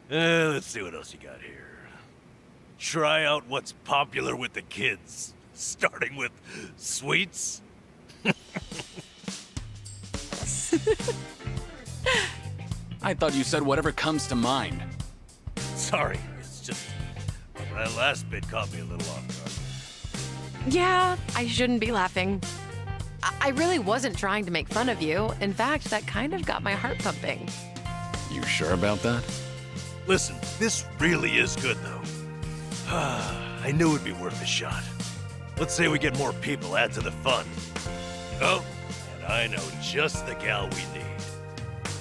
D: Let's see what else you got here. Try out what's popular with the kids, starting with sweets.
N: I thought you said whatever comes to mind.
D: Sorry, it's just that last bit caught me a little off guard.
P: Yeah, I shouldn't be laughing. I really wasn't trying to make fun of you. In fact, that kind of got my heart pumping.
N: You sure about that?
D: Listen, this really is good, though. I knew it'd be worth a shot. Let's say we get more people, add to the fun. Oh, and I know just the gal we need.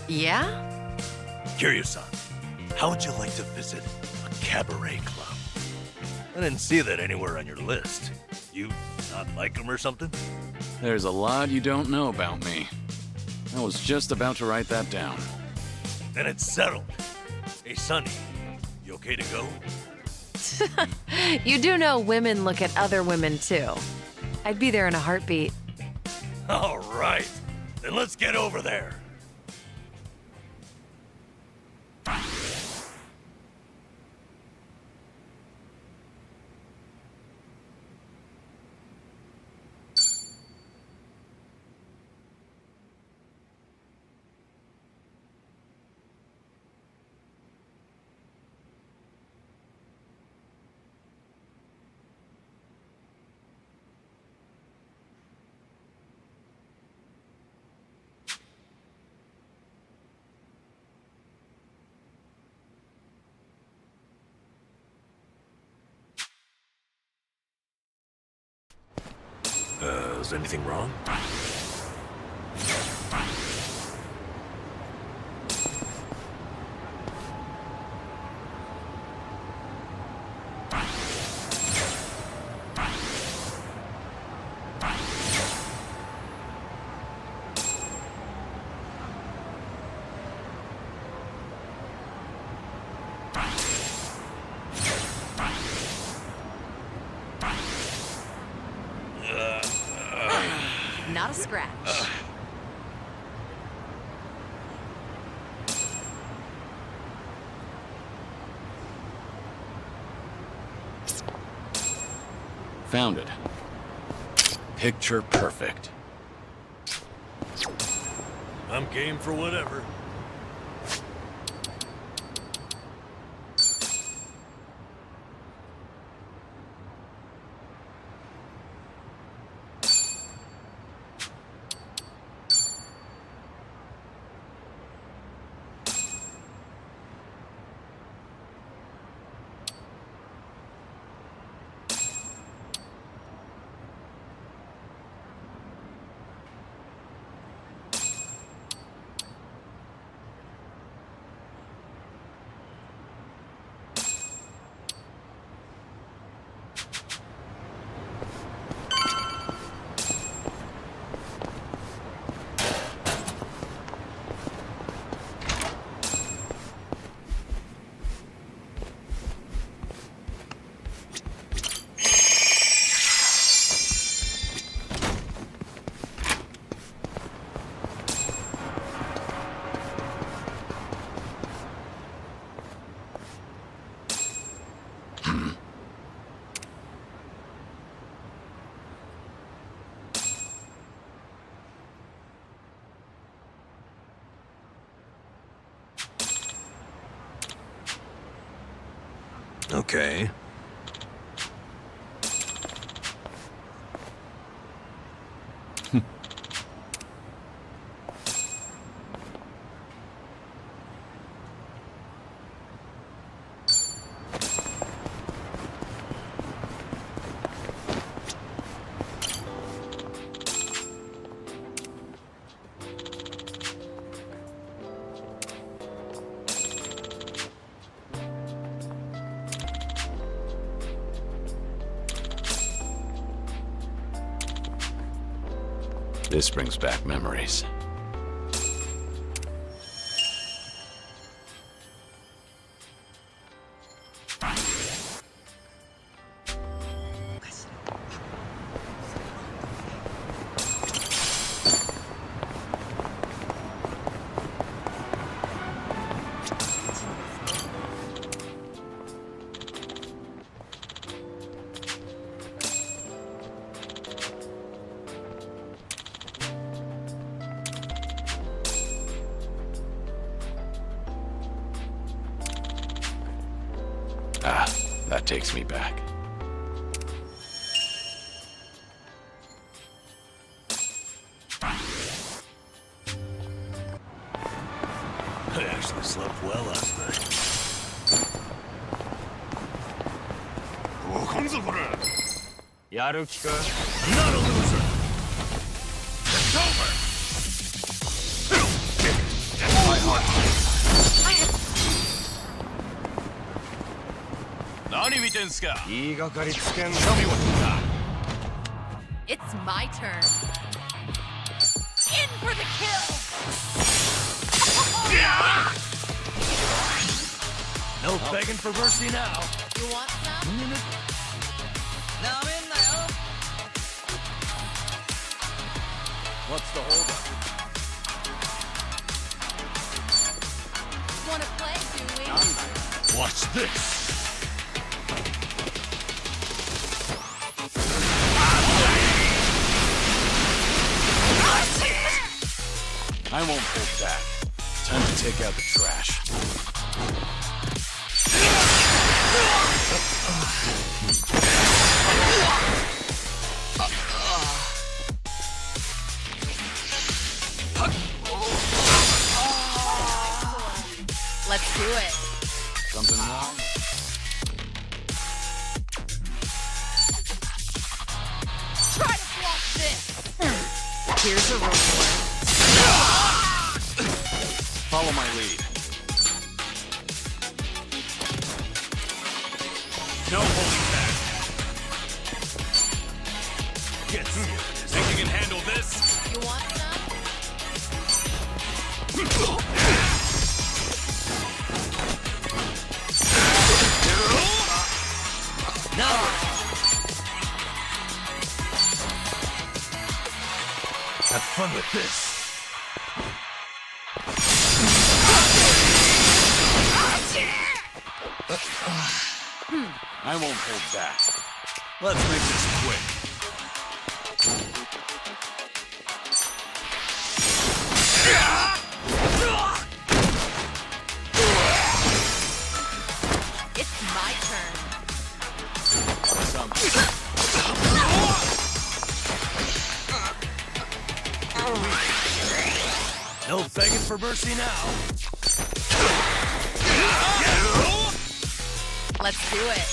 P: Yeah?
D: Kiryu-san, how would you like to visit a cabaret club? I didn't see that anywhere on your list. You not like them or something?
N: There's a lot you don't know about me. I was just about to write that down.
D: Then it's settled. Hey, Sonny, you okay to go?
P: You do know women look at other women too. I'd be there in a heartbeat.
D: All right, then let's get over there. Is anything wrong?
P: Not a scratch.
N: Found it. Picture perfect.
D: I'm game for whatever. Okay.
N: This brings back memories. Ah, that takes me back.
D: I actually slept well last night.
G: I'm not a loser. It's over. Tell me what you got.
P: It's my turn. In for the kill!
D: No begging for mercy now.
L: You want some? Now in there.
G: What's the holdup?
B: Wanna play, do we?
D: Watch this.
N: I won't hold back. Time to take out the trash.
P: Let's do it.
N: Something wrong?
B: Try to block this!
P: Here's a reward.
N: Follow my lead.
D: No holding back. Get serious. Think you can handle this?
B: You want some?
D: Have fun with this.
N: I won't hold back.
D: Let's make this quick.
B: It's my turn.
D: No begging for mercy now.
P: Let's do it.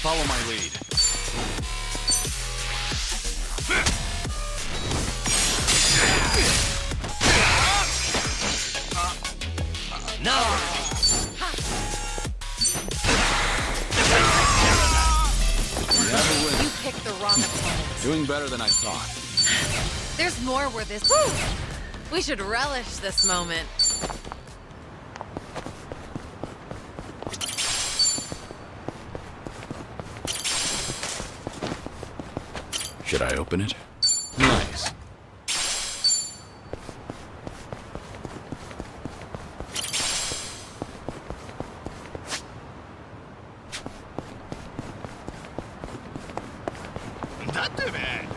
N: Follow my lead.
D: No.
P: You picked the wrong opponent.
N: Doing better than I thought.
P: There's more where this. Woo! We should relish this moment.
N: Should I open it? Nice.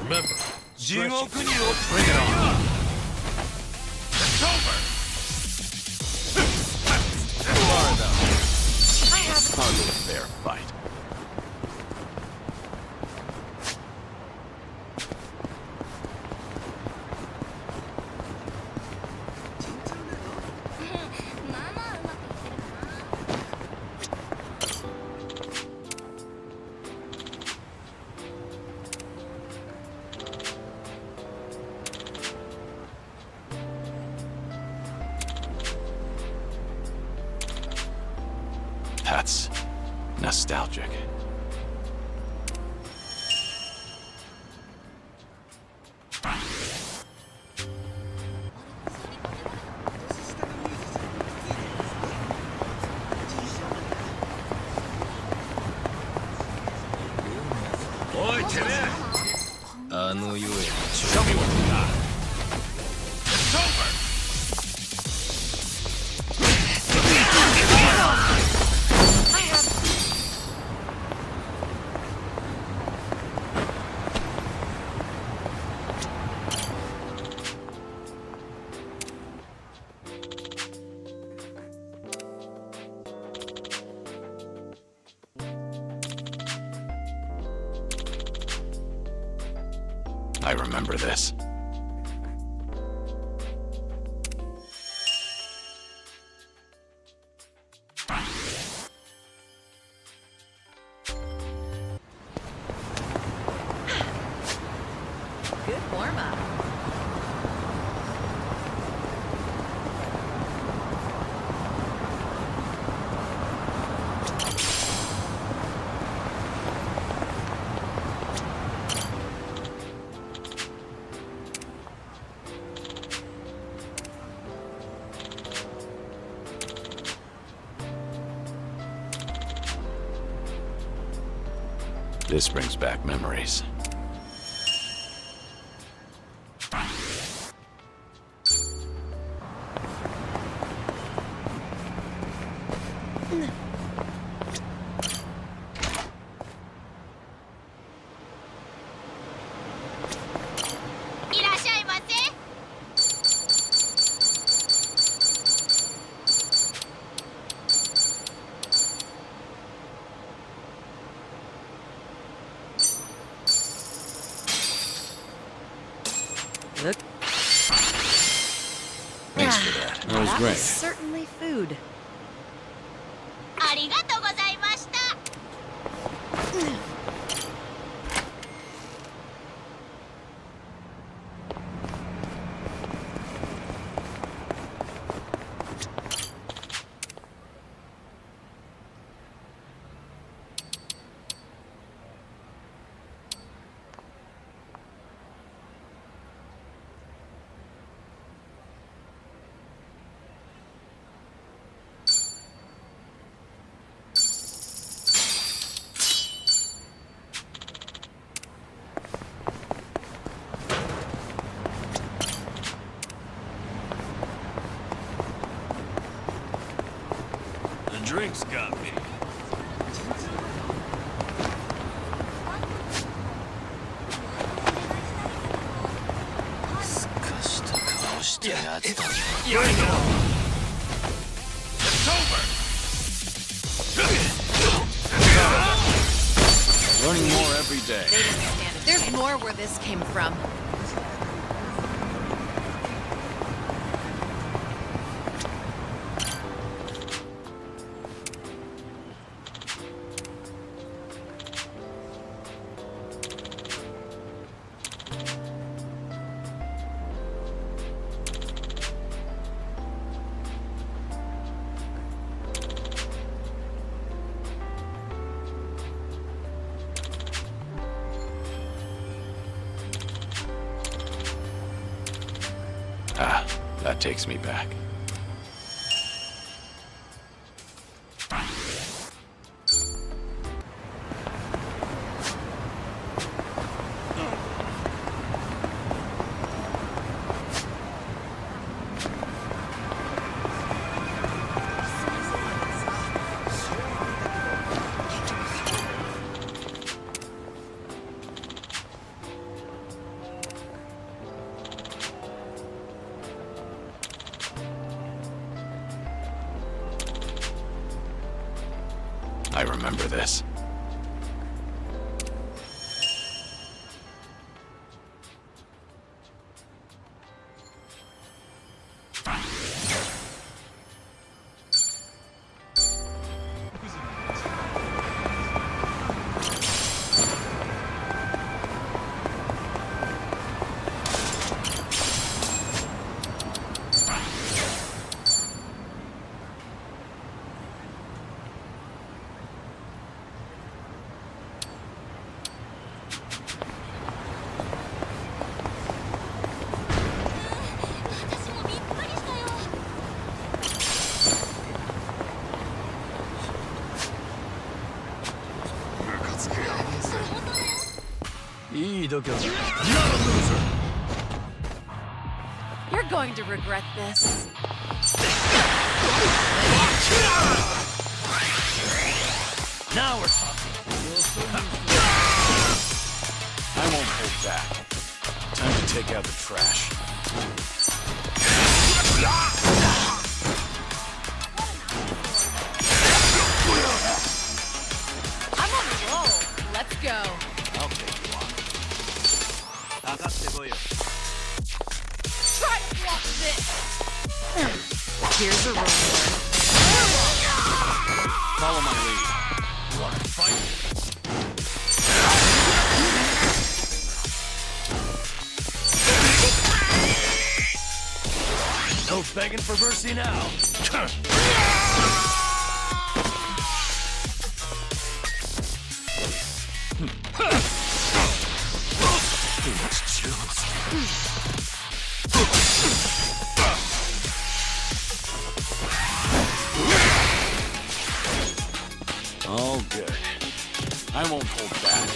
D: Remember, bring it on. It's over.
N: Sorry though. Hardly a fair fight. That's nostalgic.
D: Oi, Timmy!
N: Show me
D: what you got. It's over.
N: I remember this.
P: Good warm-up.
N: This brings back memories.
S: Look.
N: Thanks for that. That was
P: That
N: great.
P: was certainly food.
Q: ありがとうございました。
D: The drinks got me.
L: Yeah, I know.
D: It's over!
N: Learning more every day.
P: They didn't stand it. There's more where this came from.
N: Ah, that takes me back. I remember this.
P: You're going to regret this.
D: Now we're talking.
N: I won't hold back. Time to take out the trash.
P: I'm on a roll. Let's go.
D: I'll take you on.
P: Try to block this. Here's a reward.
N: Follow my lead.
D: Wanna fight? No begging for mercy now. Too much juice.
N: All good.
A: I won't hold back.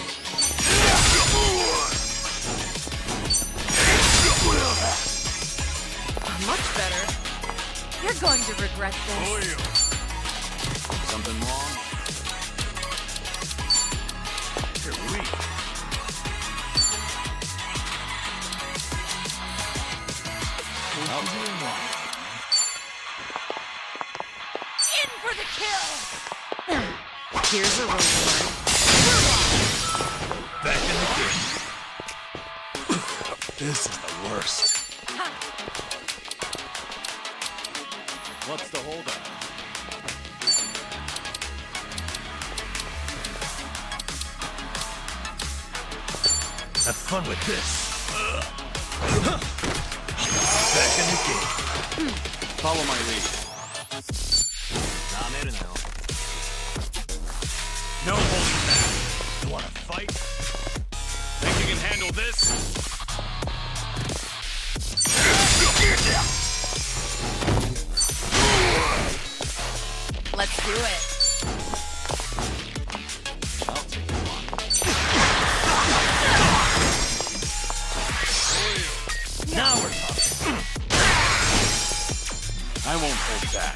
P: Much better. You're going to regret this.
A: Something wrong?
D: You're weak.
P: In for the kill! Here's a reward.
D: Back in the game. This is the worst.
A: What's the holdup?
D: Have fun with this. Back in the game.
A: Follow my lead.
D: No holding back. You wanna fight?
A: Think you can handle this?
P: Let's do it.
A: I'll take one.
D: Now we're talking.
A: I won't hold back.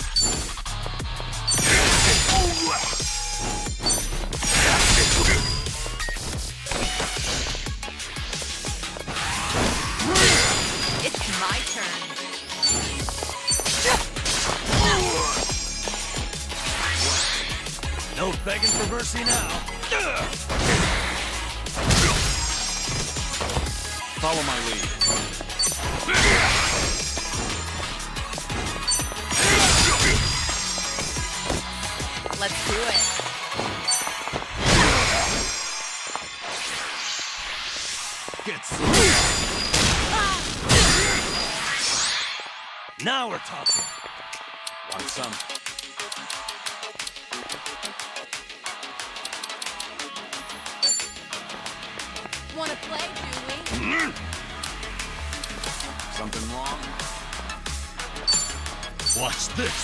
P: It's my turn.
D: No begging for mercy now.
A: Follow my lead.
P: Let's do it.
D: Get Now we're talking.
A: Want some?
P: Wanna play, do we?
A: Something wrong?
D: Watch this.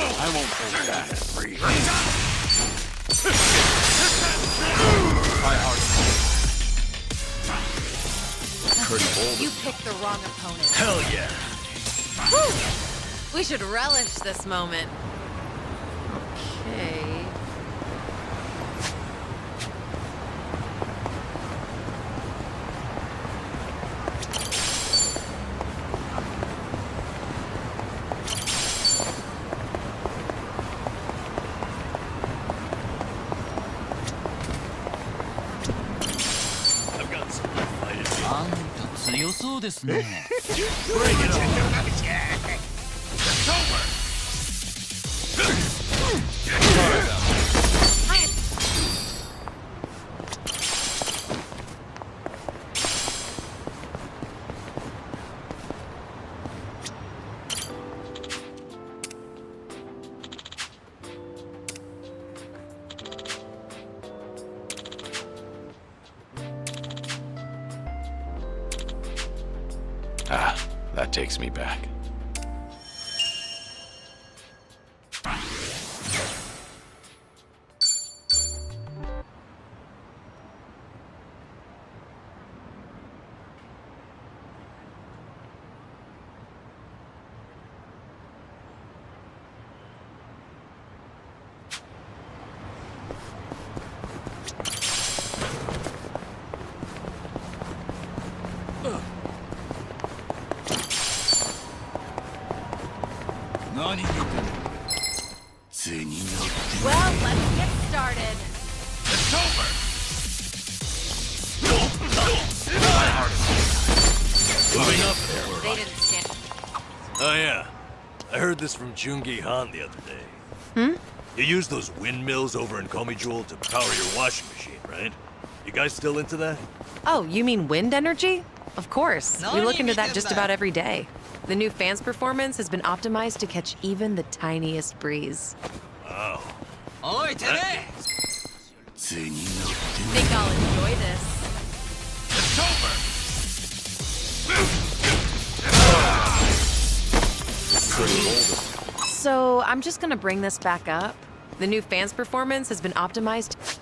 A: I won't hold back. Try hard. Couldn't hold
P: You picked the wrong opponent.
D: Hell yeah.
P: Whew. We should relish this moment. Okay.
D: I've got some fight in me.
L: あんた強そうですね。
D: Bring it on. It's over.
N: Ah, that takes me back.
P: Well, let's get started.
D: It's over. Moving up there.
P: They didn't stand.
D: Oh yeah, I heard this from Jungi Han the other day.
P: Hmm?
D: You use those windmills over in Komijul to power your washing machine, right? You guys still into that?
P: Oh, you mean wind energy? Of course. We look into that just about every day. The new fan's performance has been optimized to catch even the tiniest breeze.
D: Wow.
L: おいてめえ
P: Think I'll enjoy this.
D: It's over.
A: Couldn't hold it.
P: So I'm just gonna bring this back up. The new fans performance has been optimized.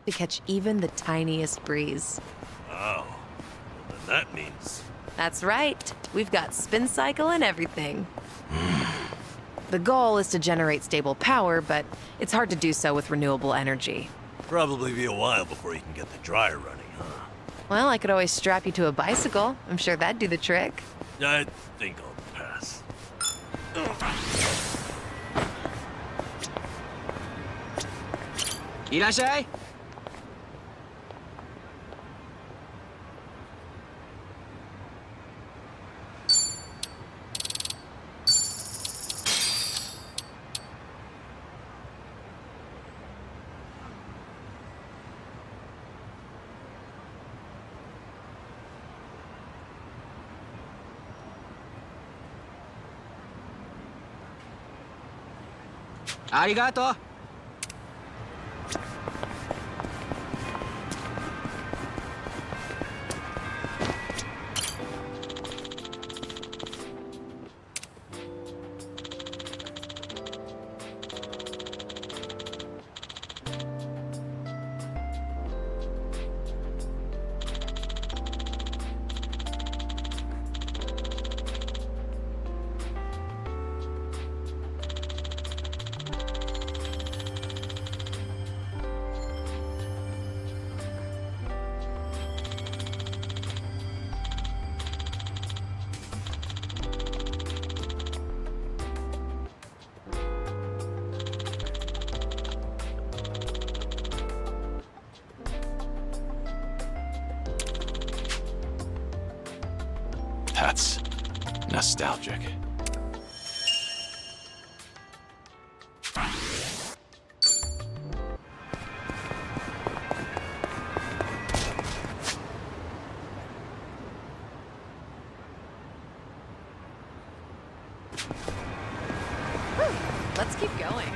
P: To catch even the tiniest breeze.
D: Wow. Well, then that means...
P: That's right. We've got spin cycle and everything. The goal is to generate stable power, but it's hard to do so with renewable energy.
D: Probably be a while before you can get the dryer running, huh?
P: Well, I could always strap you to a bicycle. I'm sure that'd do the trick.
D: I think I'll pass.
L: いらっしゃい。ありがとう。
N: That's nostalgic.
P: Let's keep going.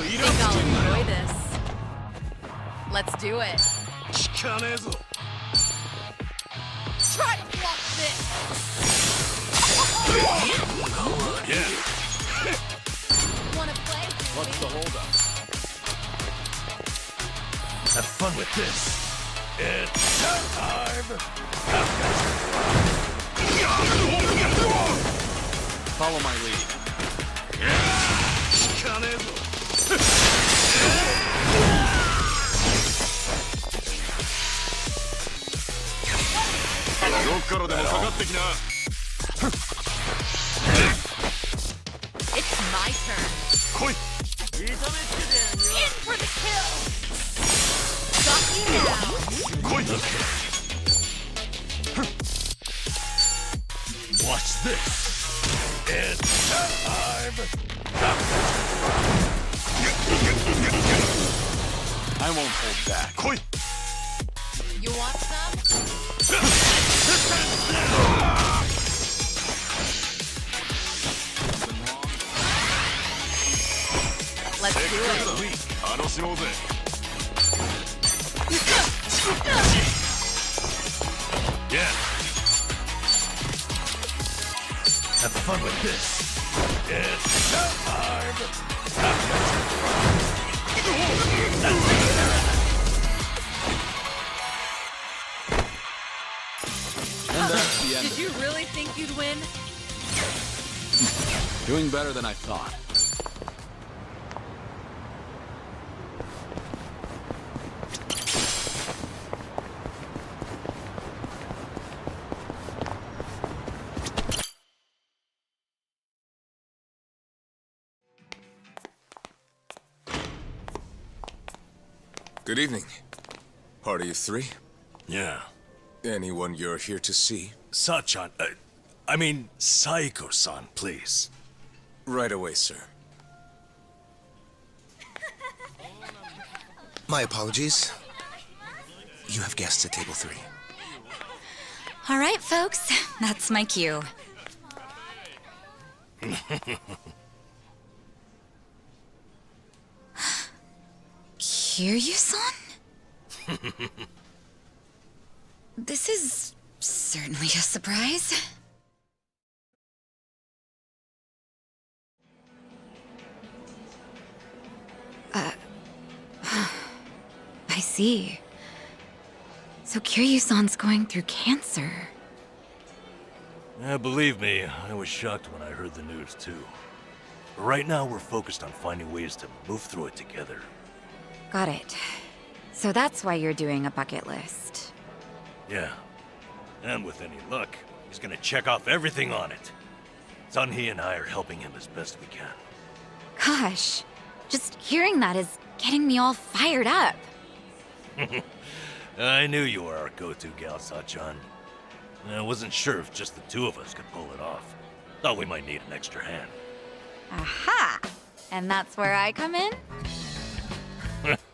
L: Think I'll
P: enjoy this. Let's do it. Try to block this.
D: Yeah.
P: Wanna play?
D: What's the holdup? Have fun with this. It's showtime!
G: Follow my lead.
B: It's my turn. In for the kill! Got you now!
D: Watch this. It's time.
N: I won't hold back.
B: You want some? Let's do it.
D: Yeah. Have fun with this. It's time.
N: And that's the end.
S: Did you really think you'd win?
N: Doing better than I thought.
M: Good evening. Party of three?
D: Yeah.
M: Anyone you're here to see?
D: Sachan, I mean, Saiko-san, please.
M: Right away, sir. My apologies. You have guests at table 3.
B: All right, folks. That's my cue. Kiryu-san? This is certainly a surprise. I see. So Kiryu-san's going through cancer.
D: Yeah, believe me, I was shocked when I heard the news too. But right now we're focused on finding ways to move through it together.
B: Got it. So that's why you're doing a bucket list.
D: Yeah. And with any luck, he's gonna check off everything on it. Sunhee and I are helping him as best we can.
B: Gosh, just hearing that is getting me all fired up.
D: I knew you were our go-to gal, Sachan. I wasn't sure if just the two of us could pull it off. Thought we might need an extra hand.
B: Aha! And that's where I come in?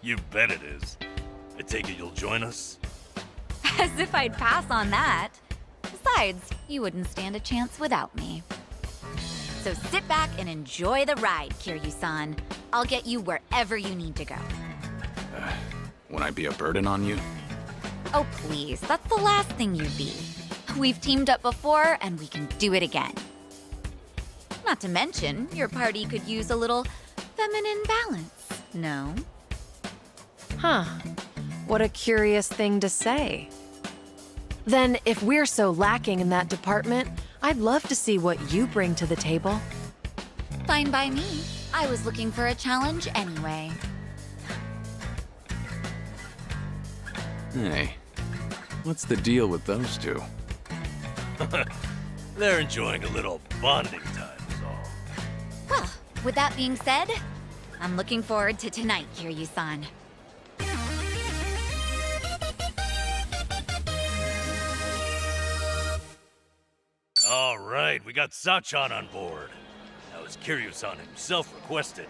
D: You bet it is. I take it you'll join us?
B: As if I'd pass on that. Besides, you wouldn't stand a chance without me. So sit back and enjoy the ride, Kiryu-san. I'll get you wherever you need to go.
N: Won't I be a burden on you?
B: Oh, please, that's the last thing you'd be. We've teamed up before, and we can do it again. Not to mention, your party could use a little feminine balance, no?
P: Huh. What a curious thing to say. Then, if we're so lacking in that department, I'd love to see what you bring to the table.
B: Fine by me. I was looking for a challenge anyway.
N: Hey, what's the deal with those two?
D: They're enjoying a little bonding time, is all.
B: Well, with that being said, I'm looking forward to tonight, Kiryu-san.
D: All right, we got Sachan on board. Now, as Kiryu-san himself requested,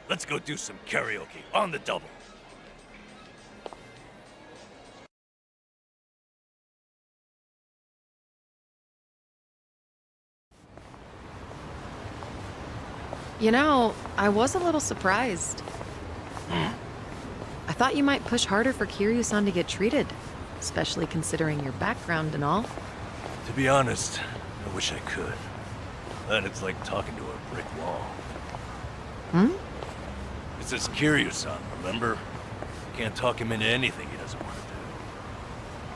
D: let's go do some karaoke on the double.
P: You know, I was a little surprised. I thought you might push harder for Kiryu-san to get treated, especially considering your background and all.
D: To be honest, I wish I could. Then it's like talking to a brick wall. It's this Kiryu-san, remember? Can't talk him into anything he doesn't want to do.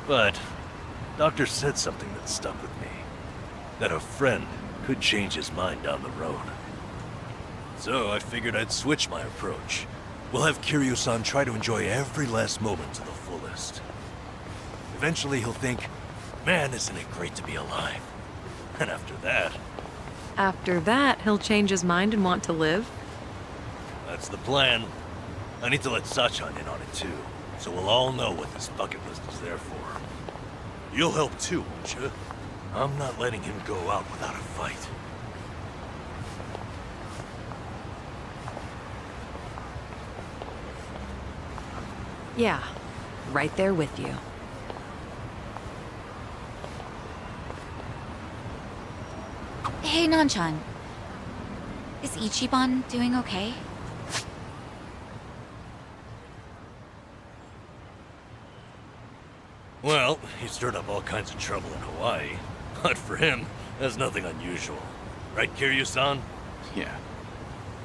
D: But, Doctor said something that stuck with me. That a friend could change his mind down the road. So I figured I'd switch my approach. We'll have Kiryu-san try to enjoy every last moment to the fullest. Eventually he'll think, Man, isn't it great to be alive? And after that,
P: After that, he'll change his mind and want to live?
D: that's the plan. I need to let Sachan in on it too, so we'll all know what this bucket list is there for. You'll help too, won't you? I'm not letting him go out without a fight.
P: Yeah, right there with you.
B: Hey, Nanchan. Is Ichiban doing okay?
D: Well, he stirred up all kinds of trouble in Hawaii. But for him, that's nothing unusual. Right, Kiryu-san?
N: Yeah.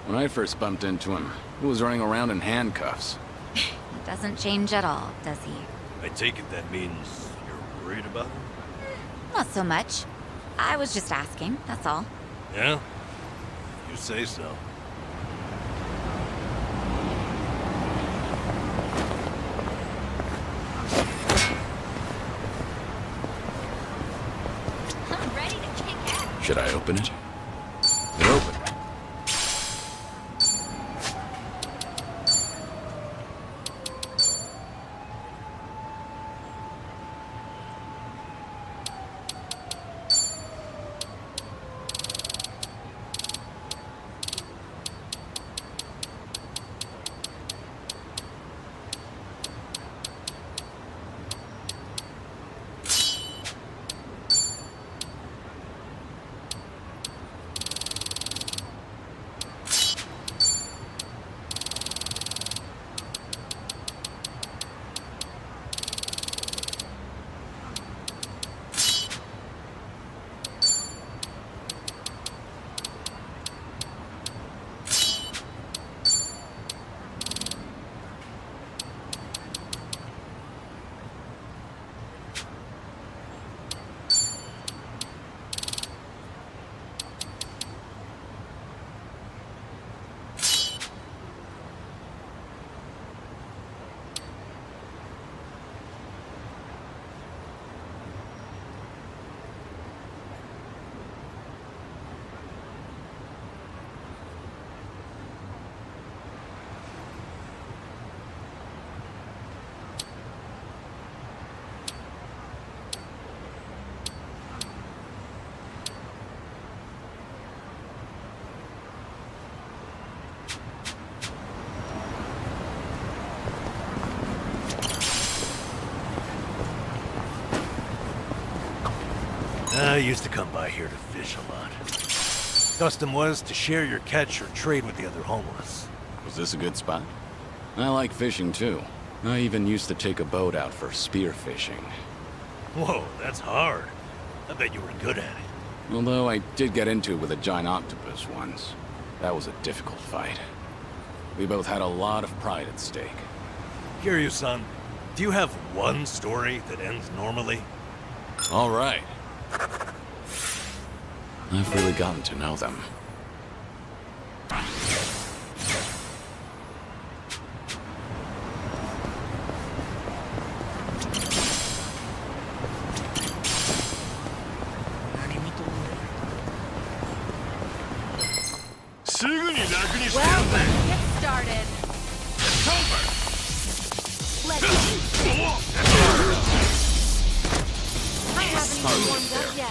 N: When I first bumped into him, he was running around in handcuffs.
B: Doesn't change at all, does he?
D: I take it that means you're worried about him?
B: Not so much. I was just asking, that's all.
D: Yeah? You say so.
B: I'm ready to kick ass.
N: Should I open it? It opened.
D: I used to come by here to fish a lot. Custom was to share your catch or trade with the other homeless.
N: Was this a good spot? I like fishing too. I even used to take a boat out for spear fishing.
D: Whoa, that's hard. I bet you were good at it.
N: Although I did get into it with a giant octopus once. That was a difficult fight. We both had a lot of pride at stake.
D: Kiryu-san, do you have one story that ends normally?
N: All right. I've really gotten to know them.
L: Well, let's get started. I haven't even warmed up yet.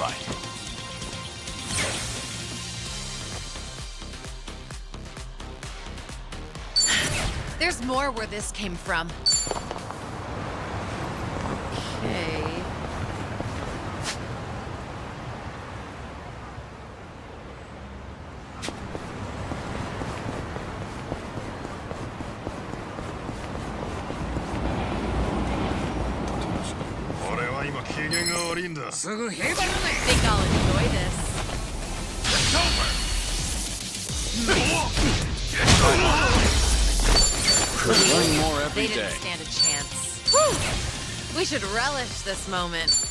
P: There's more where this came from. Okay. Think I'll enjoy this.
N: Learning more every
P: They
N: day.
P: didn't stand a chance. Whew. We should relish this moment.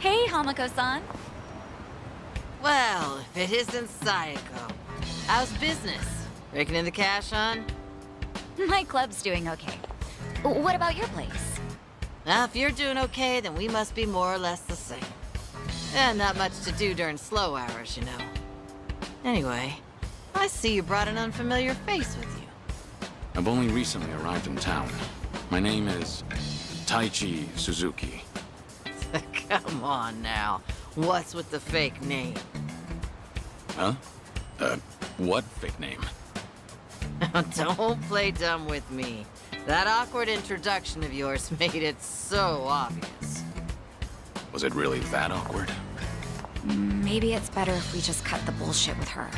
B: Hey, Hamako-san.
I: Well, if it isn't Sayako. How's business? Raking in the cash, hon?
B: My club's doing okay. What about your place?
I: Well, if you're doing okay, then we must be more or less the same. And not much to do during slow hours, you know. Anyway, I see you brought an unfamiliar face with you.
N: I've only recently arrived in town. My name is Taichi Suzuki.
I: Come on now. What's with the fake name?
N: Huh? What fake name?
I: Don't play dumb with me. That awkward introduction of yours made it so obvious.
N: Was it really that awkward?
B: Maybe it's better if we just cut the bullshit with her.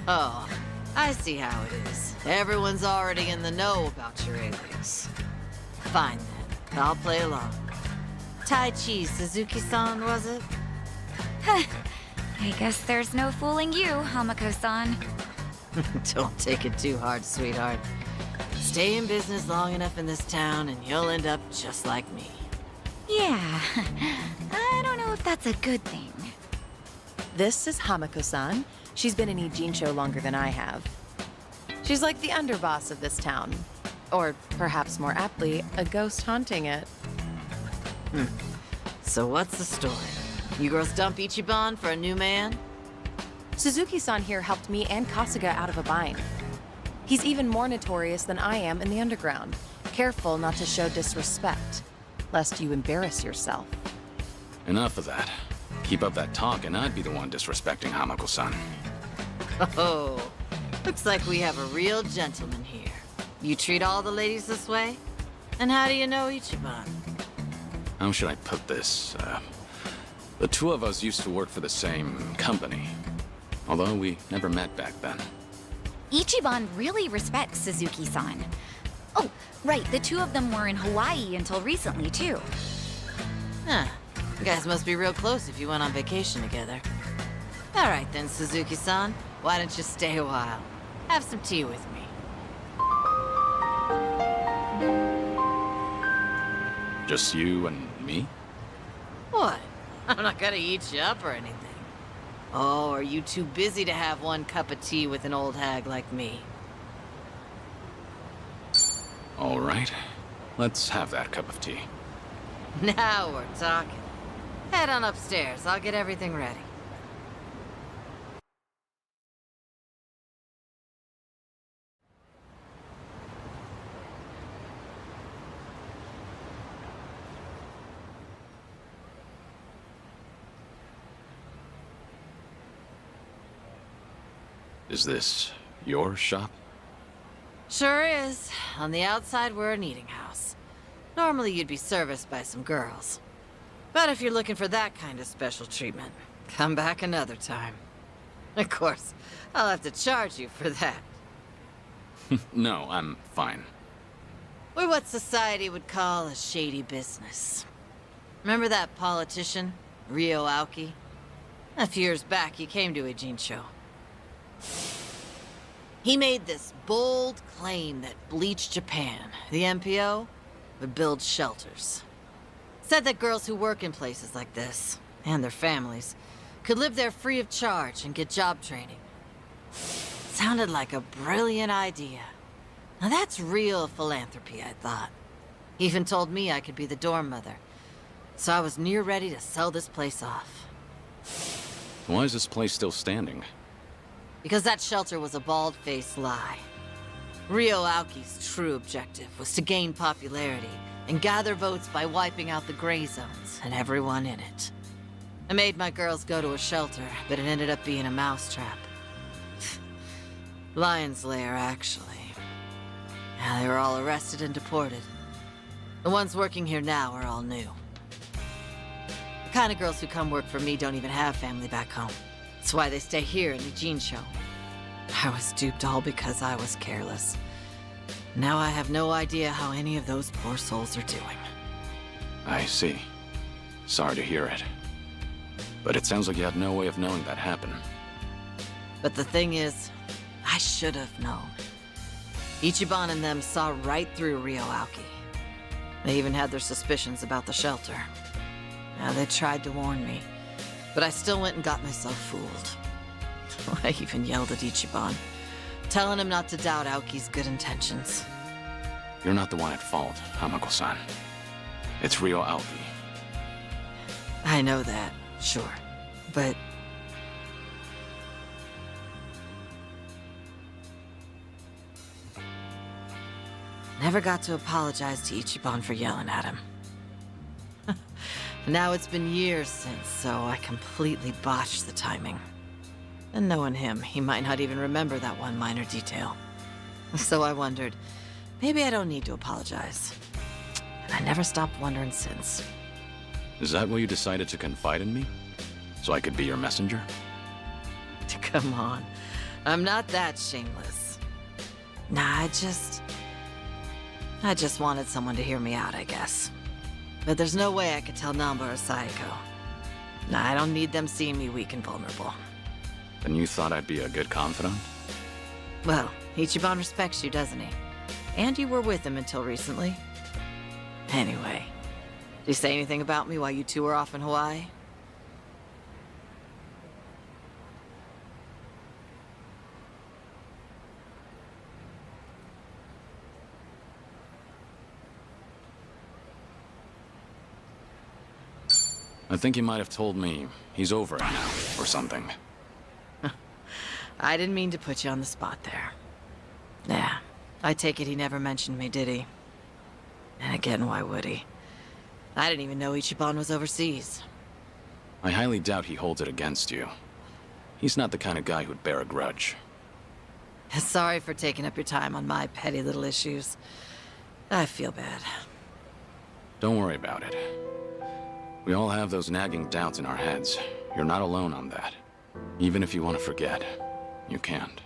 I: Oh, I see how it is. Everyone's already in the know about your alias. Fine then, I'll play along. Taichi Suzuki-san, was it?
B: I guess there's no fooling you, Hamako-san.
I: Don't take it too hard, sweetheart. Stay in business long enough in this town and you'll end up just like me.
B: Yeah, I don't know if that's a good thing.
P: This is Hamako-san. She's been in Ijincho longer than I have. She's like the underboss of this town. Or perhaps more aptly, a ghost haunting it.
I: So what's the story? You girls dump Ichiban for a new man?
P: Suzuki-san here helped me and Kasuga out of a bind. He's even more notorious than I am in the underground. Careful not to show disrespect, lest you embarrass yourself.
N: Enough of that. Keep up that talk and I'd be the one disrespecting Hamako-san.
I: Oh, looks like we have a real gentleman here. You treat all the ladies this way? And how do you know Ichiban?
N: How should I put this? The two of us used to work for the same company. Although we never met back then.
B: Ichiban really respects Suzuki-san. Oh, right, the two of them were in Hawaii until recently, too.
I: Huh. You guys must be real close if you went on vacation together. All right then, Suzuki-san. Why don't you stay a while? Have some tea with me.
N: Just you and me?
I: What? I'm not gonna eat you up or anything. Oh, are you too busy to have one cup of tea with an old hag like me?
N: All right. Let's have that cup of tea.
I: Now we're talking. Head on upstairs. I'll get everything ready.
N: Is this your shop?
I: Sure is. On the outside, we're an eating house. Normally, you'd be serviced by some girls. But if you're looking for that kind of special treatment, come back another time. Of course, I'll have to charge you for that.
N: No, I'm fine.
I: We're what society would call a shady business. Remember that politician, Ryo Aoki? A few years back, he came to Ijincho. He made this bold claim that Bleach Japan, the MPO, would build shelters. Said that girls who work in places like this, and their families, could live there free of charge and get job training. Sounded like a brilliant idea. Now that's real philanthropy, I thought. He even told me I could be the dorm mother. So I was near ready to sell this place off.
N: Why is this place still standing?
I: Because that shelter was a bald-faced lie. Ryo Aoki's true objective was to gain popularity and gather votes by wiping out the gray zones and everyone in it. I made my girls go to a shelter, but it ended up being a mousetrap. Lion's Lair, actually. Yeah, they were all arrested and deported. The ones working here now are all new. The kind of girls who come work for me don't even have family back home. That's why they stay here in Ijincho. I was duped all because I was careless. Now I have no idea how any of those poor souls are doing.
N: I see. Sorry to hear it. But it sounds like you had no way of knowing that happened.
I: But the thing is, I should have known. Ichiban and them saw right through Ryo Aoki. They even had their suspicions about the shelter. Yeah, they tried to warn me, but I still went and got myself fooled. I even yelled at Ichiban, telling him not to doubt Aoki's good intentions.
N: You're not the one at fault, Hamako-san. It's Ryo Aoki.
I: I know that, sure, but... Never got to apologize to Ichiban for yelling at him. Now it's been years since, so I completely botched the timing. And knowing him, he might not even remember that one minor detail. So I wondered, maybe I don't need to apologize. And I never stopped wondering since.
N: Is that why you decided to confide in me? So I could be your messenger?
I: Come on, I'm not that shameless. Nah, I just wanted someone to hear me out, I guess. But there's no way I could tell Namba or Sayako. Nah, I don't need them seeing me weak and vulnerable.
N: Then you thought I'd be a good confidant?
I: Well, Ichiban respects you, doesn't he? And you were with him until recently. Anyway, did he say anything about me while you two were off in Hawaii?
N: I think he might have told me he's over it now, or something.
I: I didn't mean to put you on the spot there. Yeah, I take it he never mentioned me, did he? And again, why would he? I didn't even know Ichiban was overseas.
N: I highly doubt he holds it against you. He's not the kind of guy who'd bear a grudge.
I: Sorry for taking up your time on my petty little issues. I feel bad.
N: Don't worry about it. We all have those nagging doubts in our heads. You're not alone on that. Even if you want to forget, you can't.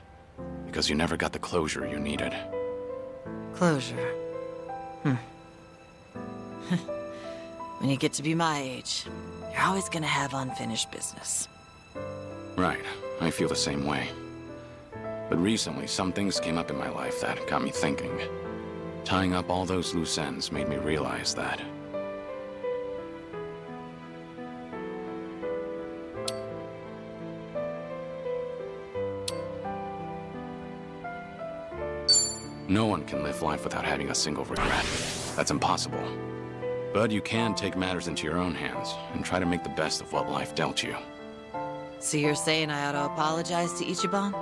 N: Because you never got the closure you needed.
I: Closure? When you get to be my age, you're always gonna have unfinished business.
N: Right, I feel the same way. But recently, some things came up in my life that got me thinking. Tying up all those loose ends made me realize that. No one can live life without having a single regret. That's impossible. But you can take matters into your own hands and try to make the best of what life dealt you.
I: So you're saying I ought to apologize to Ichiban?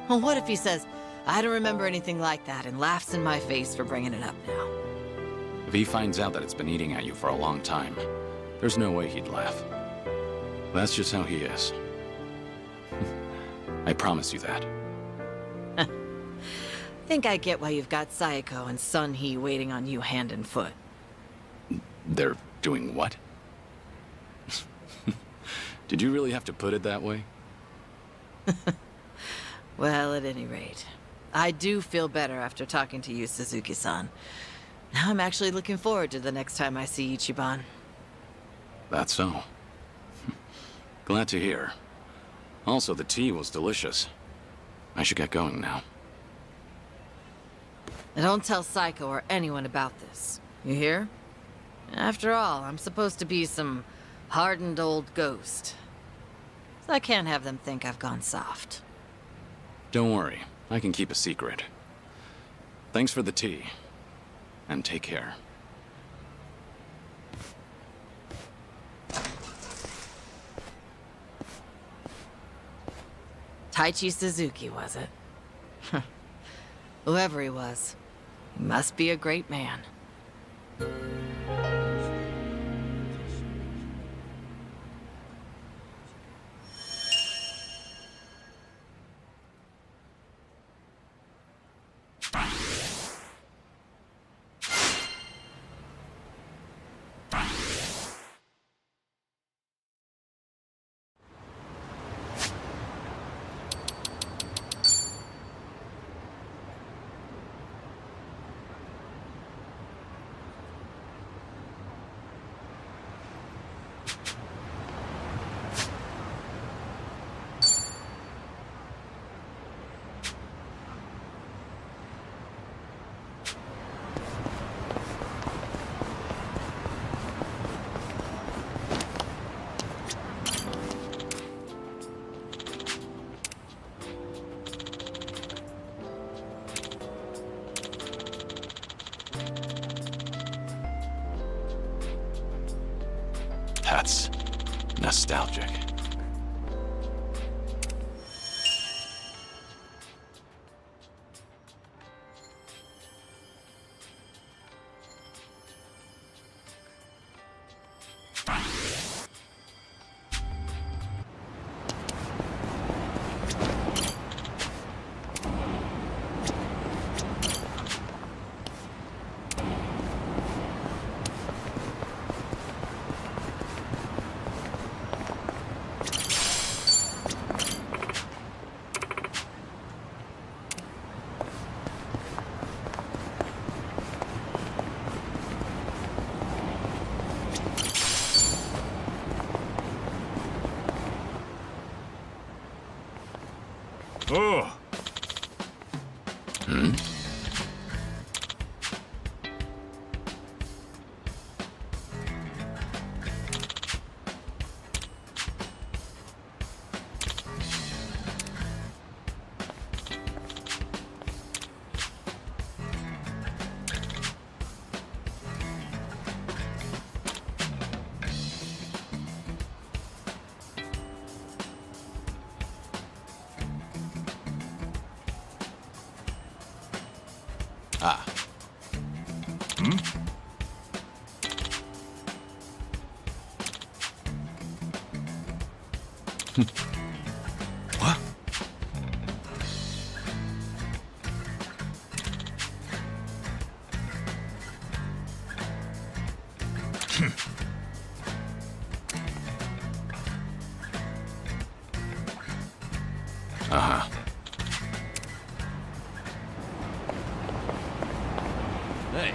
I: Well, what if he says, I don't remember anything like that, and laughs in my face for bringing it up now?
N: If he finds out that it's been eating at you for a long time, there's no way he'd laugh. That's just how he is. I promise you that.
I: Think I get why you've got Sayako and Sun Hee waiting on you hand and foot.
N: They're doing what? Did you really have to put it that way?
I: Well, at any rate, I do feel better after talking to you, Suzuki-san. Now I'm actually looking forward to the next time I see Ichiban.
N: That's so. Glad to hear. Also, the tea was delicious. I should get going now.
I: Now don't tell Psycho or anyone about this. You hear? After all, I'm supposed to be some hardened old ghost. So I can't have them think I've gone soft.
N: Don't worry, I can keep a secret. Thanks for the tea, and take care.
I: Taichi Suzuki, was it? Whoever he was, he must be a great man.
N: That's nostalgic.
G: Oh.
N: Hmm? Ah.
G: Hmm?
N: What? Uh-huh.
D: Hey,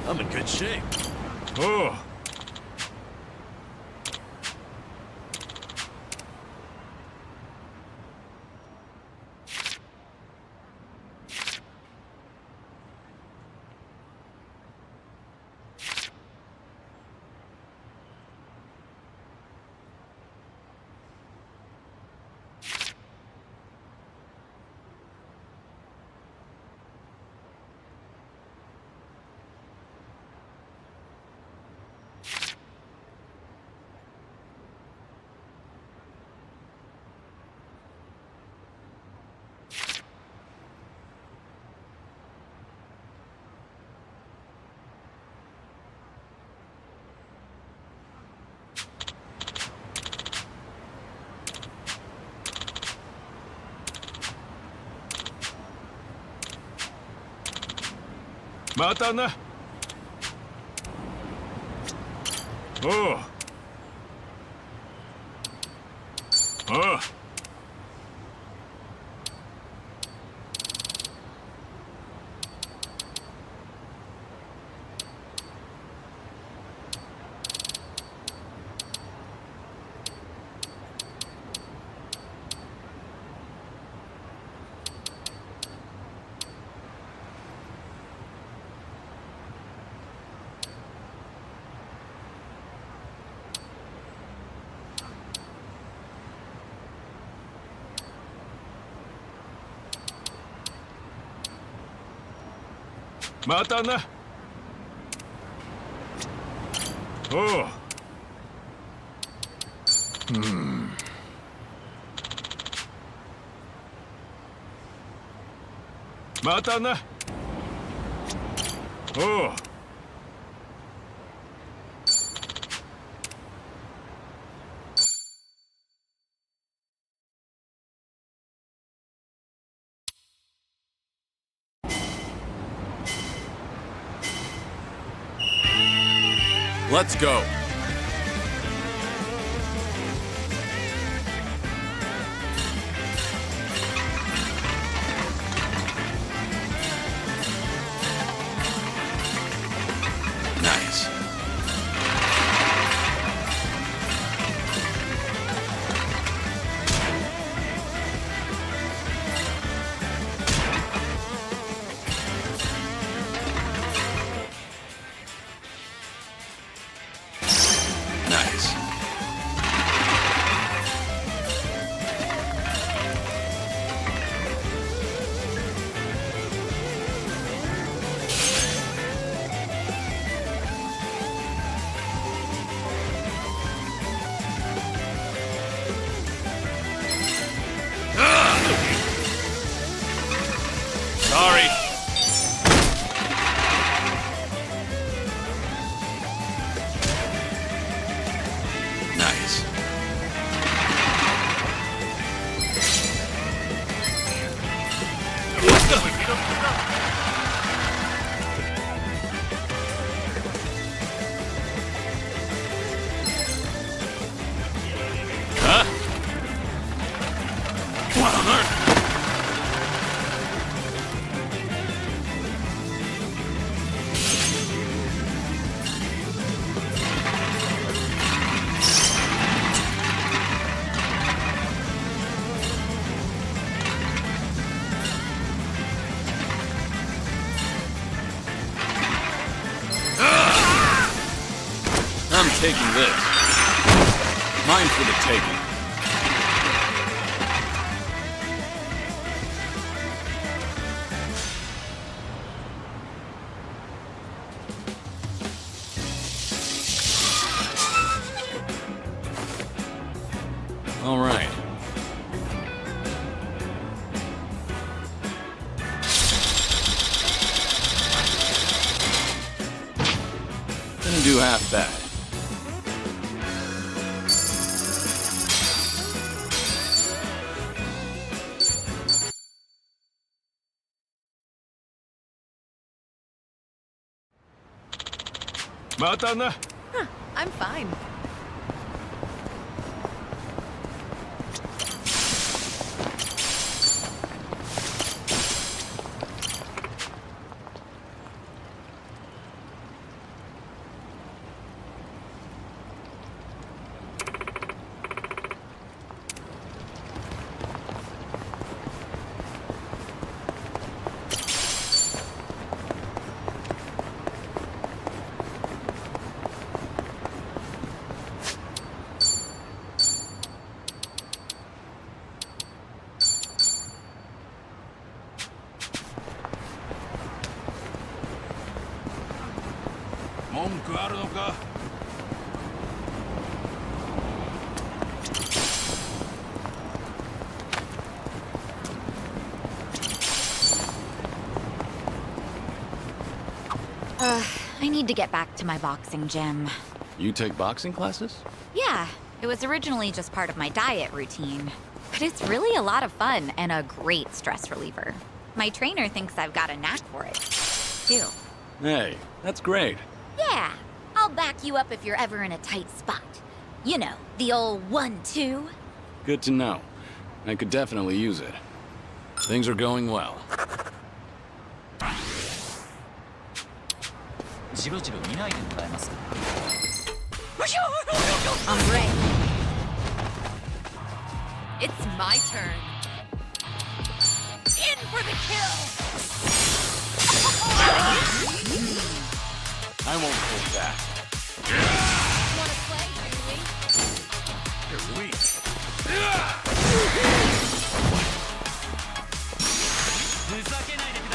D: I'm in good shape.
G: Oh. Mata na. Oh. Oh. Mata na. Oh.
F: Hmm.
G: Mata na. Oh.
A: Let's go.
C: Nice.
N: I'm taking this. Mine for the taking. All right. Didn't do half bad.
P: Huh, I'm fine.
B: I need to get back to my boxing gym.
N: You take boxing classes?
B: Yeah, it was originally just part of my diet routine. But it's really a lot of fun and a great stress reliever. My trainer thinks I've got a knack for it, too.
N: Hey, that's great.
B: Yeah, I'll back you up if you're ever in a tight spot. You know, the old 1-2.
N: Good to know. I could definitely use it. Things are going well.
B: I'm ready. It's my turn. In for the kill!
N: I won't hold back.
B: Wanna play, Julie?
N: You're weak.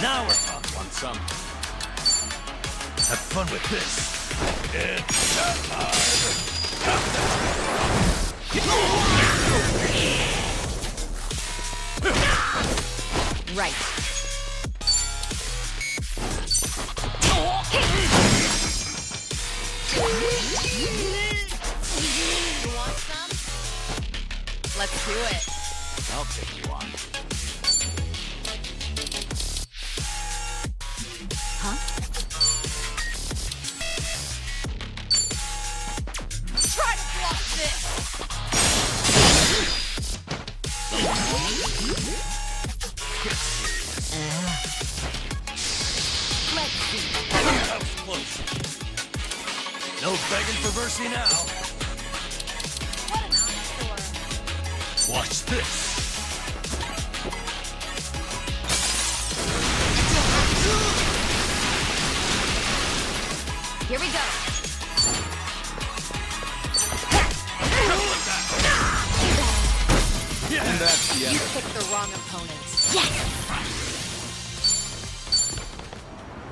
D: Now we're talking.
N: Want some?
D: Have fun with this.
B: Right. You want some? Let's do it.
N: I'll take you on.
B: Huh? Try to block this! Let's see.
D: That was close. No begging for mercy now.
B: What an eyesore.
D: Watch this.
B: Here we go.
N: And that's the
P: You
N: end.
P: picked the wrong opponents.
B: Yes!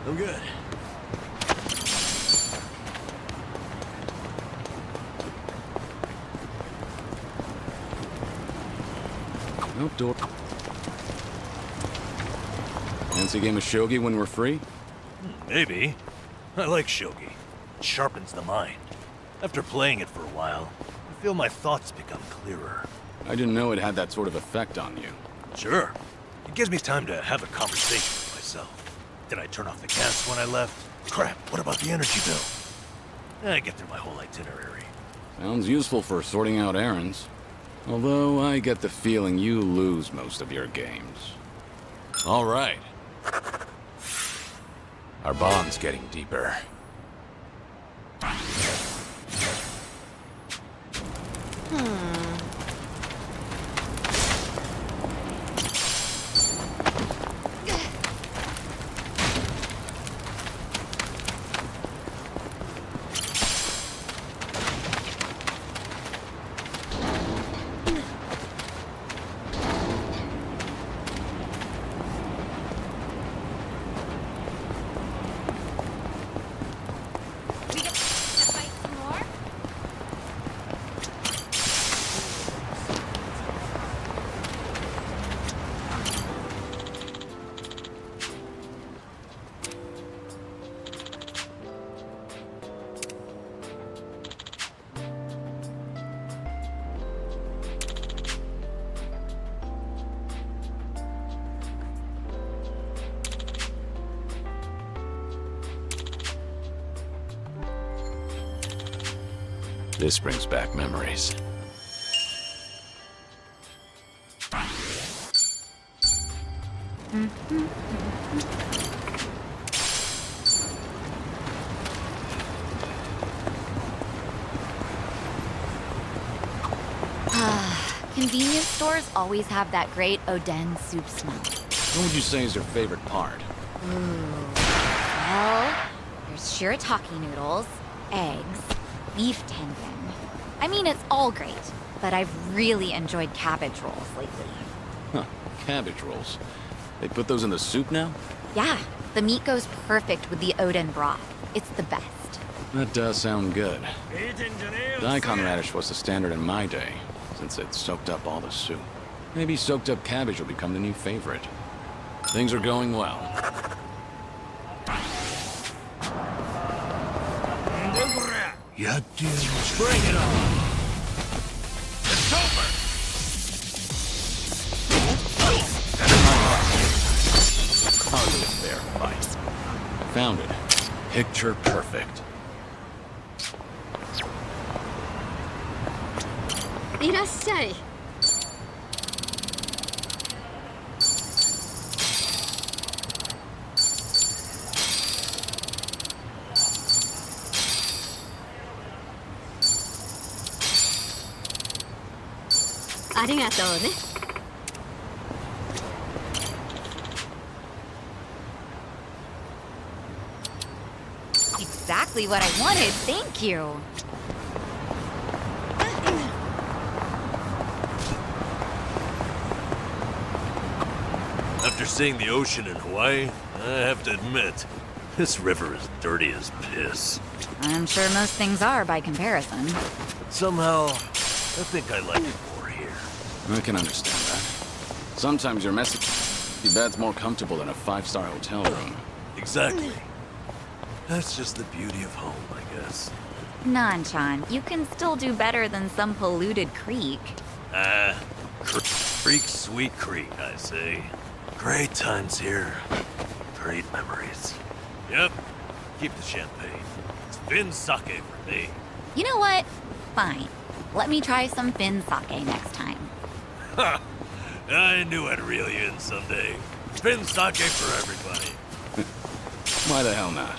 D: I'm good.
N: Outdoor. Fancy game of shogi when we're free?
D: Maybe. I like shogi. It sharpens the mind. After playing it for a while, I feel my thoughts become clearer.
N: I didn't know it had that sort of effect on you.
D: Sure. It gives me time to have a conversation with myself. Did I turn off the gas when I left? Crap, what about the energy bill? I get through my whole itinerary.
N: Sounds useful for sorting out errands. Although I get the feeling you lose most of your games. All right. Our bond's getting deeper. This brings back memories.
B: Convenience stores always have that great Oden soup smell.
N: What would you say is your favorite part?
B: Well, there's shirataki noodles, eggs, beef tendon. I mean, it's all great, but I've really enjoyed cabbage rolls lately.
N: Huh, cabbage rolls. They put those in the soup now?
B: Yeah, the meat goes perfect with the Oden broth. It's the best.
N: That does sound good. Daikon radish was the standard in my day, since it soaked up all the soup. Maybe soaked up cabbage will become the new favorite. Things are going well.
D: Bring it on! It's over!
N: Hardly a fair fight. Found it. Picture perfect.
Q: いらっしゃい。ありがとうね。
B: Exactly what I wanted, thank you.
D: After seeing the ocean in Hawaii, I have to admit, this river is dirty as piss.
B: I'm sure most things are by comparison.
D: But somehow, I think I like it more here.
N: I can understand that. Sometimes your messy bed's more comfortable than a 5-star hotel room.
D: Exactly. That's just the beauty of home, I guess.
B: Nanchan, you can still do better than some polluted creek.
D: Creek, sweet creek, I say. Great times here. Great memories. Yep, keep the champagne. It's Finn sake for me.
B: You know what? Fine. Let me try some Finn sake next time.
D: Ha! I knew I'd reel you in someday. Finn sake for everybody.
N: Why the hell not?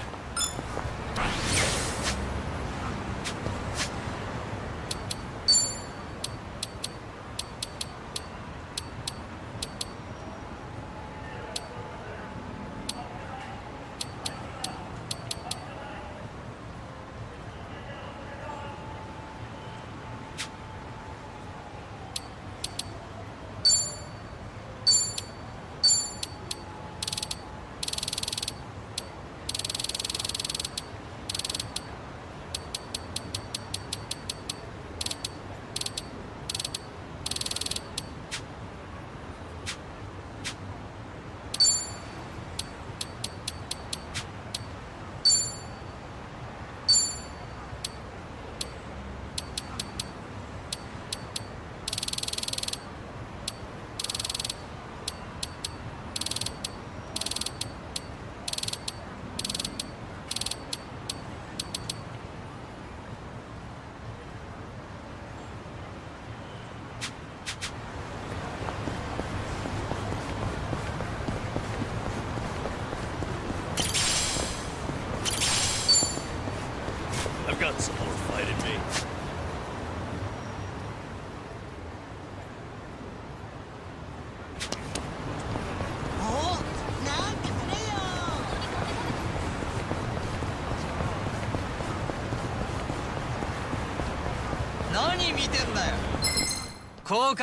D: I've got some more fight in me.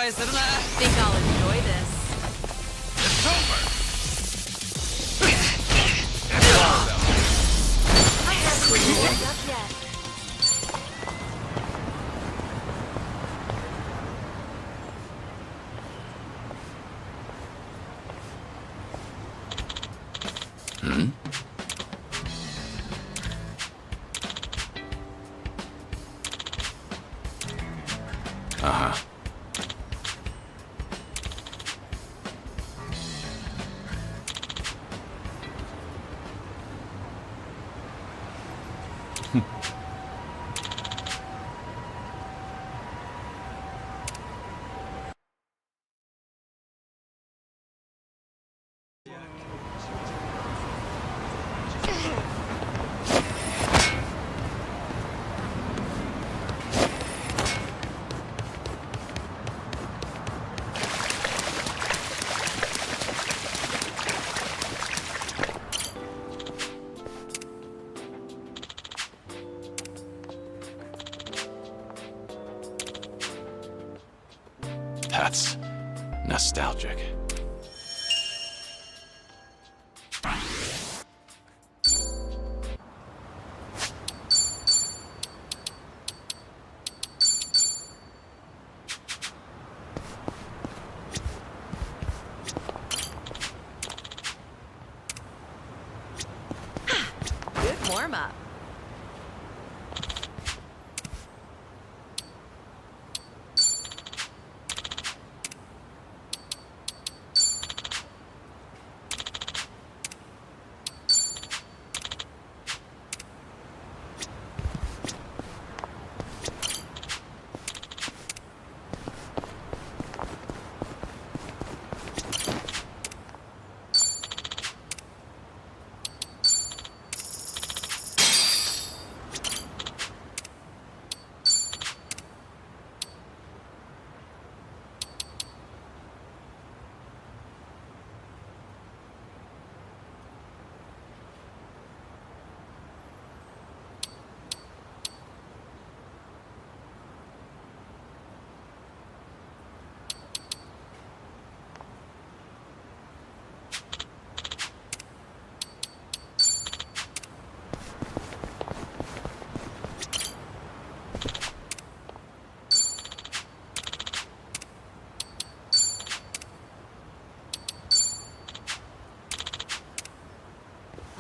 L: Think I'll enjoy this.
D: It's over!
K: I haven't warmed up yet.
N: That's nostalgic.
P: Good warm-up.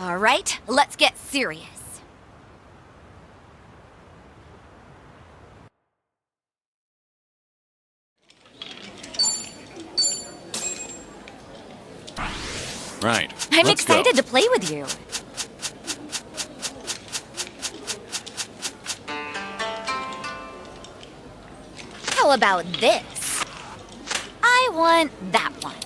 B: All right, let's get serious.
N: Right.
B: I'm
N: let's go.
B: excited to play with you. How about this? I want that one.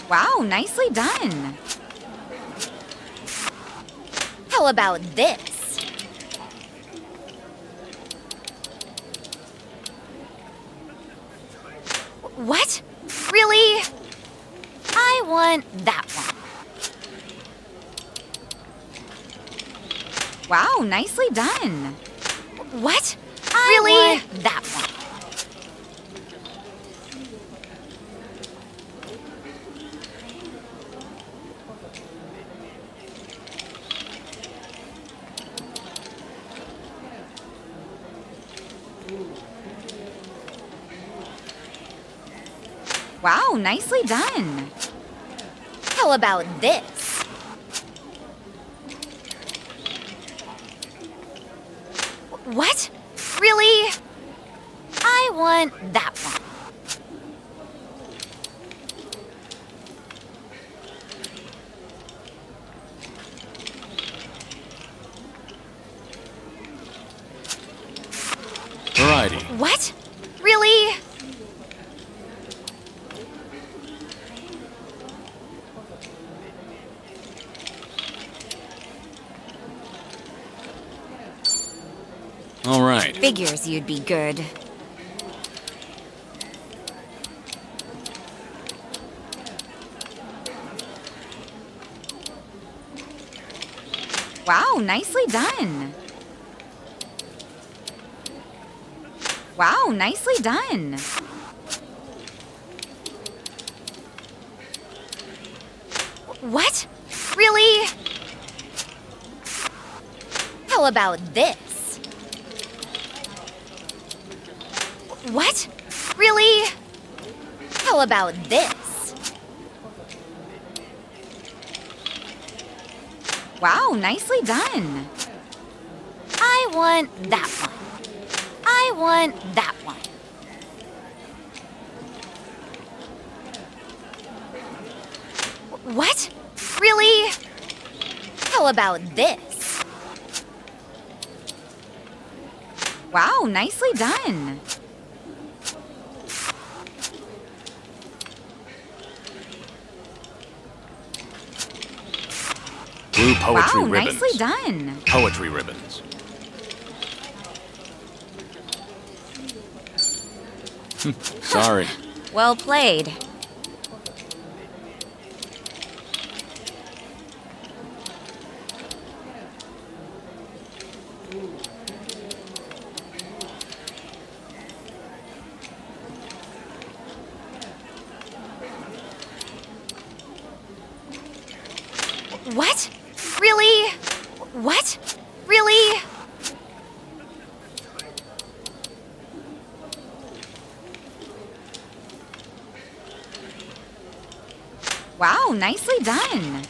B: Wow, nicely done. How about this? What? Really? I want that one. Wow, nicely done. What? Really? Want that one. Wow, nicely done. How about this? What? Really? I want that one.
N: Variety.
B: What? Really?
N: All right.
B: Figures you'd be good. Wow, nicely done. Wow, nicely done. What? Really? How about this? What? Really? How about this? Wow, nicely done. I want that one. I want that one. What? Really? How about this? Wow, nicely done.
N: Blue poetry
B: wow,
N: ribbons.
B: Nicely done.
N: Poetry ribbons. Sorry.
B: Well played. What? Really? What? Really? Wow, nicely done.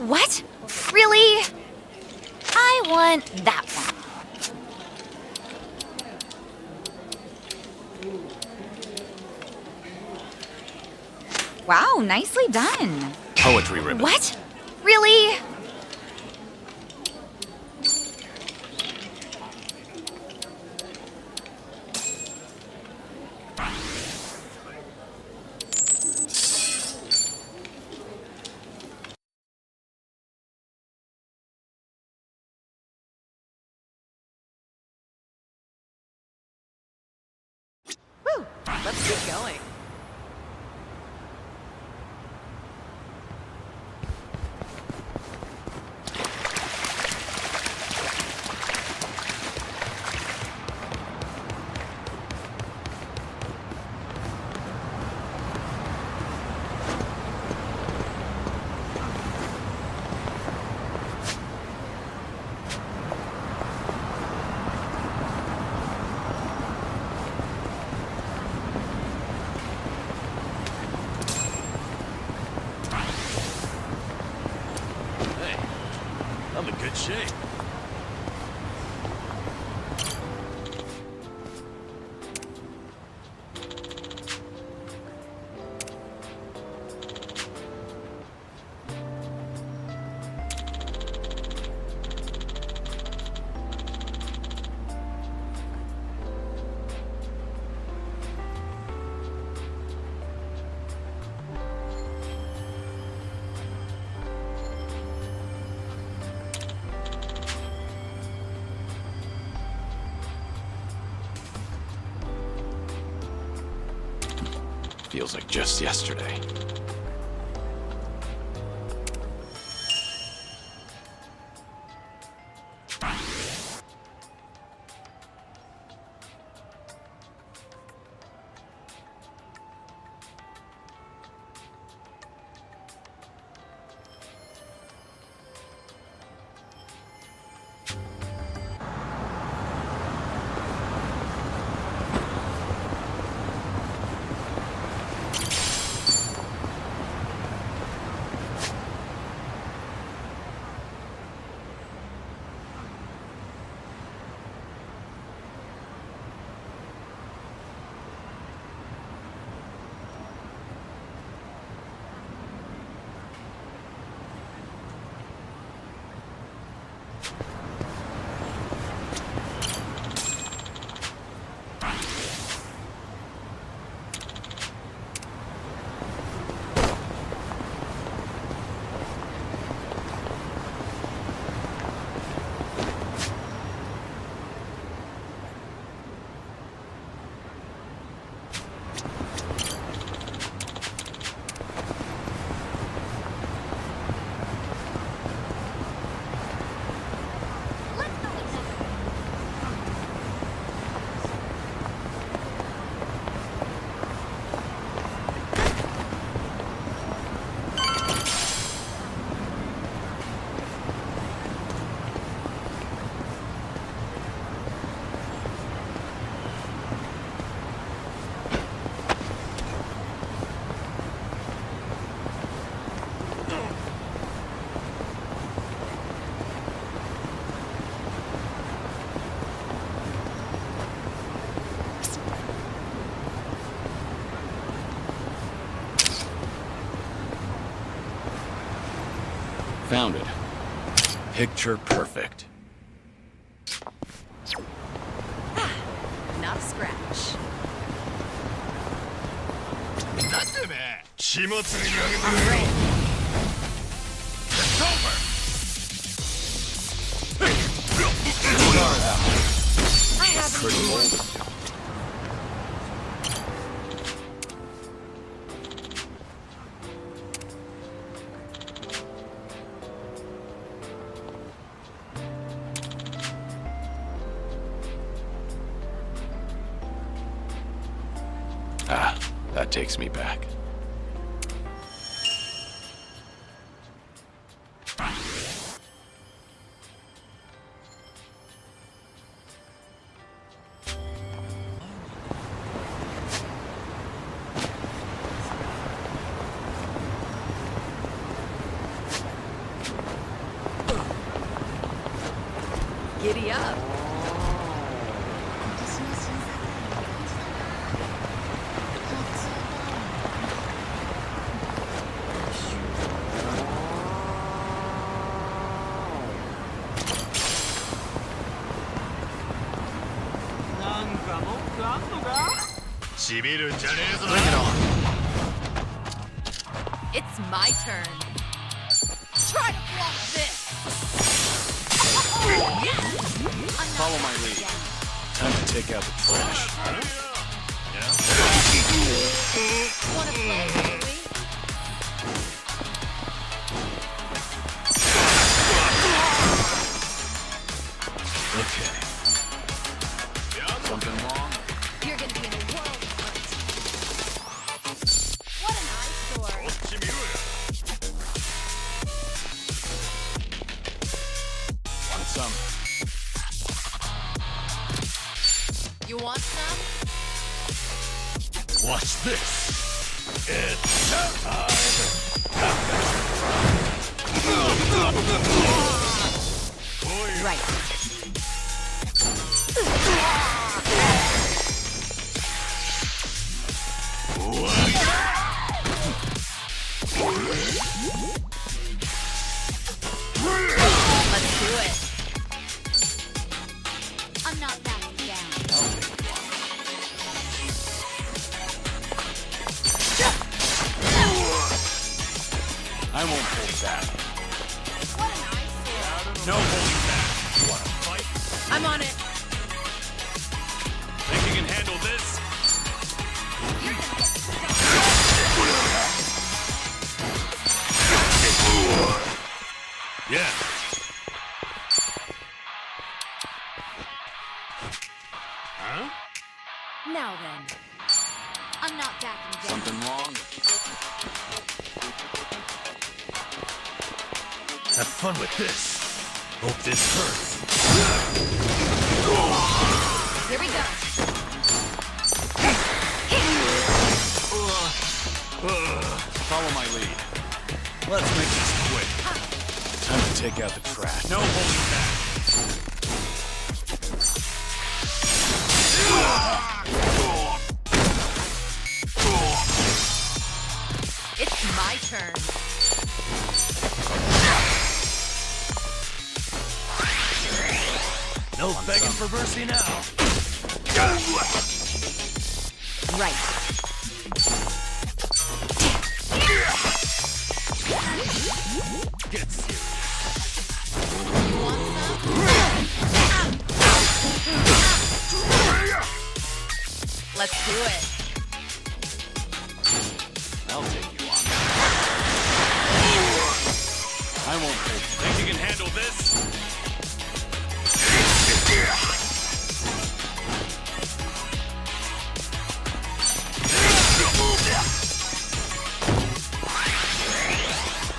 B: What? Really? I want that one. Wow, nicely done.
N: Poetry ribbon.
B: What? Really?
P: Woo! Let's get going.
D: I'm in good shape.
N: Feels like just yesterday. Found it. Picture perfect.
P: Not a scratch.
D: I'm ready.
N: Ah, that takes me back.
P: Giddy up.
D: Bring it
P: on. It's my turn. Try to block this.
N: Follow my lead. Time to take out the trash.
P: Wanna play, Louie?
N: Okay. Something wrong?
P: You're gonna be in a world of hurt. What an eyesore.
N: Want some?
P: You want some?
D: Watch this. It's time.
P: Right. Let's do it.
B: I'm not backing down.
N: I won't hold back.
B: What an eyesore.
N: No holding back. Wanna fight?
P: I'm on it.
D: Think you can handle this? Yeah. Huh?
B: Now then. I'm not backing down.
N: Something wrong?
D: Have fun with this. Hope this hurts.
P: Here we go.
N: Follow my lead.
D: Let's make this quick.
N: Time to take out the trash.
D: No holding back.
P: It's my turn.
D: No begging for mercy now.
P: Right.
D: Get serious.
P: You want some? Let's do it.
N: I'll take you on. I won't hold.
D: Think you can handle this?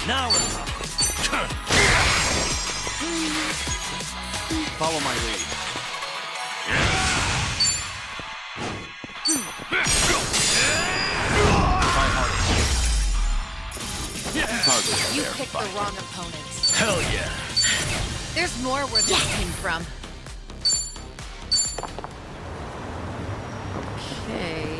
D: Now we're talking.
N: Follow my lead.
P: You picked the wrong opponents.
D: Hell yeah.
P: There's more where this came from. Okay.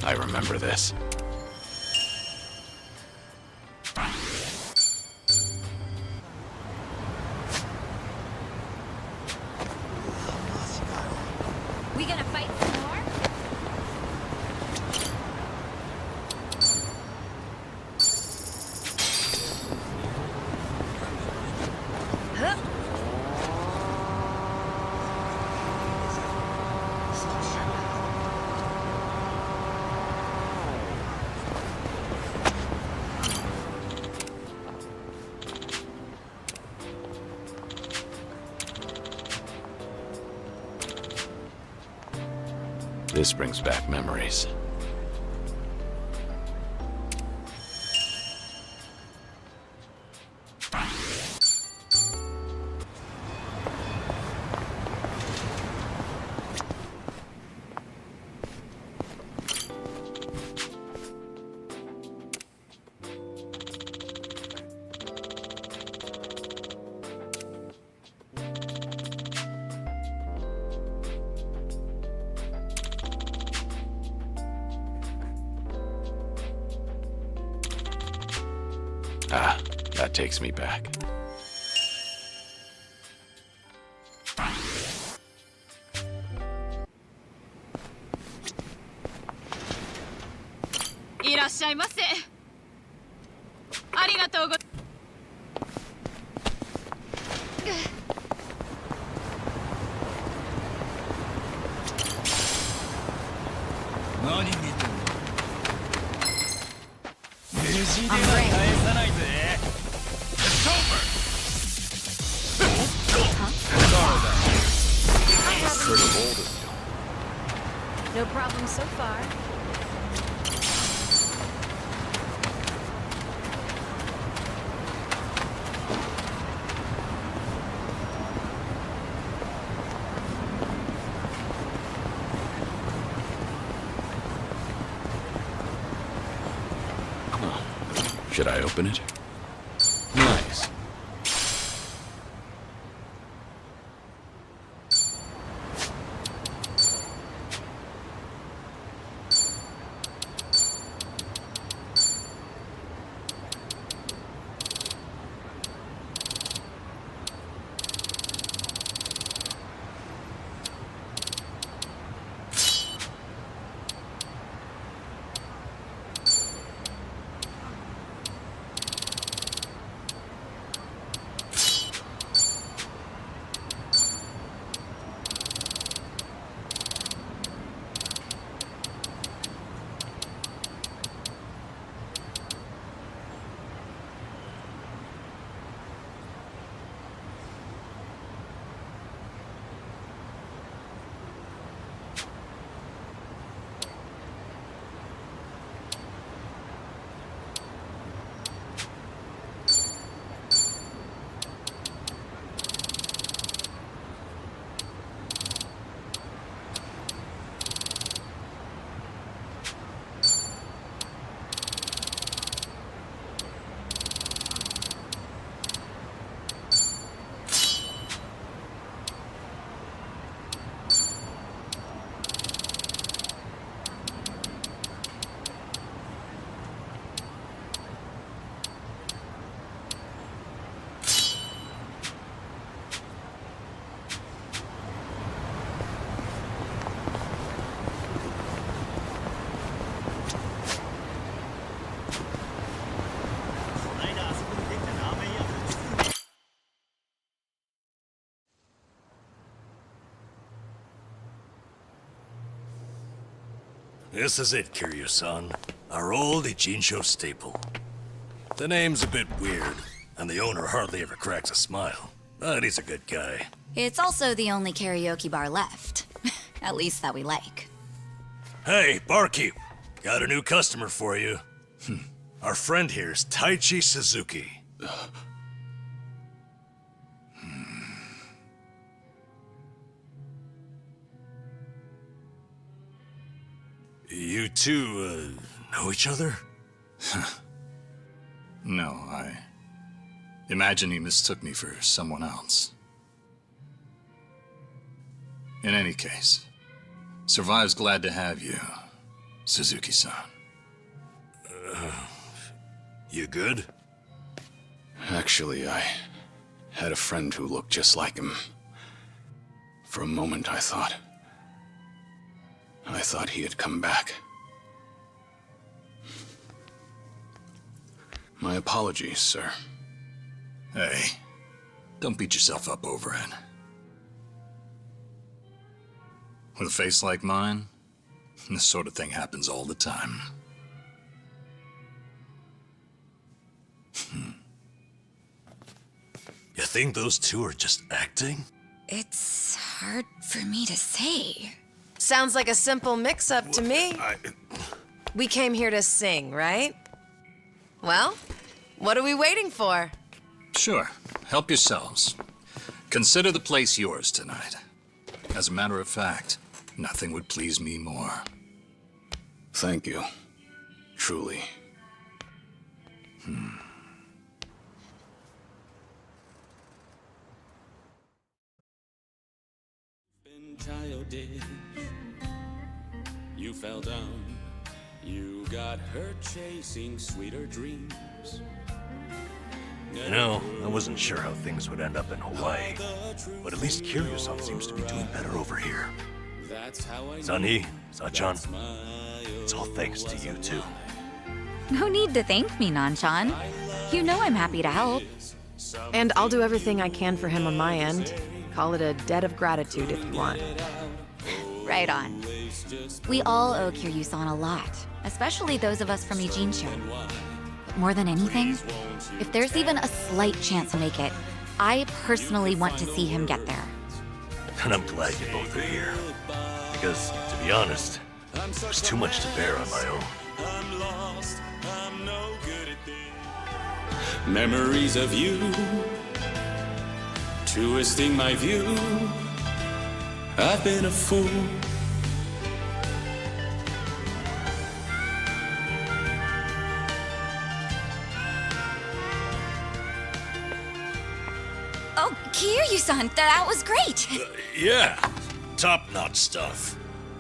N: I remember this.
B: We gonna fight some more? Huh?
N: This brings back memories. Ah, that takes me back.
K: No problem so far.
N: Should I open it? Nice.
D: This is it, Kiryu-san. Our old Ijincho staple. The name's a bit weird, and the owner hardly ever cracks a smile. But he's a good guy.
B: It's also the only karaoke bar left. At least that we like.
D: Hey, barkeep. Got a new customer for you. Our friend here's Taichi Suzuki. You two, know each other?
R: No, I imagine he mistook me for someone else. In any case, Survive's glad to have you. Suzuki-san.
D: You good?
N: Actually, I had a friend who looked just like him. For a moment, I thought he had come back. My apologies, sir.
R: Hey, don't beat yourself up over it. With a face like mine, this sort of thing happens all the time.
D: You think those two are just acting?
B: It's hard for me to say.
V: Sounds like a simple mix-up to me. We came here to sing, right? Well, what are we waiting for?
R: Sure, help yourselves. Consider the place yours tonight. As a matter of fact, nothing would please me more.
N: Thank you. Truly.
A: Childish. You fell down. You got hurt chasing sweeter dreams.
D: You know, I wasn't sure how things would end up in Hawaii, but at least Kiryu-san seems to be doing better over here. Sunhee, Sachan, it's all thanks to you two.
B: No need to thank me, Nanchan. You know I'm happy to help.
P: And I'll do everything I can for him on my end. Call it a debt of gratitude if you want.
B: Right on. We all owe Kiryu-san a lot, especially those of us from Ijincho. But more than anything, if there's even a slight chance to make it, I personally want to see him get there.
D: And I'm glad you both are here. Because, to be honest, there's too much to bear on my own.
A: I'm lost, I'm no good at this. Memories of you, twisting my view. I've been a fool.
B: Oh, Kiryu-san, that was great!
D: Yeah, top-notch stuff.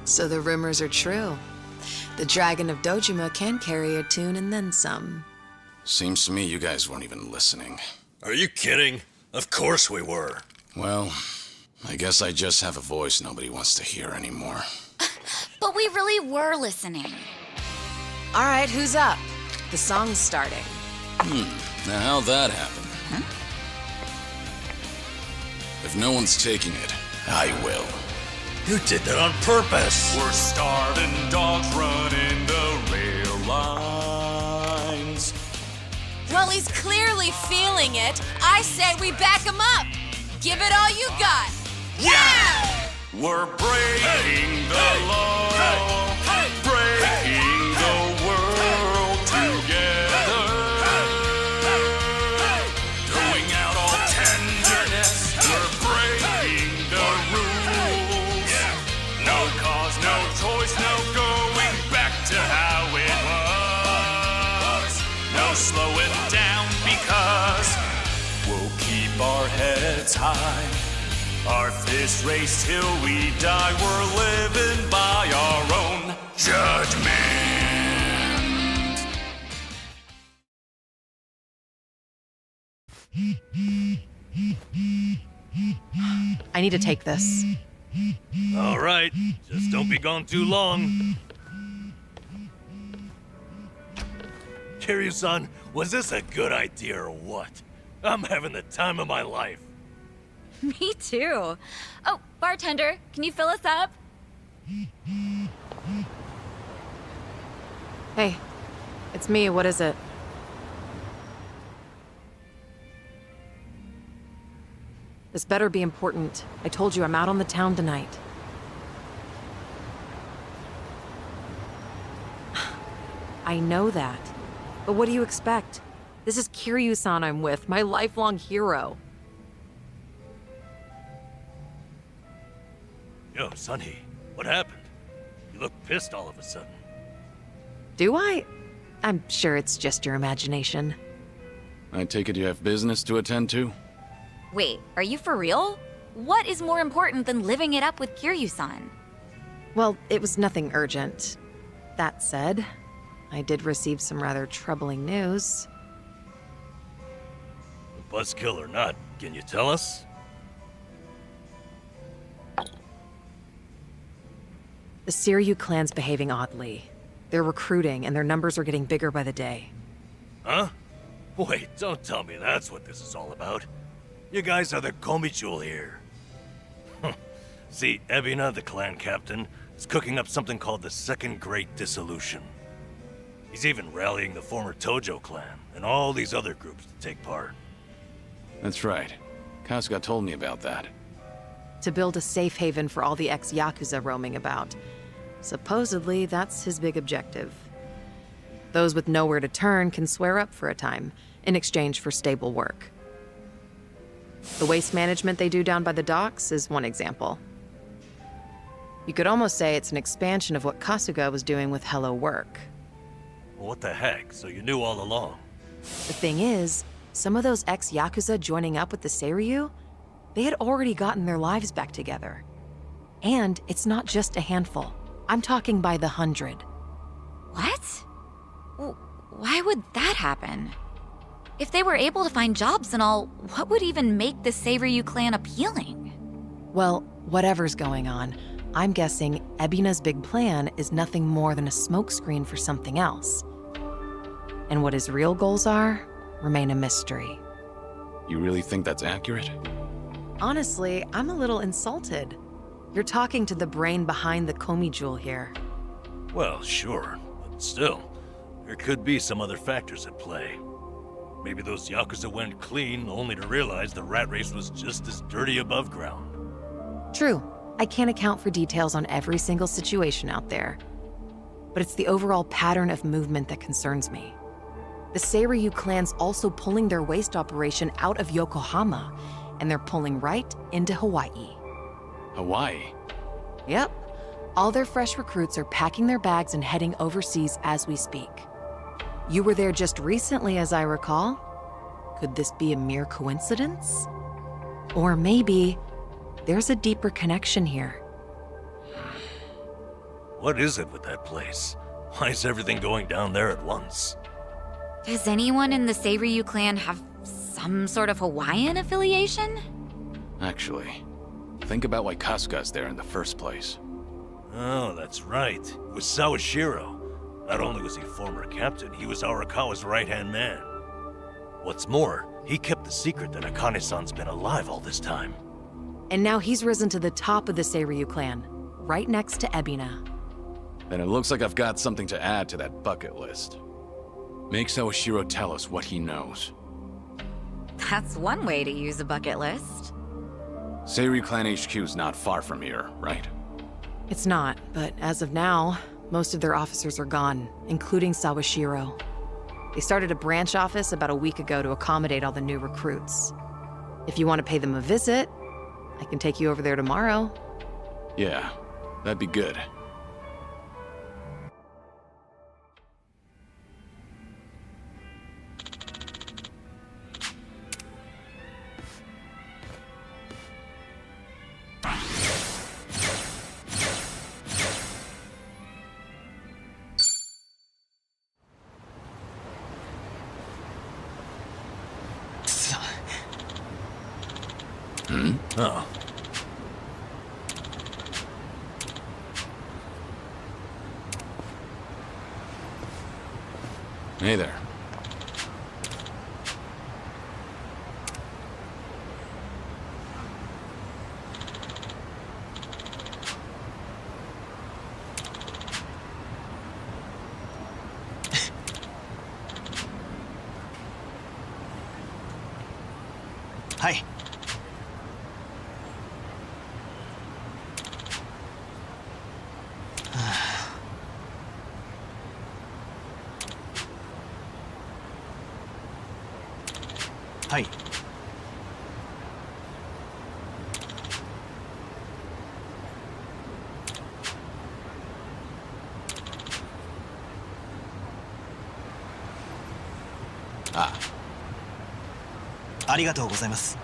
V: So the rumors are true. The Dragon of Dojima can carry a tune and then some.
N: Seems to me you guys weren't even listening.
D: Are you kidding? Of course we were.
N: Well, I guess I just have a voice nobody wants to hear anymore.
B: But we really were listening.
V: All right, who's up? The song's starting.
N: Now how'd that happen? If no one's taking it, I will.
D: You did that on purpose.
A: We're starving dogs running the rail lines.
V: Well, he's clearly feeling it. I said we back him up. Give it all you got. Yeah!
A: We're breaking the law, breaking the world together. Throwing out all tenderness, we're breaking the rules. No cause, no choice, no going back to how it was. No slowing down because we'll keep our heads high. Our fist raised till we die. We're living by our own judgment.
P: I need to take this.
D: All right, just don't be gone too long. Kiryu-san, was this a good idea or what? I'm having the time of my life.
B: Me too. Oh, bartender, can you fill us up?
P: Hey, it's me. What is it? This better be important. I told you I'm out on the town tonight. I know that. But what do you expect? This is Kiryu-san I'm with, my lifelong hero.
D: Yo, Sunhee, what happened? You look pissed all of a sudden.
P: Do I? I'm sure it's just your imagination.
N: I take it you have business to attend to?
B: Wait, are you for real? What is more important than living it up with Kiryu-san?
P: Well, it was nothing urgent. That said, I did receive some rather troubling news.
D: Buzzkill or not, can you tell us?
P: The Seiryu clan's behaving oddly. They're recruiting, and their numbers are getting bigger by the day.
D: Huh? Wait, don't tell me that's what this is all about. You guys are the Komijul here. See, Ebina, the clan captain, is cooking up something called the Second Great Dissolution. He's even rallying the former Tojo clan and all these other groups to take part.
N: That's right. Kasuga told me about that.
P: To build a safe haven for all the ex-Yakuza roaming about. Supposedly, that's his big objective. Those with nowhere to turn can swear up for a time, in exchange for stable work. The waste management they do down by the docks is one example. You could almost say it's an expansion of what Kasuga was doing with Hello Work.
D: Well, what the heck? So you knew all along?
P: The thing is, some of those ex-Yakuza joining up with the Seiryu, they had already gotten their lives back together. And it's not just a handful. I'm talking by the 100.
B: What? Why would that happen? If they were able to find jobs and all, what would even make the Seiryu clan appealing?
P: Well, whatever's going on, I'm guessing Ebina's big plan is nothing more than a smokescreen for something else. And what his real goals are remain a mystery.
N: You really think that's accurate?
P: Honestly, I'm a little insulted. You're talking to the brain behind the Komijul here.
D: Well, sure, but still, there could be some other factors at play. Maybe those Yakuza went clean only to realize the rat race was just as dirty above ground.
P: True, I can't account for details on every single situation out there. But it's the overall pattern of movement that concerns me. The Seiryu clan's also pulling their waste operation out of Yokohama, and they're pulling right into Hawaii.
N: Hawaii?
P: Yep. All their fresh recruits are packing their bags and heading overseas as we speak. You were there just recently, as I recall. Could this be a mere coincidence? Or maybe there's a deeper connection here.
D: What is it with that place? Why is everything going down there at once?
B: Does anyone in the Seiryu clan have some sort of Hawaiian affiliation?
N: Actually, think about why Kasuga's there in the first place.
D: Oh, that's right. It was Sawashiro. Not only was he former captain, he was Arakawa's right-hand man. What's more, he kept the secret that Akane-san's been alive all this time.
P: And now he's risen to the top of the Seiryu clan, right next to Ebina.
N: Then it looks like I've got something to add to that bucket list. Make Sawashiro tell us what he knows.
B: That's one way to use a bucket list.
N: Seiryu Clan HQ's not far from here, right?
P: It's not, but as of now, most of their officers are gone, including Sawashiro. They started a branch office about a week ago to accommodate all the new recruits. If you want to pay them a visit, I can take you over there tomorrow.
N: Yeah, that'd be good.
D: Oh.
N: Hey there.
H: Hi. Hi.
N: Ah.
H: ありがとうございます。